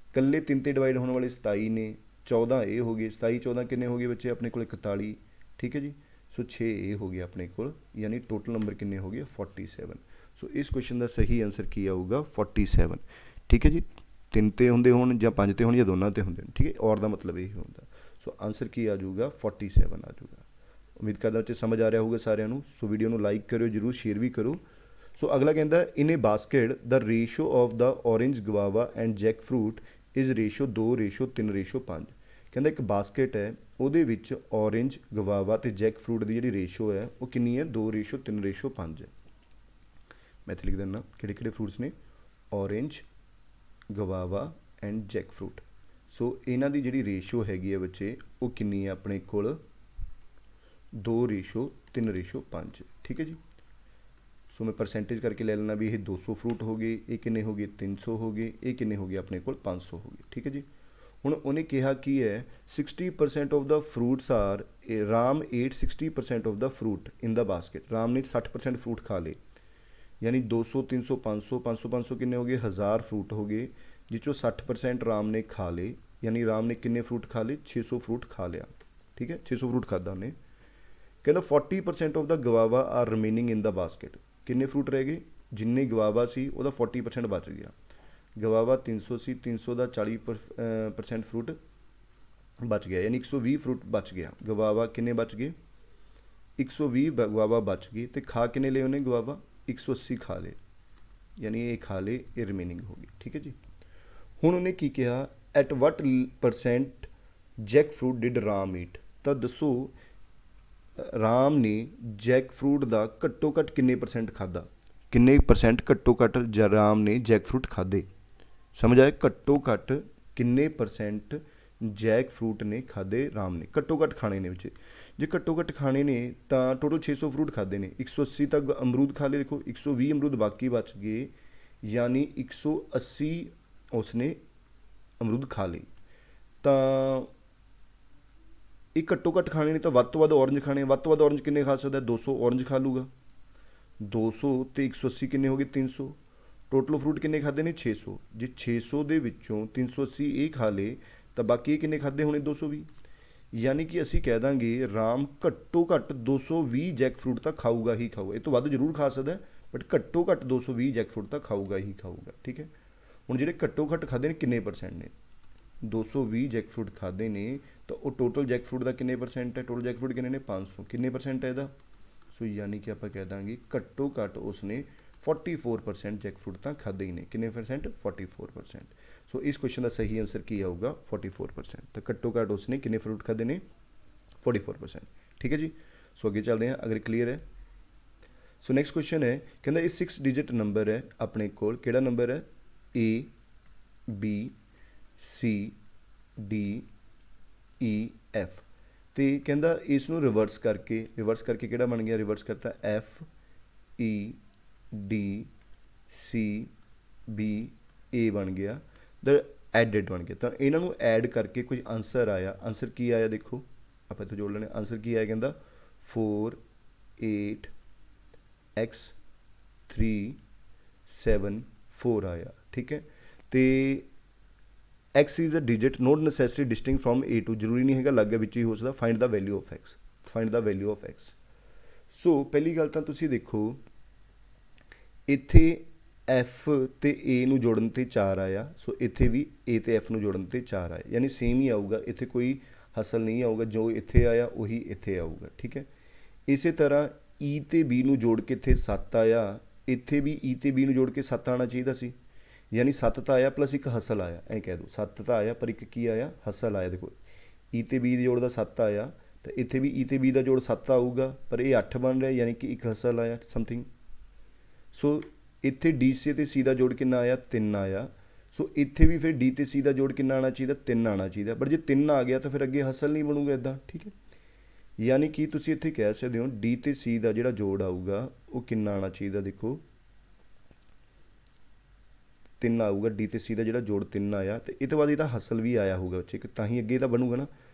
ਇਕੱਲੇ 3 ਤੇ ਡਿਵਾਈਡ ਹੋਣ ਵਾਲੇ 27 ਨੇ, 14 ਇਹ ਹੋ ਗਏ। 27 14 ਕਿੰਨੇ ਹੋ ਗਏ ਬੱਚੇ ਆਪਣੇ ਕੋਲ? 41। ਠੀਕ ਹੈ ਜੀ। ਸੋ 6 ਇਹ ਹੋ ਗਏ ਆਪਣੇ ਕੋਲ, ਯਾਨੀ ਟੋਟਲ ਨੰਬਰ ਕਿੰਨੇ ਹੋ ਗਏ? 47। ਸੋ ਇਸ ਕੁਐਸਚਨ ਦਾ ਸਹੀ ਆਨਸਰ ਕੀ ਆਊਗਾ? 47। ਠੀਕ ਹੈ ਜੀ। 3 ਤੇ ਹੁੰਦੇ ਹੋਣ ਜਾਂ 5 ਤੇ ਹੋਣ ਜਾਂ ਦੋਨਾਂ ਤੇ ਹੁੰਦੇ ਨੇ। ਠੀਕ ਹੈ। ਔਰ ਦਾ ਮਤਲਬ ਇਹ ਹੁੰਦਾ। ਸੋ ਆਨਸਰ ਕੀ ਆ ਜਾਊਗਾ? 47 ਆ ਜਾਊਗਾ। ਉਮੀਦ ਕਰਦਾ ਉਹ 'ਚ ਸਮਝ ਆ ਰਿਹਾ ਹੋਊਗਾ ਸਾਰਿਆਂ ਨੂੰ। ਸੋ ਵੀਡੀਓ ਨੂੰ ਲਾਈਕ ਕਰਿਓ ਜ਼ਰੂਰ, ਸ਼ੇਅਰ ਵੀ ਕਰੋ। ਸੋ ਅਗਲਾ ਕਹਿੰਦਾ in a basket the ratio of the orange guava and jackfruit is ratio 2:3:5। ਕਹਿੰਦਾ ਇੱਕ ਬਾਸਕਟ ਹੈ, ਉਹਦੇ ਵਿੱਚ ਔਰੇਂਜ ਗਵਾਵਾ ਅਤੇ ਜੈਕ ਫਰੂਟ ਦੀ ਜਿਹੜੀ ਰੇਸ਼ੋ ਹੈ ਉਹ ਕਿੰਨੀ ਹੈ? 2:3:5 ਹੈ। ਮੈਂ ਇੱਥੇ ਲਿਖ ਦਿੰਦਾ ਕਿਹੜੇ ਕਿਹੜੇ ਫਰੂਟਸ ਨੇ, orange, guava and jackfruit. So ਇਹਨਾਂ ਦੀ ਜਿਹੜੀ ਰੇਸ਼ੋ ਹੈਗੀ ਹੈ ਬੱਚੇ, ਉਹ ਕਿੰਨੀ ਹੈ ਆਪਣੇ ਕੋਲ? 2:3:5। ਠੀਕ ਹੈ ਜੀ। ਸੋ ਮੈਂ ਪਰਸੈਂਟੇਜ ਕਰਕੇ ਲੈ ਲੈਣਾ ਵੀ ਇਹ 200 ਫਰੂਟ ਹੋ ਗਏ, ਇਹ ਕਿੰਨੇ ਹੋ ਗਏ? 300 ਹੋ ਗਏ, ਇਹ ਕਿੰਨੇ ਹੋ ਗਏ ਆਪਣੇ ਕੋਲ? 500 ਹੋ ਗਏ। ਠੀਕ ਹੈ ਜੀ। ਹੁਣ ਉਹਨੇ ਕਿਹਾ ਕੀ ਹੈ? 60% of the fruits are, Ram ate 60% of the fruit in the basket. Ram ਨੇ 60% ਫਰੂਟ ਖਾ ਲਏ, ਯਾਨੀ 200 300 500 500 500 ਕਿੰਨੇ ਹੋ ਗਏ? 1000 ਫਰੂਟ ਹੋ ਗਏ, ਜਿਸ 'ਚੋਂ 60% ਰਾਮ ਨੇ ਖਾ ਲਏ, ਯਾਨੀ ਰਾਮ ਨੇ ਕਿੰਨੇ ਫਰੂਟ ਖਾ ਲਏ? 600 ਫਰੂਟ ਖਾ ਲਿਆ। ਠੀਕ ਹੈ। 600 ਫਰੂਟ ਖਾਦਾ ਉਹਨੇ। ਕਹਿੰਦਾ 40% of the guava are remaining in the basket. ਕਿੰਨੇ ਫਰੂਟ ਰਹਿ ਗਏ? ਜਿੰਨੇ ਗਵਾਵਾ ਸੀ ਉਹਦਾ 40% ਬਚ ਗਿਆ। ਗਵਾਵਾ 300 ਸੀ, 300 ਦਾ 40% ਫਰੂਟ ਬਚ ਗਿਆ, ਯਾਨੀ 120 ਫਰੂਟ ਬਚ ਗਿਆ। ਗਵਾਵਾ ਕਿੰਨੇ ਬਚ ਗਏ? 120 ਗਵਾਵਾ ਬਚ ਗਏ, ਅਤੇ ਖਾ ਕਿੰਨੇ ਲਏ ਉਹਨੇ? ਗਵਾਵਾ 180 ਖਾ ਲਏ, ਯਾਨੀ ਇਹ ਖਾ ਲਏ, ਇਹ ਰਿਮੇਨਿੰਗ ਹੋ ਗਈ। ਠੀਕ ਹੈ ਜੀ। ਹੁਣ ਉਹਨੇ ਕੀ ਕਿਹਾ? At what % Jack fruit did Ram eat. ਤਾਂ ਦੱਸੋ ਰਾਮ ਨੇ ਜੈਕ ਫਰੂਟ ਦਾ ਘੱਟੋ ਘੱਟ ਕਿੰਨੇ % ਖਾਧਾ? ਕਿੰਨੇ % ਘੱਟੋ ਘੱਟ ਰਾਮ ਨੇ ਜੈਕ ਫਰੂਟ ਖਾਧੇ? ਸਮਝ ਆਇਆ? ਘੱਟੋ ਘੱਟ ਕਿੰਨੇ % ਜੈਕ ਫਰੂਟ ਨੇ ਖਾਧੇ ਰਾਮ ਨੇ? ਘੱਟੋ ਘੱਟ ਖਾਣੇ ਨੇ ਵਿੱਚ। ਜੇ ਘੱਟੋ ਘੱਟ ਖਾਣੇ ਨੇ ਤਾਂ ਟੋਟਲ 600 ਫਰੂਟ ਖਾਧੇ ਨੇ, 180 ਤੱਕ ਅਮਰੂਦ ਖਾ ਲਏ। ਦੇਖੋ 120 ਅਮਰੂਦ ਬਾਕੀ ਬਚ ਗਏ, ਯਾਨੀ 180 ਉਸਨੇ ਅਮਰੂਦ ਖਾ ਲਏ। ਤਾਂ ਇਹ ਘੱਟੋ ਘੱਟ ਖਾਣੇ ਨੇ, ਤਾਂ ਵੱਧ ਤੋਂ ਵੱਧ ਔਰੰਜ ਖਾਣੇ। ਵੱਧ ਤੋਂ ਵੱਧ ਔਰੰਜ ਕਿੰਨੇ ਖਾ ਸਕਦਾ? 200 ਔਰੰਜ ਖਾ ਲੂਗਾ। 200 ਅਤੇ 180 ਕਿੰਨੇ ਹੋ ਗਏ? 300। ਟੋਟਲ ਫਰੂਟ ਕਿੰਨੇ ਖਾਧੇ ਨੇ? 600। ਜੇ 600 ਦੇ ਵਿੱਚੋਂ 380 ਇਹ ਖਾ ਲਏ ਤਾਂ ਬਾਕੀ ਇਹ ਕਿੰਨੇ ਖਾਧੇ ਹੋਣੇ? 220। ਯਾਨੀ ਕਿ ਅਸੀਂ ਕਹਿ ਦਾਂਗੇ ਰਾਮ ਘੱਟੋ ਘੱਟ 220 ਜੈਕ ਫਰੂਟ ਤਾਂ ਖਾਊਗਾ ਹੀ ਖਾਊਗਾ। ਇਹ ਤੋਂ ਵੱਧ ਜ਼ਰੂਰ ਖਾ ਸਕਦਾ, ਬਟ ਘੱਟੋ ਘੱਟ 220 ਜੈਕ ਫਰੂਟ ਤਾਂ ਖਾਊਗਾ ਹੀ ਖਾਊਗਾ। ਠੀਕ ਹੈ। ਹੁਣ ਜਿਹੜੇ ਘੱਟੋ ਘੱਟ ਖਾਧੇ ਨੇ ਕਿੰਨੇ % ਨੇ? 220 ਜੈਕ ਫਰੂਟ ਖਾਧੇ ਨੇ, ਤਾਂ ਉਹ ਟੋਟਲ ਜੈਕ ਫਰੂਟ ਦਾ ਕਿੰਨੇ % ਹੈ? ਟੋਟਲ ਜੈਕ ਫਰੂਟ ਕਿੰਨੇ ਨੇ? 500। ਕਿੰਨੇ % ਹੈ ਇਹਦਾ? ਸੋ ਯਾਨੀ ਕਿ ਆਪਾਂ ਕਹਿ ਦਾਂਗੇ ਘੱਟੋ ਘੱਟ ਉਸਨੇ 44% ਜੈਕ ਫਰੂਟ ਤਾਂ ਖਾਧੇ ਹੀ ਨੇ। ਕਿੰਨੇ %? 44%। ਸੋ ਇਸ ਕੁਐਸਚਨ ਦਾ ਸਹੀ ਆਨਸਰ ਕੀ ਆਊਗਾ? 44%। ਤਾਂ ਘੱਟੋ ਘੱਟ ਉਸਨੇ ਕਿੰਨੇ ਫਰੂਟ ਖਾਧੇ ਨੇ? 44%। ਠੀਕ ਹੈ ਜੀ। ਸੋ ਅੱਗੇ ਚੱਲਦੇ ਹਾਂ, ਅਗਰ ਕਲੀਅਰ ਹੈ। ਸੋ ਨੈਕਸਟ ਕੁਐਸਚਨ ਹੈ, ਕਹਿੰਦਾ ਇਹ 6 ਡਿਜਿਟ ਨੰਬਰ ਹੈ ਆਪਣੇ ਕੋਲ। ਕਿਹੜਾ ਨੰਬਰ ਹੈ? A B C D E F। ਅਤੇ ਕਹਿੰਦਾ ਇਸ ਨੂੰ ਰਿਵਰਸ ਕਰਕੇ ਕਿਹੜਾ ਬਣ ਗਿਆ? ਰਿਵਰਸ ਕਰਤਾ F E D C B A ਬਣ ਗਿਆ। ਦ ਐਡਡ ਬਣ ਗਿਆ। ਤਾਂ ਇਹਨਾਂ ਨੂੰ ਐਡ ਕਰਕੇ ਕੁਝ ਆਂਸਰ ਆਇਆ। ਆਂਸਰ ਕੀ ਆਇਆ ਦੇਖੋ, ਆਪਾਂ ਇੱਥੇ ਜੋੜ ਲੈਣੇ। ਆਂਸਰ ਕੀ ਆਇਆ, ਕਹਿੰਦਾ 4 8 x 3 7 4 ਆਇਆ। ਠੀਕ ਹੈ, ਤੇ x is a digit not necessary distinct from a to, ਜ਼ਰੂਰੀ ਨਹੀਂ ਹੈਗਾ ਅਲੱਗ ਵਿੱਚ ਹੀ ਹੋ ਸਕਦਾ। Find the value of x, find the value of x। ਸੋ ਪਹਿਲੀ ਗੱਲ ਤਾਂ ਤੁਸੀਂ ਦੇਖੋ ਇੱਥੇ f ਤੇ a ਨੂੰ ਜੋੜਨ ਤੇ 4 ਆਇਆ। ਸੋ ਇੱਥੇ ਵੀ a ਤੇ f ਨੂੰ ਜੋੜਨ ਤੇ 4 ਆਇਆ, ਯਾਨੀ ਸੇਮ ਹੀ ਆਊਗਾ। ਇੱਥੇ ਕੋਈ ਹਸਲ ਨਹੀਂ ਆਊਗਾ, ਜੋ ਇੱਥੇ ਆਇਆ ਉਹੀ ਇੱਥੇ ਆਊਗਾ। ਠੀਕ ਹੈ, ਇਸੇ ਤਰ੍ਹਾਂ e ਤੇ b ਨੂੰ ਜੋੜ ਕੇ ਇੱਥੇ 7 ਆਇਆ, ਇੱਥੇ ਵੀ e ਤੇ b ਨੂੰ ਜੋੜ ਕੇ 7 ਆਉਣਾ ਚਾਹੀਦਾ ਸੀ। ਯਾਨੀ 7 ਤਾਂ ਆਇਆ ਪਲੱਸ ਇੱਕ ਹਸਲ ਆਇਆ, ਐਂ ਕਹਿ ਦਿਓ 7 ਤਾਂ ਆਇਆ ਪਰ ਇੱਕ ਕੀ ਆਇਆ, ਹਸਲ ਆਇਆ। ਦੇਖੋ e ਤੇ b ਦੇ ਜੋੜ ਦਾ 7 ਆਇਆ, ਤਾਂ ਇੱਥੇ ਵੀ e ਤੇ b ਦਾ ਜੋੜ 7 ਆਊਗਾ, ਪਰ ਇਹ 8 ਬਣ ਰਿਹਾ, ਯਾਨੀ ਕਿ ਇੱਕ ਹਸਲ ਆਇਆ ਸਮਥਿੰਗ। ਸੋ ਇੱਥੇ ਡੀ ਸੀ ਤੇ ਸੀ ਦਾ ਜੋੜ ਕਿੰਨਾ ਆਇਆ, 3 ਆਇਆ। ਸੋ ਇੱਥੇ ਵੀ ਫਿਰ ਡੀ ਤੇ ਸੀ ਦਾ ਜੋੜ ਕਿੰਨਾ ਆਉਣਾ ਚਾਹੀਦਾ, 3 ਆਉਣਾ ਚਾਹੀਦਾ। ਪਰ ਜੇ 3 ਆ ਗਿਆ ਤਾਂ ਫਿਰ ਅੱਗੇ ਹਸਲ ਨਹੀਂ ਬਣੂਗਾ ਇੱਦਾਂ। ਠੀਕ ਹੈ, ਯਾਨੀ ਕਿ ਤੁਸੀਂ ਇੱਥੇ ਕਹਿ ਸਕਦੇ ਹੋ ਡੀ ਤੇ ਸੀ ਦਾ ਜਿਹੜਾ ਜੋੜ ਆਊਗਾ ਉਹ ਕਿੰਨਾ ਆਉਣਾ ਚਾਹੀਦਾ, ਦੇਖੋ 3 ਆਊਗਾ। ਡੀ ਤੇ ਸੀ ਦਾ ਜਿਹੜਾ ਜੋੜ 3 ਆਇਆ, ਤੇ ਇਹ ਤੋਂ ਬਾਅਦ ਇਹਦਾ ਹਸਲ ਵੀ ਆਇਆ ਹੋਊਗਾ ਬੱਚੇ, ਤਾਂ ਹੀ ਅੱਗੇ ਇਹਦਾ ਬਣੂਗਾ ਨਾ।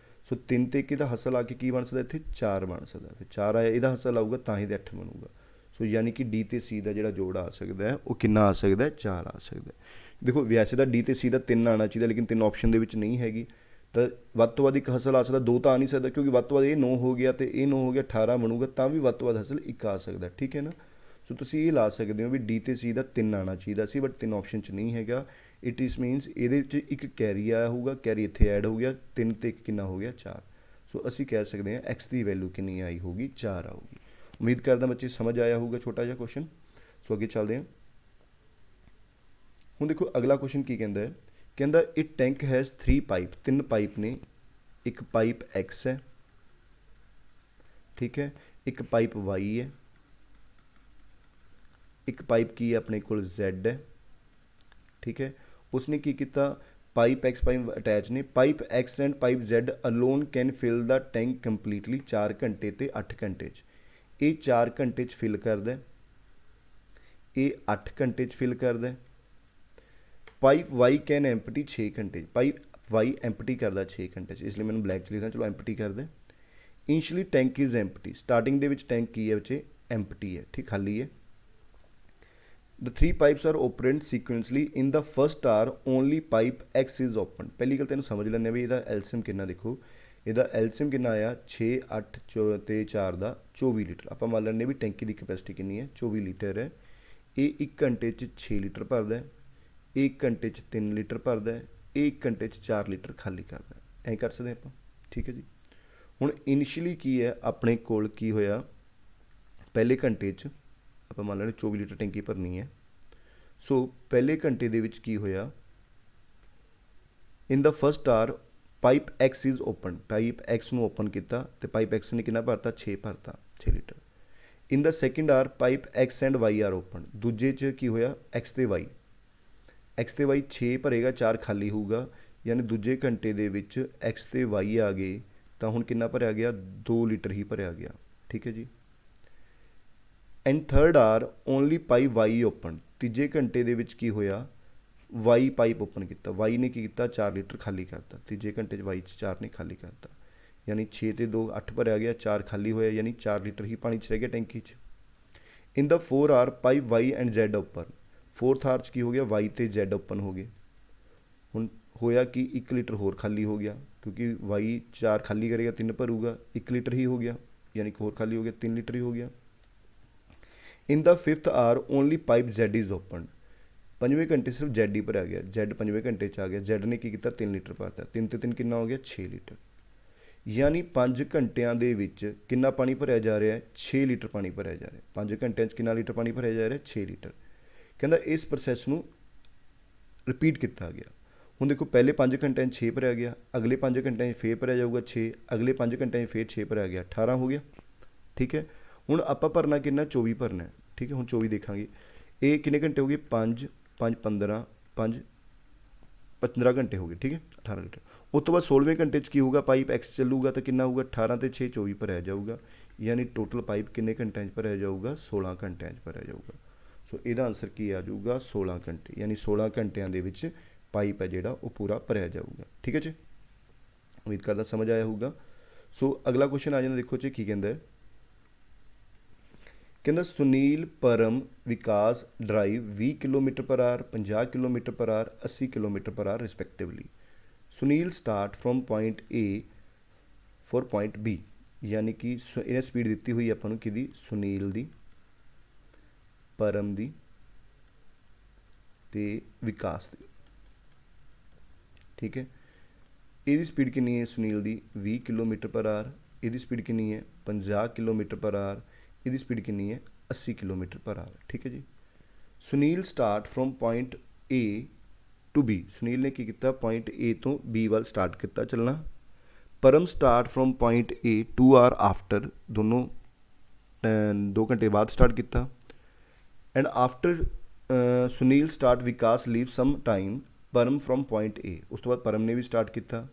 ਸੋ 3 ਤੇ 1 ਦਾ ਹਸਲ ਆ ਕੇ ਕੀ ਬਣ ਸਕਦਾ, ਇੱਥੇ 4 ਬਣ ਸਕਦਾ। ਫਿਰ 4 ਆਇਆ, ਇਹਦਾ ਹਸਲ ਆਊਗਾ ਤਾਂ ਹੀ 8 ਬਣੂਗਾ। ਸੋ ਯਾਨੀ ਕਿ ਡੀ ਤੇ ਸੀ ਦਾ ਜਿਹੜਾ ਜੋੜ ਆ ਸਕਦਾ ਹੈ ਉਹ ਕਿੰਨਾ ਆ ਸਕਦਾ, 4 ਆ ਸਕਦਾ। ਦੇਖੋ ਵੈਸੇ ਤਾਂ ਡੀ ਤੇ ਸੀ ਦਾ 3 ਆਉਣਾ ਚਾਹੀਦਾ, ਲੇਕਿਨ 3 ਆਪਸ਼ਨ ਦੇ ਵਿੱਚ ਨਹੀਂ ਹੈਗੀ, ਤਾਂ ਵੱਧ ਤੋਂ ਵੱਧ ਇੱਕ ਹਸਲ ਆ ਸਕਦਾ, 2 ਤਾਂ ਆ ਨਹੀਂ ਸਕਦਾ, ਕਿਉਂਕਿ ਵੱਧ ਤੋਂ ਵੱਧ ਇਹ 9 ਹੋ ਗਿਆ ਤੇ ਇਹ 9 ਹੋ ਗਿਆ, 18 ਬਣੂਗਾ, ਤਾਂ ਵੀ ਵੱਧ ਤੋਂ ਵੱਧ ਹਸਲ 1 ਆ ਸਕਦਾ। ਠੀਕ ਹੈ ਨਾ, ਸੋ ਤੁਸੀਂ ਇਹ ਲਾ ਸਕਦੇ ਹੋ ਵੀ ਡੀ ਤੇ ਸੀ ਦਾ 3 ਆਉਣਾ ਚਾਹੀਦਾ ਸੀ, ਬਟ 3 ਆਪਸ਼ਨ 'ਚ ਨਹੀਂ ਹੈਗਾ। ਇਟ ਇਜ਼ ਮੀਨਸ ਇਹਦੇ 'ਚ ਇੱਕ ਕੈਰੀ ਆਇਆ ਹੋਊਗਾ, ਕੈਰੀ ਇੱਥੇ ਐਡ ਹੋ ਗਿਆ, 3 ਤੇ 1 ਕਿੰਨਾ ਹੋ ਗਿਆ, 4। ਸੋ ਅਸੀਂ ਕਹਿ ਸਕਦੇ ਹਾਂ x ਦੀ ਵੈਲਿਊ ਕਿੰਨੀ ਆਈ ਹੋਊਗੀ, 4 ਆਊਗੀ। ਉਮੀਦ ਕਰਦਾ ਬੱਚੇ ਸਮਝ ਆਇਆ ਹੋਊਗਾ ਛੋਟਾ ਜਿਹਾ ਕੁਐਸਚਨ। ਸੋ ਅੱਗੇ ਚੱਲਦੇ ਹਾਂ। ਹੁਣ ਦੇਖੋ ਅਗਲਾ ਕੁਐਸਚਨ ਕੀ ਕਹਿੰਦਾ ਹੈ, ਕਹਿੰਦਾ it tank has 3 pipe, 3 pipe ਨੇ। ਇੱਕ ਪਾਈਪ x ਹੈ, ਠੀਕ ਹੈ, ਇੱਕ ਪਾਈਪ y ਹੈ, ਇੱਕ ਪਾਈਪ ਕੀ ਹੈ ਆਪਣੇ ਕੋਲ z ਹੈ। ਠੀਕ ਹੈ, ਉਸਨੇ ਕੀ ਕੀਤਾ, ਪਾਈਪ x ਪਾਈਪ ਅਟੈਚ ਨੇ। Pipe x and pipe z alone can fill the tank completely 4 ਘੰਟੇ ਤੇ 8 ਘੰਟੇ 'ਚ। ਇਹ 4 ਘੰਟੇ 'ਚ ਫਿਲ ਕਰਦਾ, ਇਹ 8 ਘੰਟੇ 'ਚ ਫਿਲ ਕਰਦਾ। ਪਾਈਪ y ਕੈਨ ਐਂਪਟੀ 6 ਘੰਟੇ, ਪਾਈਪ y ਐਂਪਟੀ ਕਰਦਾ 6 ਘੰਟੇ 'ਚ, ਇਸ ਲਈ ਮੈਨੂੰ ਬਲੈਕ 'ਚ ਲਿਖਣਾ, ਚਲੋ ਐਂਪਟੀ ਕਰਦਾ। Initially tank is empty, starting ਦੇ ਵਿੱਚ ਟੈਂਕ ਕੀ ਹੈ ਬੱਚੇ, ਐਂਪਟੀ ਹੈ, ਠੀਕ, ਖਾਲੀ ਹੈ। The 3 pipes are opened sequentially. In the first hour, only pipe X is opened. ਪਹਿਲੀ ਗੱਲ ਤੈਨੂੰ ਸਮਝ ਲੈਣੇ ਵੀ ਇਹਦਾ ਐਲਸੀਐਮ ਕਿੰਨਾ, ਦੇਖੋ ਇਹਦਾ ਐਲਸੀਐਮ ਕਿੰਨਾ ਆਇਆ, 6 8 ਤੇ 4 ਦਾ 24 ਲੀਟਰ। ਆਪਾਂ ਮੰਨ ਲੈਂਦੇ ਵੀ ਟੈਂਕੀ ਦੀ ਕੈਪੈਸਿਟੀ ਕਿੰਨੀ ਹੈ, 24 ਲੀਟਰ ਹੈ। ਇਹ 1 ਘੰਟੇ 'ਚ 6 ਲੀਟਰ ਭਰਦਾ ਹੈ, ਇਹ 1 ਘੰਟੇ 'ਚ 3 ਲੀਟਰ ਭਰਦਾ ਹੈ, ਇਹ 1 ਘੰਟੇ 'ਚ 4 ਲੀਟਰ ਖਾਲੀ ਕਰਦਾ। ਐਂ ਕਰ ਸਕਦੇ ਆਪਾਂ, ਠੀਕ ਹੈ ਜੀ। ਹੁਣ ਇਨੀਸ਼ੀਅਲੀ ਕੀ ਹੈ ਆਪਣੇ ਕੋਲ, ਕੀ ਹੋਇਆ ਪਹਿਲੇ ਘੰਟੇ 'ਚ ਆਪਾਂ ਮੰਨ ਲੈਣੇ 24 ਲੀਟਰ ਟੈਂਕੀ ਭਰਨੀ ਹੈ। ਸੋ ਪਹਿਲੇ ਘੰਟੇ ਦੇ ਵਿੱਚ ਕੀ ਹੋਇਆ, in the first hour pipe X is open, pipe X ਨੂੰ ਓਪਨ ਕੀਤਾ ਤੇ ਪਾਈਪ ਐਕਸ ਨੇ ਕਿੰਨਾ ਭਰਤਾ, 6 ਭਰਤਾ, 6 litre. In the second hour pipe X and Y are open, ਦੂਜੇ 'ਚ ਕੀ ਹੋਇਆ, ਐਕਸ ਤੇ ਵਾਈ, ਐਕਸ ਤੇ ਵਾਈ 6 ਭਰੇਗਾ, 4 ਖਾਲੀ ਹੋਊਗਾ, ਯਾਨੀ ਦੂਜੇ ਘੰਟੇ ਦੇ ਵਿੱਚ ਐਕਸ ਤੇ ਵਾਈ ਆ ਗਏ ਤਾਂ ਹੁਣ ਕਿੰਨਾ ਭਰਿਆ ਗਿਆ, 2 ਲੀਟਰ ਹੀ ਭਰਿਆ ਗਿਆ। ਠੀਕ ਹੈ ਜੀ। And third hour only pipe Y open, ਤੀਜੇ ਘੰਟੇ ਦੇ ਵਿੱਚ ਕੀ ਹੋਇਆ, ਵਾਈ ਪਾਈਪ ਓਪਨ ਕੀਤਾ, ਵਾਈ ਨੇ ਕੀ ਕੀਤਾ, 4 ਲੀਟਰ ਖਾਲੀ ਕਰਤਾ। ਤੀਜੇ ਘੰਟੇ 'ਚ ਵਾਈ 'ਚ 4 ਨੇ ਖਾਲੀ ਕਰਤਾ, ਯਾਨੀ 6 ਤੇ 2 8 ਭਰਿਆ ਗਿਆ, 4 ਖਾਲੀ ਹੋਇਆ, ਯਾਨੀ 4 ਲੀਟਰ ਹੀ ਪਾਣੀ 'ਚ ਰਹਿ ਗਿਆ ਟੈਂਕੀ 'ਚ। In the 4 hour pipe Y and Z open, 4th hour 'ਚ ਕੀ ਹੋ ਗਿਆ, ਵਾਈ ਤੇ ਜ਼ੈਡ ਓਪਨ ਹੋ ਗਏ। ਹੁਣ ਹੋਇਆ ਕਿ 1 ਲੀਟਰ ਹੋਰ ਖਾਲੀ ਹੋ ਗਿਆ, ਕਿਉਂਕਿ ਵਾਈ 4 ਖਾਲੀ ਕਰੇਗਾ 3 ਭਰੂਗਾ, 1 ਲੀਟਰ ਹੀ ਹੋ ਗਿਆ, ਯਾਨੀ ਕਿ ਹੋਰ ਖਾਲੀ ਹੋ ਗਿਆ, 3 ਲੀਟਰ ਹੀ ਹੋ ਗਿਆ। In the 5th hour only pipe Z is open, 5ਵੇਂ ਘੰਟੇ ਸਿਰਫ ਜ਼ੈਡ ਹੀ ਭਰਿਆ ਗਿਆ, ਜ਼ੈਡ 5ਵੇਂ ਘੰਟੇ 'ਚ ਆ ਗਿਆ, ਜ਼ੈਡ ਨੇ ਕੀ ਕੀਤਾ, 3 ਲੀਟਰ ਭਰਤਾ, 3 ਤੇ 3 ਕਿੰਨਾ ਹੋ ਗਿਆ, 6 ਲੀਟਰ। ਯਾਨੀ 5 ਘੰਟਿਆਂ ਦੇ ਵਿੱਚ ਕਿੰਨਾ ਪਾਣੀ ਭਰਿਆ ਜਾ ਰਿਹਾ ਹੈ, 6 ਲੀਟਰ ਪਾਣੀ ਭਰਿਆ ਜਾ ਰਿਹਾ। 5 ਘੰਟਿਆਂ 'ਚ ਕਿੰਨਾ ਲੀਟਰ ਪਾਣੀ ਭਰਿਆ ਜਾ ਰਿਹਾ, 6 ਲੀਟਰ। ਕਹਿੰਦਾ ਇਸ ਪ੍ਰੋਸੈਸ ਨੂੰ ਰਿਪੀਟ ਕੀਤਾ ਗਿਆ। ਹੁਣ ਦੇਖੋ ਪਹਿਲੇ 5 ਘੰਟਿਆਂ 'ਚ 6 ਭਰਿਆ ਗਿਆ, ਅਗਲੇ 5 ਘੰਟਿਆਂ 'ਚ ਫੇਰ ਭਰਿਆ ਜਾਊਗਾ 6, ਅਗਲੇ 5 ਘੰਟਿਆਂ 'ਚ ਫੇਰ 6 ਭਰਿਆ ਗਿਆ, 18 ਹੋ ਗਿਆ। ਠੀਕ ਹੈ, ਹੁਣ ਆਪਾਂ ਭਰਨਾ ਕਿੰਨਾ, 24 ਭਰਨਾ ਹੈ। ਠੀਕ ਹੈ, ਹੁਣ 24 ਦੇਖਾਂਗੇ, ਇਹ ਕਿੰਨੇ ਘੰਟੇ ਹੋ ਗਏ, 5 5 15 5 15 ਘੰਟੇ ਹੋ ਗਏ। ਠੀਕ ਹੈ, 18 ਲੀਟਰ। ਉਸ ਤੋਂ ਬਾਅਦ 16ਵੇਂ ਘੰਟੇ 'ਚ ਕੀ ਹੋਊਗਾ, ਪਾਈਪ ਐਕਸ ਚੱਲੂਗਾ ਤਾਂ ਕਿੰਨਾ ਹੋਊਗਾ, 18 ਤੇ 6 24 ਭਰਿਆ ਜਾਊਗਾ, ਯਾਨੀ ਟੋਟਲ ਪਾਈਪ ਕਿੰਨੇ ਘੰਟਿਆਂ 'ਚ ਭਰਿਆ ਜਾਊਗਾ, 16 ਘੰਟਿਆਂ 'ਚ ਭਰਿਆ ਜਾਊਗਾ। ਸੋ ਇਹਦਾ ਆਨਸਰ ਕੀ ਆ ਜਾਊਗਾ, 16 ਘੰਟੇ, ਯਾਨੀ 16 ਘੰਟਿਆਂ ਦੇ ਵਿੱਚ ਪਾਈਪ ਹੈ ਜਿਹੜਾ ਉਹ ਪੂਰਾ ਭਰਿਆ ਜਾਊਗਾ। ਠੀਕ ਹੈ ਜੀ, ਉਮੀਦ ਕਰਦਾ ਸਮਝ ਆਇਆ ਹੋਊਗਾ। ਸੋ ਅਗਲਾ ਕੁਐਸਚਨ ਆ ਜਾਂਦਾ, ਦੇਖੋ ਜੀ ਕੀ ਕਹਿੰਦਾ ਹੈ। ਕਹਿੰਦਾ Sunil Param Vikas drive 20 kilometre per hour, 50 kilometre per hour, 80 kilometre per hour respectively. Sunil start from point A for point B, ਯਾਨੀ ਕਿ ਇਹਨੇ ਸਪੀਡ ਦਿੱਤੀ ਹੋਈ ਆਪਾਂ ਨੂੰ ਕਿਹਦੀ, ਸੁਨੀਲ ਦੀ, ਪਰਮ ਦੀ ਤੇ ਵਿਕਾਸ ਦੀ। ਠੀਕ ਹੈ, ਇਹਦੀ ਸਪੀਡ ਕਿੰਨੀ ਹੈ ਸੁਨੀਲ ਦੀ, 20 ਕਿਲੋਮੀਟਰ ਪਰ ਆਰ, ਇਹਦੀ ਸਪੀਡ ਕਿੰਨੀ ਹੈ 50 ਕਿਲੋਮੀਟਰ ਪਰ ਆਰ, ਇਹਦੀ ਸਪੀਡ ਕਿੰਨੀ ਹੈ 80 ਕਿਲੋਮੀਟਰ ਪਰ ਆਰ। ਠੀਕ ਹੈ ਜੀ, Sunil start from point A to B, Sunil ਨੇ ਕੀ ਕੀਤਾ, ਪੁਆਇੰਟ ਏ ਤੋਂ ਬੀ ਵੱਲ ਸਟਾਰਟ ਕੀਤਾ ਚੱਲਣਾ। Param start from point A 2 hour after, ਦੋਨੋਂ 2 ਘੰਟੇ ਬਾਅਦ ਸਟਾਰਟ ਕੀਤਾ। And after Sunil start Vikas leave some time Param from point A, ਉਸ ਤੋਂ ਬਾਅਦ ਪਰਮ ਨੇ ਵੀ ਸਟਾਰਟ ਕੀਤਾ।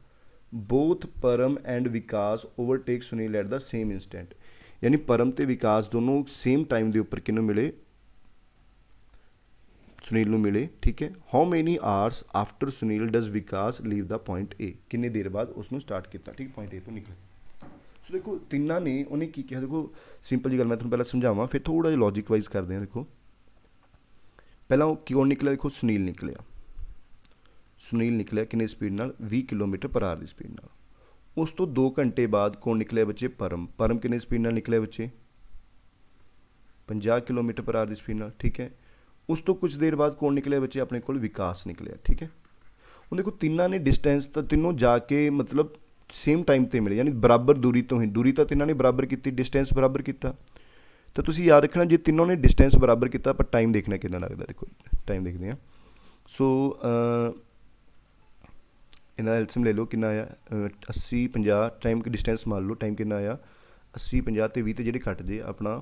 Both Param and Vikas overtake Sunil at the same instant, ਯਾਨੀ ਪਰਮ ਤੇ ਵਿਕਾਸ ਦੋਨੋਂ ਸੇਮ ਟਾਈਮ ਦੇ ਉੱਪਰ ਕਿਹਨੂੰ ਮਿਲੇ, ਸੁਨੀਲ ਨੂੰ ਮਿਲੇ। ਠੀਕ ਹੈ, how many hours after Sunil does Vikas leave the point A, ਕਿੰਨੇ ਦੇਰ ਬਾਅਦ ਉਸਨੂੰ ਸਟਾਰਟ ਕੀਤਾ। ਠੀਕ, ਪੁਆਇੰਟ ਏ ਤੋਂ ਨਿਕਲੇ। ਸੋ ਦੇਖੋ ਤਿੰਨਾਂ ਨੇ ਉਹਨੇ ਕੀ ਕਿਹਾ, ਦੇਖੋ ਸਿੰਪਲ ਜੀ ਗੱਲ ਮੈਂ ਤੁਹਾਨੂੰ ਪਹਿਲਾਂ ਸਮਝਾਵਾਂ, ਫਿਰ ਥੋੜ੍ਹਾ ਜਿਹਾ ਲੌਜਿਕ ਵਾਈਜ਼ ਕਰਦੇ ਹਾਂ। ਦੇਖੋ ਪਹਿਲਾਂ ਉਹ ਕੌਣ ਨਿਕਲਿਆ, ਦੇਖੋ ਸੁਨੀਲ ਨਿਕਲਿਆ। ਸੁਨੀਲ ਨਿਕਲਿਆ ਕਿੰਨੀ ਸਪੀਡ ਨਾਲ, 20 ਕਿਲੋਮੀਟਰ ਪਰ ਆਰ ਦੀ ਸਪੀਡ ਨਾਲ। ਉਸ ਤੋਂ 2 ਘੰਟੇ ਬਾਅਦ ਕੌਣ ਨਿਕਲਿਆ ਬੱਚੇ, ਪਰਮ। ਪਰਮ ਕਿੰਨੀ ਸਪੀਡ ਨਾਲ ਨਿਕਲਿਆ ਬੱਚੇ, 50 ਕਿਲੋਮੀਟਰ ਪਰ ਆਰ ਦੀ ਸਪੀਡ ਨਾਲ। ਠੀਕ ਹੈ, ਉਸ ਤੋਂ ਕੁਝ ਦੇਰ ਬਾਅਦ ਕੌਣ ਨਿਕਲਿਆ ਬੱਚੇ, ਆਪਣੇ ਕੋਲ ਵਿਕਾਸ ਨਿਕਲਿਆ। ਠੀਕ ਹੈ, ਹੁਣ ਦੇਖੋ ਤਿੰਨਾਂ ਨੇ ਡਿਸਟੈਂਸ ਤਾਂ ਤਿੰਨੋਂ ਜਾ ਕੇ ਮਤਲਬ ਸੇਮ ਟਾਈਮ 'ਤੇ ਮਿਲੇ, ਯਾਨੀ ਬਰਾਬਰ ਦੂਰੀ ਤੋਂ ਹੀ, ਦੂਰੀ ਤਾਂ ਤਿੰਨਾਂ ਨੇ ਬਰਾਬਰ ਕੀਤੀ, ਡਿਸਟੈਂਸ ਬਰਾਬਰ ਕੀਤਾ। ਤਾਂ ਤੁਸੀਂ ਯਾਦ ਰੱਖਣਾ ਜੇ ਤਿੰਨੋਂ ਨੇ ਡਿਸਟੈਂਸ ਬਰਾਬਰ ਕੀਤਾ, ਪਰ ਟਾਈਮ ਦੇਖਣਾ ਕਿੰਨਾ ਲੱਗਦਾ। ਦੇਖੋ ਟਾਈਮ ਦੇਖਦੇ ਹਾਂ। ਸੋ ਇਹਨਾਂ ਦਾ ਐਲਸੀਐਮ ਲੈ ਲਓ, ਕਿੰਨਾ ਆਇਆ 80 50, ਟਾਈਮ ਡਿਸਟੈਂਸ ਮੰਨ ਲਓ, ਟਾਈਮ ਕਿੰਨਾ ਆਇਆ 80 50 ਤੇ 20 ਤੇ ਜਿਹੜੇ ਕੱਟ ਜੇ ਆਪਣਾ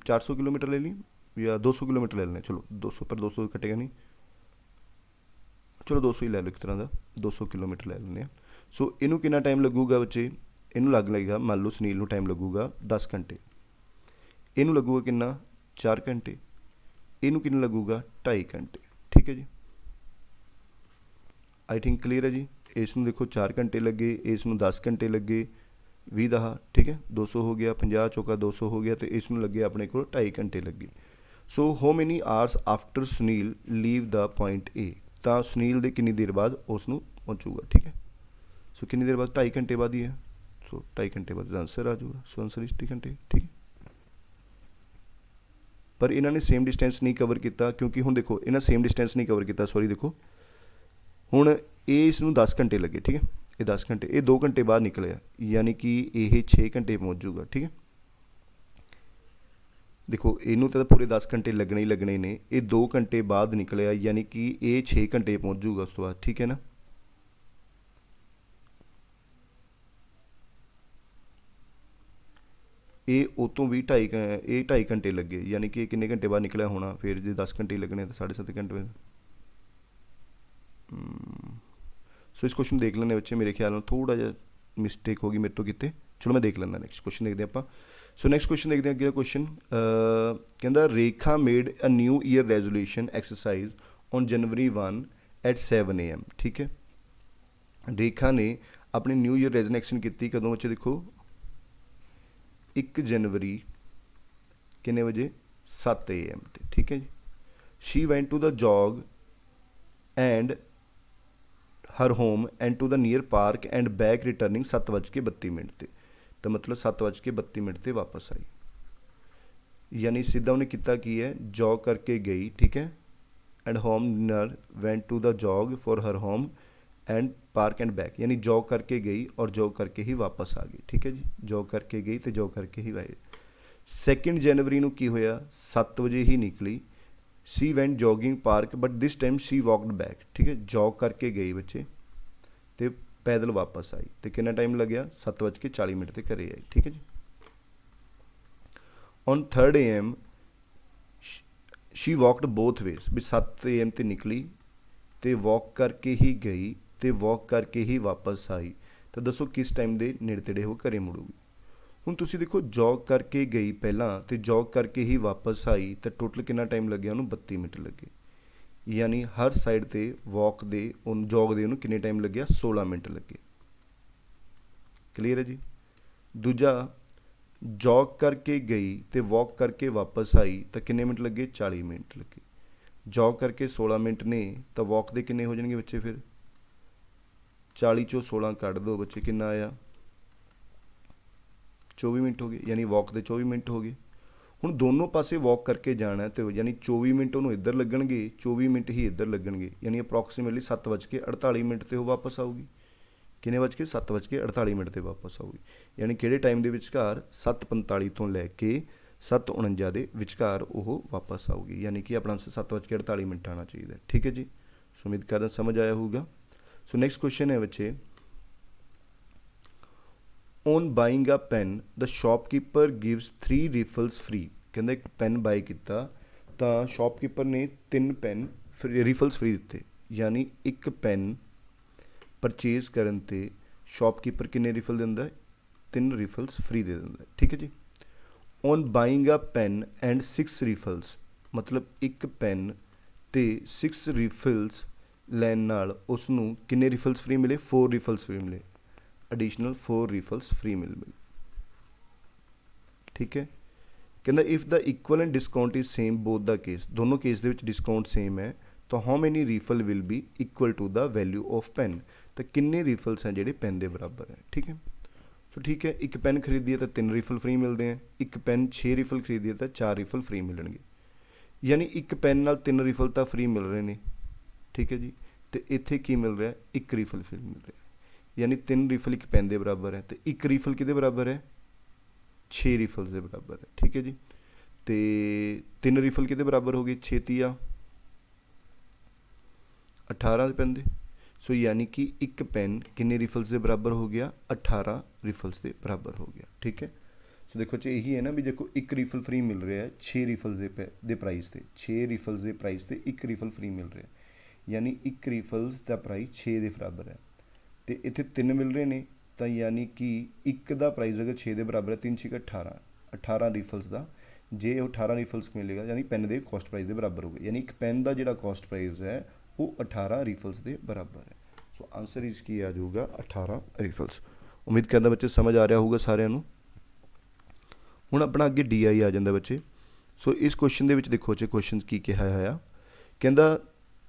400 ਕਿਲੋਮੀਟਰ ਲੈ ਲਈ ਜਾਂ 200 ਕਿਲੋਮੀਟਰ ਲੈ ਲੈਣੇ। ਚਲੋ 200, ਪਰ 200 ਕੱਟੇਗਾ ਨਹੀਂ, ਚਲੋ 200 ਹੀ ਲੈ ਲਓ, ਇੱਕ ਤਰ੍ਹਾਂ ਦਾ 200 ਕਿਲੋਮੀਟਰ ਲੈ ਲੈਂਦੇ ਹਾਂ। ਸੋ ਇਹਨੂੰ ਕਿੰਨਾ ਟਾਈਮ ਲੱਗੂਗਾ ਬੱਚੇ, ਇਹਨੂੰ ਲੱਗ ਲੱਗੇਗਾ, ਮੰਨ ਲਓ ਸੁਨੀਲ ਨੂੰ ਟਾਈਮ ਲੱਗੂਗਾ 10 ਘੰਟੇ, ਇਹਨੂੰ ਲੱਗੂਗਾ ਕਿੰਨਾ 4 ਘੰਟੇ, ਇਹਨੂੰ ਕਿੰਨਾ ਲੱਗੂਗਾ 2.5 ਘੰਟੇ। ਠੀਕ ਹੈ ਜੀ, ਆਈ ਥਿੰਕ ਕਲੀਅਰ ਹੈ ਜੀ। ਇਸ ਨੂੰ ਦੇਖੋ 4 ਘੰਟੇ ਲੱਗੇ, ਇਸ ਨੂੰ 10 ਘੰਟੇ ਲੱਗੇ, 20 ਦਾ। ਠੀਕ ਹੈ, 200 ਹੋ ਗਿਆ, 50 ਚੌਕਾ 200 ਹੋ ਗਿਆ, ਅਤੇ ਇਸ ਨੂੰ ਲੱਗੇ ਆਪਣੇ ਕੋਲ 2.5 ਘੰਟੇ ਲੱਗੇ। So how many hours after Sunil leave the point A, ਤਾਂ ਸੁਨੀਲ ਦੇ ਕਿੰਨੀ ਦੇਰ ਬਾਅਦ ਉਸ ਨੂੰ ਪਹੁੰਚੂਗਾ। ਠੀਕ ਹੈ, ਸੋ ਕਿੰਨੀ ਦੇਰ ਬਾਅਦ, 2.5 ਘੰਟੇ ਬਾਅਦ ਹੀ ਹੈ। ਸੋ 2.5 ਘੰਟੇ ਬਾਅਦ ਆਂਸਰ ਆ ਜਾਊਗਾ। ਸੋ ਆਂਸਰ 30 ਘੰਟੇ। ਠੀਕ ਹੈ, ਪਰ ਇਹਨਾਂ ਨੇ ਸੇਮ ਡਿਸਟੈਂਸ ਨਹੀਂ ਕਵਰ ਕੀਤਾ, ਕਿਉਂਕਿ ਹੁਣ ਦੇਖੋ ਇਹਨਾਂ ਸੇਮ ਡਿਸਟੈਂਸ ਨਹੀਂ ਕਵਰ ਕੀਤਾ, ਸੌਰੀ। ਦੇਖੋ ਹੁਣ ਇਹ ਇਸ ਨੂੰ 10 ਘੰਟੇ ਲੱਗੇ। ਠੀਕ ਹੈ, ਇਹ 10 ਘੰਟੇ, ਇਹ 2 ਘੰਟੇ ਬਾਅਦ ਨਿਕਲਿਆ, ਯਾਨੀ ਕਿ ਇਹ 6 ਘੰਟੇ ਪਹੁੰਚ ਜੂਗਾ। ਠੀਕ ਹੈ, ਦੇਖੋ ਇਹਨੂੰ ਤਾਂ ਪੂਰੇ 10 ਘੰਟੇ ਲੱਗਣੇ ਹੀ ਲੱਗਣੇ ਨੇ, ਇਹ 2 ਘੰਟੇ ਬਾਅਦ ਨਿਕਲਿਆ, ਯਾਨੀ ਕਿ ਇਹ 6 ਘੰਟੇ ਪਹੁੰਚ ਜੂਗਾ ਉਸ ਤੋਂ ਬਾਅਦ। ਠੀਕ ਹੈ ਨਾ, ਇਹ ਉਹ ਤੋਂ ਵੀ 2.5 ਘੰਟੇ ਲੱਗੇ, ਯਾਨੀ ਕਿ ਕਿੰਨੇ ਘੰਟੇ ਬਾਅਦ ਨਿਕਲਿਆ ਹੋਣਾ, ਫਿਰ ਜੇ 10 ਘੰਟੇ ਲੱਗਣੇ ਤਾਂ 7.5 ਘੰਟੇ। ਸੋ ਇਸ ਕੁਐਸਚਨ ਦੇਖ ਲੈਂਦੇ ਬੱਚੇ, ਮੇਰੇ ਖਿਆਲ ਨਾਲ ਥੋੜ੍ਹਾ ਜਿਹਾ ਮਿਸਟੇਕ ਹੋ ਗਈ ਮੇਰੇ ਤੋਂ ਕਿਤੇ। ਚਲੋ ਮੈਂ ਦੇਖ ਲੈਂਦਾ, ਨੈਕਸਟ ਕੁਐਸਚਨ ਦੇਖਦੇ ਆਪਾਂ। ਸੋ ਨੈਕਸਟ ਕੁਐਸਚਨ ਦੇਖਦੇ ਹਾਂ। ਅੱਗੇ ਕੁਐਸਚਨ ਕਹਿੰਦਾ Rekha made a new year resolution exercise on January 1 at 7 AM। ਠੀਕ ਹੈ, ਰੇਖਾ ਨੇ ਆਪਣੀ ਨਿਊ ਈਅਰ ਰੈਜ਼ੋਲੂਸ਼ਨ ਕੀਤੀ ਕਦੋਂ ਬੱਚੇ, ਦੇਖੋ 1 ਜਨਵਰੀ ਕਿੰਨੇ ਵਜੇ, 7 AM 'ਤੇ। ਠੀਕ ਹੈ ਜੀ, Shri ਵੈਂਟ to the jog and her home and to the near park and back returning 7:32 'ਤੇ। ਤਾਂ ਮਤਲਬ 7:32 'ਤੇ ਵਾਪਸ ਆਈ, ਯਾਨੀ ਸਿੱਧਾ ਉਹਨੇ ਕੀਤਾ ਕੀ ਹੈ, ਜੋਗ ਕਰਕੇ ਗਈ। ਠੀਕ ਹੈ, and home dinner went to the jog for her home and park and back, ਯਾਨੀ ਜੋਗ ਕਰਕੇ ਗਈ ਔਰ ਜੋਗ ਕਰਕੇ ਹੀ ਵਾਪਸ ਆ ਗਈ। ਠੀਕ ਹੈ ਜੀ, ਜੋਗ ਕਰਕੇ ਗਈ ਅਤੇ ਜੋਗ ਕਰਕੇ ਹੀ ਆਏ। 2 ਜਨਵਰੀ ਨੂੰ ਕੀ ਹੋਇਆ, 7 ਵਜੇ ਹੀ ਨਿਕਲੀ। She went jogging park but this time she walked back. ਠੀਕ ਹੈ, ਜੋਗ ਕਰਕੇ ਗਈ ਬੱਚੇ ਅਤੇ ਪੈਦਲ ਵਾਪਸ ਆਈ, ਅਤੇ ਕਿੰਨਾ ਟਾਈਮ ਲੱਗਿਆ, 7:40 'ਤੇ ਘਰੇ ਆਈ। ਠੀਕ ਹੈ ਜੀ, on 3rd AM she walked both ways, ਵੀ 7 AM 'ਤੇ ਨਿਕਲੀ ਅਤੇ ਵੋਕ ਕਰਕੇ ਹੀ ਗਈ ਅਤੇ ਵੋਕ ਕਰਕੇ ਹੀ ਵਾਪਸ ਆਈ। ਤਾਂ ਦੱਸੋ ਕਿਸ ਟਾਈਮ ਦੇ ਨੇੜੇ ਤੇੜੇ ਉਹ ਘਰੇ ਮੁੜੂਗੀ। ਹੁਣ ਤੁਸੀਂ ਦੇਖੋ ਜੋਗ ਕਰਕੇ ਗਈ ਪਹਿਲਾਂ ਅਤੇ ਜੋਗ ਕਰਕੇ ਹੀ ਵਾਪਸ ਆਈ, ਤਾਂ ਟੋਟਲ ਕਿੰਨਾ ਟਾਈਮ ਲੱਗਿਆ ਉਹਨੂੰ, 32 ਮਿੰਟ ਲੱਗੇ। यानी हर साइड ते वॉक दे जॉग दे किन्ने टाइम लग्या 16 मिनट लगे। क्लीयर है जी। दूजा जॉग करके गई तो वॉक करके वापस आई तो किन्ने मिनट लगे 40 मिनट लगे। जॉग करके 16 मिनट ने तो वॉक दे किन्ने हो जाएंगे बच्चे, फिर 40 चों 16 कट दो बच्चे, किन्ना आया 24 मिनट हो गए, यानी वॉक दे 24 मिनट हो गए। हुण दोनों पासे वॉक करके जाना तो यानी 24 मिनट उन्होंने इधर लगणगे, 24 मिनट ही इधर लगणगे, यानी अप्रॉक्सीमेटली 7:48 ते वो वापस आऊगी। किन्ने बज के 7:48 ते वापस आऊगी, यानी किहड़े टाइम के विचकार 7:45 तो लैके 7:49 के विचकार वो वापस आऊगी, यानी कि अपना 7:48 आना चाहिए। ठीक है जी। सो उम्मीद करदा समझ आया होगा। सो नेक्स्ट क्वेश्चन है बच्चे, on buying a pen the shopkeeper gives 3 refills free. कहता एक पेन बाय किया तो शॉपकीपर ने 3 पेन रिफल्स फ्री दिते, यानी एक पेन परचेज करन ते शॉपकीपर किन्ने रिफल दिंदा है, 3 रिफल्स फ्री दे दिंदा है। ठीक है जी। On buying a pen and 6 refills, मतलब एक पेन ते 6 रिफल्स लैन नाल उसनूं किन्ने रिफल्स फ्री मिले, 4 रिफल्स फ्री मिले, एडिशनल 4 रिफल्स फ्री मिल। ठीक है। कहता if the equivalent discount is same both the case, दोनों केस दे विच डिस्काउंट सेम है तो how many refill will be equal to the value of pen, तो किन्ने रिफल्स हैं ਜਿਹੜੇ पेन के बराबर है। ठीक है। सो ठीक है, एक पेन खरीदिए तो 3 रिफल फ्री मिलते हैं, एक पेन 6 रिफल खरीदिए तो 4 रिफल फ्री मिलणगे, यानी एक पेन नाल 3 रिफल तो फ्री मिल रहे हैं। ठीक है जी। तो इत्थे की मिल रहा है, एक रिफल फ्री मिल रहा है, यानी 3 रिफल एक पेन के बराबर है, तो एक रिफल किहदे बराबर है, 6 रिफल के बराबर है। ठीक है जी। तो 3 रिफल किहदे बराबर हो गए, 6 तिया 18 पेन दे। सो यानी कि एक पेन किन्ने रिफल्स के बराबर हो गया, 18 रिफल्स के बराबर हो गया। ठीक है। सो देखो जी यही है ना भी, देखो एक रिफल फ्री मिल रहा है 6 रिफल्स के प्राइस से, 6 रिफल्स के प्राइस से एक रिफल फ्री मिल रहा है, यानी एक रिफल्स का प्राइस 6 के बराबर है। तो इतने 3 मिल रहे हैं, तो यानी कि एक का प्राइस अगर 6 के बराबर है, 3 6 18 रिफल्स का, जे 18 रिफल्स मिलेगा यानी पेन के कॉस्ट प्राइस के बराबर हो गया, यानी एक पेन का जो कॉस्ट प्राइस है वो 18 रिफल्स के बराबर है। सो आंसर इसकी आ जाऊगा 18 रिफल्स। उम्मीद करदा बच्चे समझ आ रहा होगा सारिਆਂ ਨੂੰ। ਹੁਣ अपना अगे डी आई आ जाता बच्चे। सो इस क्वेश्चन के देखो बच्चे क्वेश्चन की कहा है, कहता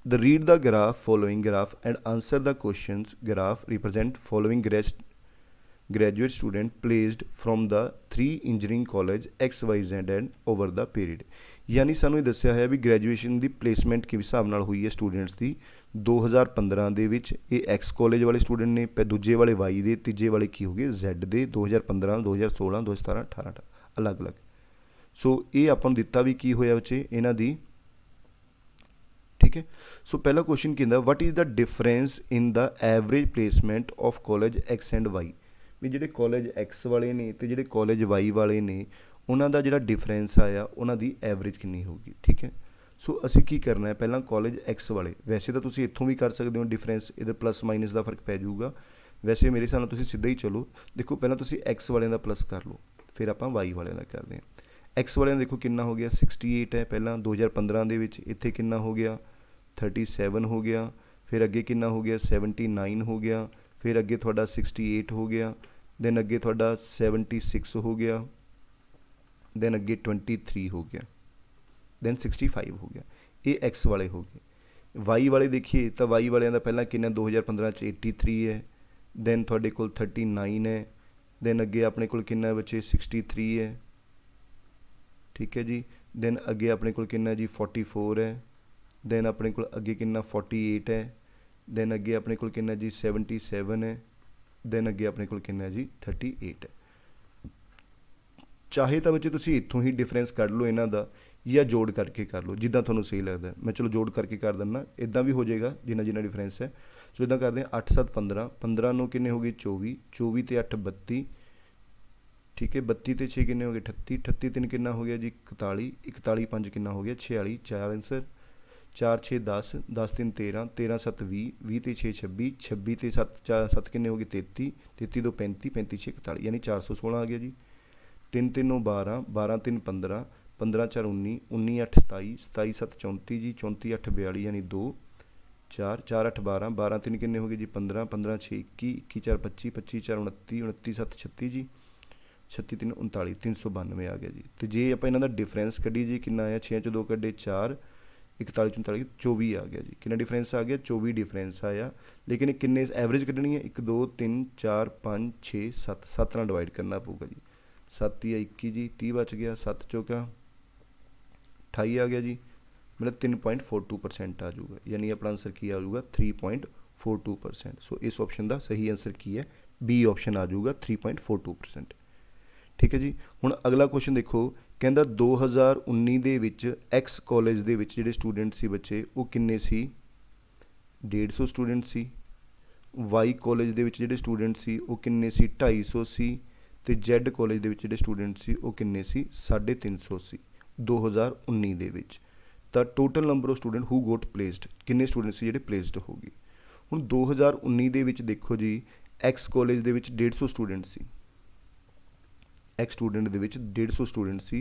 the read the graph following graph and answer the question graph represent following graduate student placed from the 3 engineering college X Y Z and over the period. यानी सानू ये दस्या है भी ग्रैजुएशन की प्लेसमेंट किस हिसाब नाल हुई है स्टूडेंट्स की 2015 के विच ये एक्स कॉलेज वाले स्टूडेंट ने, दूजे वाले वाई दे, तीजे वाले की हो गए जैड दे 2015 2016 2017 18 अलग अलग। सो ये आपां दिता भी की होया बच्चे इन्हां दी। ठीक है। सो पहला क्वेश्चन कहता what is the difference in the average placement of college X and Y, भी ਜਿਹੜੇ कॉलेज एक्स वाले ने तो ਜਿਹੜੇ कॉलेज वाई वाले ने उन्हों का जो डिफरेंस आया उन्हों की एवरेज कितनी होगी। ठीक है। सो असी की करना है, पहला कॉलेज एक्स वाले, वैसे तो तुम इतों भी कर सकते हो डिफरेंस, इधर प्लस माइनस का फर्क पै जाऊगा, वैसे मेरे हिसाब नाल तुसीं सीधा ही चलो। देखो पहला तुसीं एक्स वाले का प्लस कर लो, फिर आप वाई वाले का करते हैं। एक्स वाले देखो कितना हो गया 68 है, पहला 2015 के विच इत्थे कितना हो गया 37 हो गया, फिर अगे कितना हो गया 79 हो गया, फिर अगे थोड़ा 68 हो गया, दैन अगे थोड़ा 76 हो गया, दैन अगे 23 हो गया, दैन 65 हो गया। ये एक्स वाले हो गए। वाई वाले देखिए तो वाई वाले का पहला कितना 2015 83 है, दैन थोड़े को 39 है, दैन अगे अपने को कितना बच्चे 63 है। ठीक है जी। दैन अगे अपने को कितना जी 44 है, दैन अपने को अगे कितना 48 है, दैन अगे अपने को कितना जी 77 है, दैन अगे अपने को कितना जी 38 है। चाहे तो बच्चे तुसीं इत्थों ही डिफरेंस कढ़ लो इन्हां दा, या जोड़ करके कर लो जिदा तुहानूं सही लगता है। मैं चलो जोड़ करके कर दिना, इदा भी हो जाएगा जिन्ना जिन्ना डिफरेंस है। सो इदा करते हैं 8 7 15, 15 नौ किन्ने हो गए 24, 24 ते 8 32। ठीक है। 32 ते 6 किन्ने हो गए 38, 38 3 कितना हो गया जी 41, 41 5 कितना हो गया 46, 4 आंसर 4 6 10, 10 3 13, 13 7 20, 20 ते 6 26, 26 ते 7 4 7 किन्ने हो गए 33, 33 2 35, 35 6 41, यानी 416 आ गया जी। 3 3 9 12, 12 3 15, 15 4 19, 19 8 27, 27 7 34 जी, 34 8 42 यानी 2 4, 4 8 12, 12 3 कितने हो गए जी 15, 15 6 21, 21 4 25, 25 4 29, 29 7 36 जी, 36 3 39, 392 आ गया जी। तो जे आप इन्हों का डिफरेंस कढ़ी जी कितना आया, 6 च 2 कढ़े 4, 41 44 24 आ गया जी। कितना डिफरेंस आ गया, 24 डिफरेंस आया। लेकिन ये किन्ने एवरेज कढ़नी है, 1 2 3 4 5 6 7, 7 नाल डिवाइड करना पऊगा जी। 7 या 21 जी, 30 बच गया, 7 चौका 28 आ गया जी, मतलब 3.42% आ जाऊगा, यानी अपना आंसर की आ जाऊगा 3.42%। सो इस ऑप्शन का सही आंसर की है, बी ऑप्शन आ जाऊगा 3.42%। ठीक है जी। हुण अगला क्वेश्चन देखो, कहता 2019 ਦੇ ਵਿੱਚ एक्स कॉलेज ਦੇ ਵਿੱਚ ਜਿਹੜੇ ਸਟੂਡੈਂਟ ਸੀ ਬੱਚੇ ਉਹ ਕਿੰਨੇ ਸੀ, 150 ਸਟੂਡੈਂਟ ਸੀ। वाई कॉलेज ਦੇ ਵਿੱਚ ਜਿਹੜੇ ਸਟੂਡੈਂਟ ਸੀ ਉਹ ਕਿੰਨੇ ਸੀ, 250 ਸੀ। ਤੇ Z कॉलेज ਦੇ ਵਿੱਚ ਜਿਹੜੇ ਸਟੂਡੈਂਟ ਸੀ ਉਹ ਕਿੰਨੇ ਸੀ, 350 ਸੀ 2019 ਦੇ ਵਿੱਚ। ਤਾਂ total number of student who got placed, ਕਿੰਨੇ ਸਟੂਡੈਂਟ ਸੀ ਜਿਹੜੇ ਪਲੇਸਡ ਹੋ ਗਏ। ਹੁਣ 2019 ਦੇ ਵਿੱਚ ਦੇਖੋ ਜੀ, एक्स कॉलेज ਦੇ ਵਿੱਚ 150 ਸਟੂਡੈਂਟ ਸੀ। एक्स स्टूडेंट ਦੇ ਵਿੱਚ 150 ਸਟੂਡੈਂਟ ਸੀ,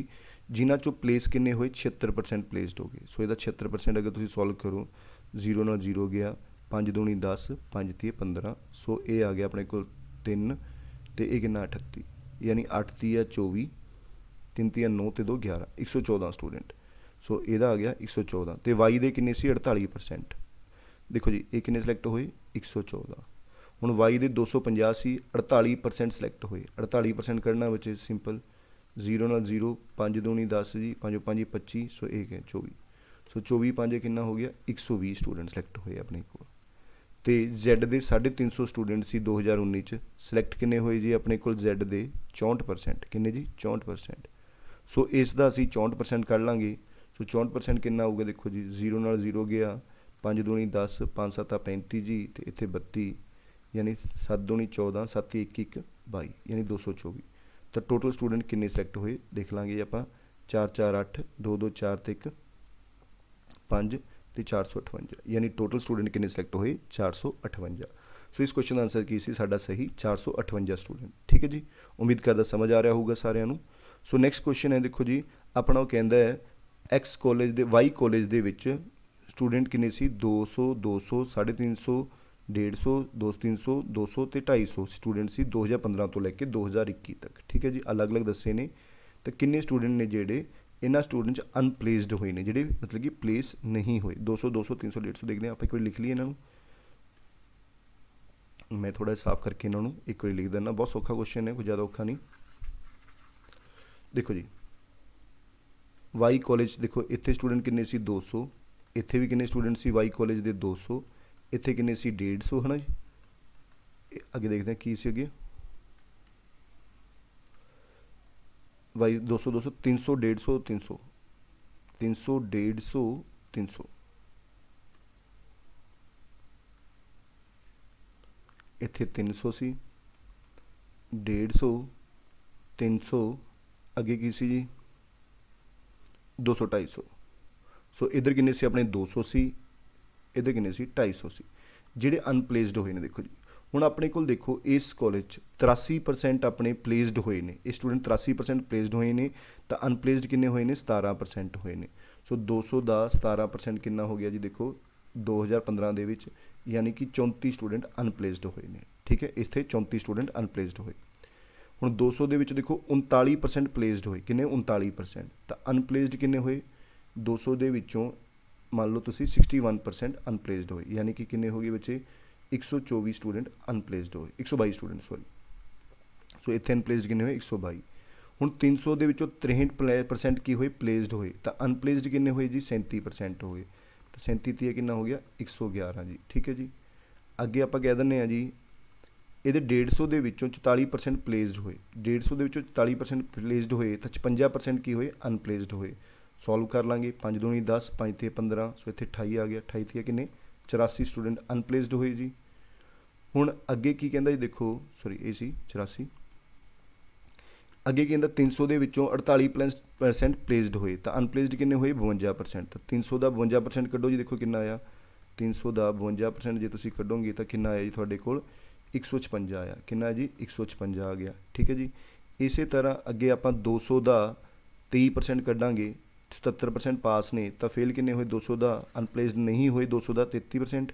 ਜਿਨ੍ਹਾਂ ਚੋਂ ਪਲੇਸ ਕਿੰਨੇ ਹੋਏ, 76% ਪਲੇਸਡ ਹੋ ਗਏ। ਸੋ ਇਹਦਾ 76% ਅਗਰ ਤੁਸੀਂ ਸੋਲਵ ਕਰੋ, 0 ਨਾਲ 0 ਗਿਆ, 5 दूनी 10, 5 तीह 15। सो ये आ गया अपने को 3 तो ये कितना 38, यानी 8 तीह 24, 3 तीह 9 तो 2 11, 114 स्टूडेंट। सो यदा आ गया 114। तो वाई दे किन्ने सी 48%। देखो जी ये किन्ने सिलेक्ट होए, 114। हुण वाई दे 250 सी, 48% सिलेक्ट होए। 48% करना बच्चे सिंपल, 0 ਨਾਲ 0, 5 दूनी 10 जी, 5 5 25, सो एक है 24। सो 24 5 कितना हो गया, 120 स्टूडेंट सिलेक्ट होए अपने को। तो Z ਦੇ 350 स्टूडेंट सी 2019 ਚ ਸਿਲੈਕਟ ਕਿੰਨੇ ਹੋਏ ਜੀ ਆਪਣੇ ਕੋਲ, Z ਦੇ 64%। ਕਿੰਨੇ ਜੀ, 64%। ਸੋ ਇਸ ਦਾ ਅਸੀਂ 64% ਕੱਢ ਲਾਂਗੇ। ਸੋ 64% ਕਿੰਨਾ ਆਊਗਾ, ਦੇਖੋ ਜੀ 0 ਨਾਲ 0 ਗਿਆ, 5 दूनी 10, 5 7 35 ਜੀ, ਤੇ ਇੱਥੇ 32, यानी 7 दूनी 14, 7 1 1 22, यानी 224। तो टोटल स्टूडेंट किन्ने सिलेक्ट होए देख लाँगे जी आप, 4 4 8, 2 2 4 तो 1 5 तो 458, यानी टोटल स्टूडेंट किन्ने सिलेक्ट होए, 458। सो इस क्वेश्चन का आंसर की सी साडा सही, 458 स्टूडेंट। ठीक है जी, उम्मीद करदा समझ आ रहा होगा सारिਆਂ ਨੂੰ। सो नैक्सट क्वेश्चन है, देखो जी अपना वो कहता है x college they Y college they which student किन्ने सी, 200 200 350, 150, 200 300, 200 तो 250 स्टूडेंट सी 2015 तो लैके 2021 तक। ठीक है जी, अलग अलग दसे ने। तो किन्ने स्टूडेंट ने जेडे इन्होंने स्टूडेंट अनप्लेसड हुए ने, जेडे मतलब कि प्लेस नहीं हुए। 200 200 300 150 देखते हैं आप, एक बार लिख लिए इन्हों, मैं थोड़ा साफ करके इन्हों एक बार लिख देना। बहुत सौखा क्वेश्चन है, कोई ज़्यादा औखा नहीं। देखो जी वाई कॉलेज, देखो इतने स्टूडेंट किन्ने सी 200, इतने भी किन्ने स्टूडेंट सी वाई कॉलेज के 200, इतने किन्ने सी 150, है ना जी। अगे देखते हैं की सी अगे, वाई 200 200 300 150 300 300 150 300, इतने 300 सी 150 300, अगे की सी जी 200 250। सो इधर किन्ने सी अपने 200 सी, इधर किन्ने सी 250 सी, जिहड़े अनप्लेसड होए ने। देखो जी हुण अपने कोल देखो इस कॉलेज 83% अपने प्लेसड होए ने, ये स्टूडेंट 83% प्लेसड होए ने, तो अनप्लेसड किन्ने होए ने, 17% होए ने। सो 200 का 17% कितना हो गया जी, देखो 2015 दे विच, यानी कि 34 स्टूडेंट अनप्लेसड होए ने। ठीक है, इत्थे 34 स्टूडेंट अनप्लेसड होए। हुण 200 दे विच देखो 39% प्लेसड होए, किन्ने 39%, तो अनप्लेसड किन्ने होए 200 दे विचों मान लो तुसी 61% अनप्लेसड होए, यानी कि किन्ने हो गए बच्चे 124 स्टूडेंट अनप्लेसड होए, 122 स्टूडेंट सॉरी। सो इत्थे अनप्लेसड किन्ने होए 122। हुण 300 दे विचों 63% की होए प्लेसड होए, तो अनप्लेसड किन्ने होए जी 37% होए, तो 37 तीह किन्ना हो गया 111 जी। ठीक है जी, अगे आप कह दिंदे आ जी ये 150 ਦੇ ਵਿੱਚੋਂ 44% प्लेसड होए, 150 ਦੇ ਵਿੱਚੋਂ 44% प्लेसड होए, तो 56% की होए अनप्लेसड होए। सॉल्व कर लाँगे, 5 दूनी 10, 5 ते 15, सो इत्थे 28 आ गया। 28 ते किन्ने 84 स्टूडेंट अनप्लेसड होए जी। हुण अगे की कहंदा जी, देखो सॉरी ये सी 84, अगे की कहंदा 300 ਦੇ ਵਿੱਚੋਂ 48% प्लेसड होए, तो अनप्लेसड किन्ने होए 52%। तो 300 ਦਾ 52% कड्डो जी, देखो किन्ना आया 300 ਦਾ 52% जे तुसीं कड्डोगे तो किन्ना आया जी तुहाडे कोल 156 आया। किन्ना जी 156 आ गया। ठीक है जी, इस तरह अगे आप 200 का 23% ਕੱਢਾਂਗੇ 77% ਪਾਸ ਨੇ ਤਾਂ ਫੇਲ ਕਿੰਨੇ ਹੋਏ 200 ਦਾ, ਅਨਪਲੇਸਡ ਨਹੀਂ ਹੋਏ 200 ਦਾ 33%।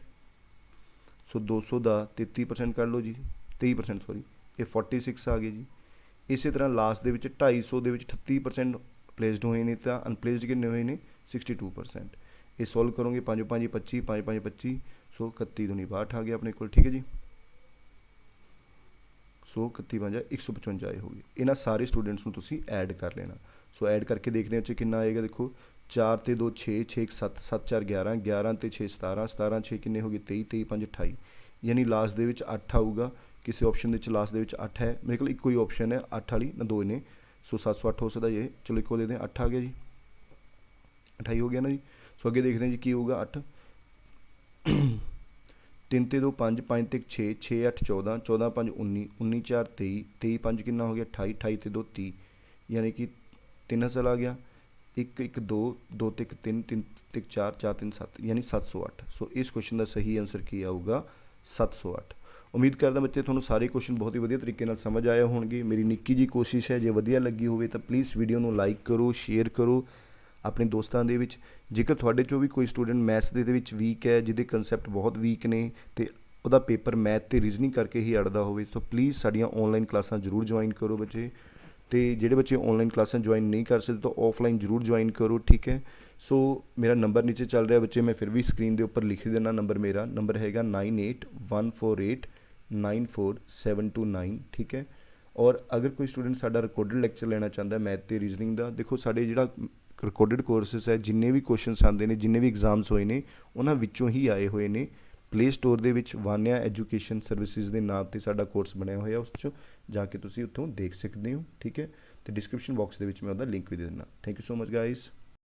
ਸੋ 200 ਦਾ 33% ਕੱਢ ਲਓ ਜੀ, 23% ਸੌਰੀ, ਇਹ 46 ਆ ਗਏ ਜੀ। ਇਸੇ ਤਰ੍ਹਾਂ ਲਾਸਟ ਦੇ ਵਿੱਚ 250 ਦੇ ਵਿੱਚ 38% ਪਲੇਸਡ ਹੋਏ ਨੇ ਤਾਂ ਅਨਪਲੇਸਡ ਕਿੰਨੇ ਹੋਏ ਨੇ 62%। ਇਹ ਸੋਲਵ ਕਰੋਗੇ 5 5 25 5 5 25, ਸੋ 31 दूनी 62 ਆ ਗਿਆ ਆਪਣੇ ਕੋਲ, ਠੀਕ ਹੈ ਜੀ। ਸੋ 31 5 155 ਆਏ ਹੋ ਗਏ। ਇਹਨਾਂ ਸਾਰੇ ਸਟੂਡੈਂਟਸ ਨੂੰ ਤੁਸੀਂ ਐਡ ਕਰ ਲੈਣਾ। ਸੋ ਐਡ ਕਰਕੇ ਦੇਖਦੇ ਹਾਂ ਕਿੰਨਾ ਆਏਗਾ। ਦੇਖੋ 4 ਤੇ 2 6, 6 1 7, 7 4 11, 11 ਤੇ 6 17, 17 6 ਕਿੰਨੇ ਹੋ ਗਏ 23, 23 5 28, ਯਾਨੀ ਲਾਸਟ ਦੇ ਵਿੱਚ 8 ਆਊਗਾ। ਕਿਸੇ ਆਪਸ਼ਨ ਦੇ ਵਿੱਚ ਲਾਸਟ ਦੇ ਵਿੱਚ 8 ਹੈ, ਮੇਰੇ ਕੋਲ ਇੱਕੋ ਹੀ ਆਪਸ਼ਨ ਹੈ 8 ਵਾਲੀ ਨਾ, 2 ਨੇ। ਸੋ 708 ਹੋ ਸਕਦਾ ਇਹ, ਚਲੋ ਇੱਕੋ ਦੇ ਦੇं, 8 ਆ ਗਿਆ ਜੀ, 28 ਹੋ ਗਿਆ ਨਾ ਜੀ। ਸੋ ਅੱਗੇ ਦੇਖਦੇ ਹਾਂ ਜੀ ਕੀ ਹੋਊਗਾ। 8 3 ਤੇ 2 5, 5 ਤੇ 6, 6 8 14, 14 5 19, 19 4 23, 23 5 ਕਿੰਨਾ ਹੋ ਗਿਆ 28, 28 ਤੇ 2 30, ਯਾਨੀ ਕਿ 3 ਹਸਲ ਆ ਗਿਆ। 1 1 2, 2 ਤੇ 1 3, 3 ਤੇ 4, 4 3 7, ਯਾਨੀ 708। ਸੋ ਇਸ ਕੁਐਸਚਨ ਦਾ ਸਹੀ ਆਨਸਰ ਕੀ ਆਊਗਾ 708। ਉਮੀਦ ਕਰਦਾ ਬੱਚੇ ਤੁਹਾਨੂੰ ਸਾਰੇ ਕੁਐਸਚਨ ਬਹੁਤ ਹੀ ਵਧੀਆ ਤਰੀਕੇ ਨਾਲ ਸਮਝ ਆਏ ਹੋਣਗੇ। ਮੇਰੀ ਨਿੱਕੀ ਜੀ ਕੋਸ਼ਿਸ਼ ਹੈ, ਜੇ ਵਧੀਆ ਲੱਗੀ ਹੋਵੇ ਤਾਂ ਪਲੀਜ਼ ਵੀਡੀਓ ਨੂੰ ਲਾਈਕ ਕਰੋ, ਸ਼ੇਅਰ ਕਰੋ ਆਪਣੇ ਦੋਸਤਾਂ ਦੇ ਵਿੱਚ। ਜੇਕਰ ਤੁਹਾਡੇ 'ਚੋਂ ਵੀ ਕੋਈ ਸਟੂਡੈਂਟ ਮੈਥਸ ਦੇ ਵਿੱਚ ਵੀਕ ਹੈ, ਜਿਹਦੇ ਕਨਸੈਪਟ ਬਹੁਤ ਵੀਕ ਨੇ ਅਤੇ ਉਹਦਾ ਪੇਪਰ ਮੈਥ ਅਤੇ ਰੀਜ਼ਨਿੰਗ ਕਰਕੇ ਹੀ ਅੜਦਾ ਹੋਵੇ, ਤਾਂ ਪਲੀਜ਼ ਸਾਡੀਆਂ ਔਨਲਾਈਨ ਕਲਾਸਾਂ ਜ਼ਰੂਰ ਜੁਆਇਨ ਕਰੋ ਬੱਚੇ। ਅਤੇ ਜਿਹੜੇ ਬੱਚੇ ਔਨਲਾਈਨ ਕਲਾਸਾਂ ਜੁਆਇਨ ਨਹੀਂ ਕਰ ਸਕਦੇ ਤਾਂ ਆਫਲਾਈਨ ਜ਼ਰੂਰ ਜੁਆਇਨ ਕਰੋ, ਠੀਕ ਹੈ। ਸੋ ਮੇਰਾ ਨੰਬਰ ਨੀਚੇ ਚੱਲ ਰਿਹਾ ਬੱਚੇ, ਮੈਂ ਫਿਰ ਵੀ ਸਕਰੀਨ ਦੇ ਉੱਪਰ ਲਿਖ ਦੇਣਾ ਨੰਬਰ। ਮੇਰਾ ਨੰਬਰ ਹੈਗਾ 9814894729, ਠੀਕ ਹੈ। ਔਰ ਅਗਰ ਕੋਈ ਸਟੂਡੈਂਟ ਸਾਡਾ ਰਿਕਾਰਡਡ ਲੈਕਚਰ ਲੈਣਾ ਚਾਹੁੰਦਾ ਮੈਥ ਅਤੇ ਰੀਜ਼ਨਿੰਗ ਦਾ, ਦੇਖੋ ਸਾਡੇ ਜਿਹੜਾ ਰਿਕਾਰਡਡ ਕੋਰਸਿਸ ਹੈ, ਜਿੰਨੇ ਵੀ ਕੁਐਸਚਨਸ ਆਉਂਦੇ ਨੇ, ਜਿੰਨੇ ਵੀ ਐਗਜ਼ਾਮਸ ਹੋਏ ਨੇ, ਉਹਨਾਂ ਵਿੱਚੋਂ ਹੀ ਆਏ ਹੋਏ ਨੇ। ਪਲੇ ਸਟੋਰ ਦੇ ਵਿੱਚ ਵਾਨਿਆ ਐਜੂਕੇਸ਼ਨ ਸਰਵਿਸਿਜ਼ ਦੇ ਨਾਮ 'ਤੇ ਸਾਡਾ ਕੋਰਸ ਬਣਿਆ ਹੋਇਆ, ਉਸ 'ਚੋਂ ਜਾ ਕੇ ਤੁਸੀਂ ਉੱਥੋਂ ਦੇਖ ਸਕਦੇ ਹੋ, ਠੀਕ ਹੈ। ਅਤੇ ਡਿਸਕ੍ਰਿਪਸ਼ਨ ਬਾਕਸ ਦੇ ਵਿੱਚ ਮੈਂ ਉਹਦਾ ਲਿੰਕ ਵੀ ਦੇ ਦਿੰਦਾ। Thank you so much guys.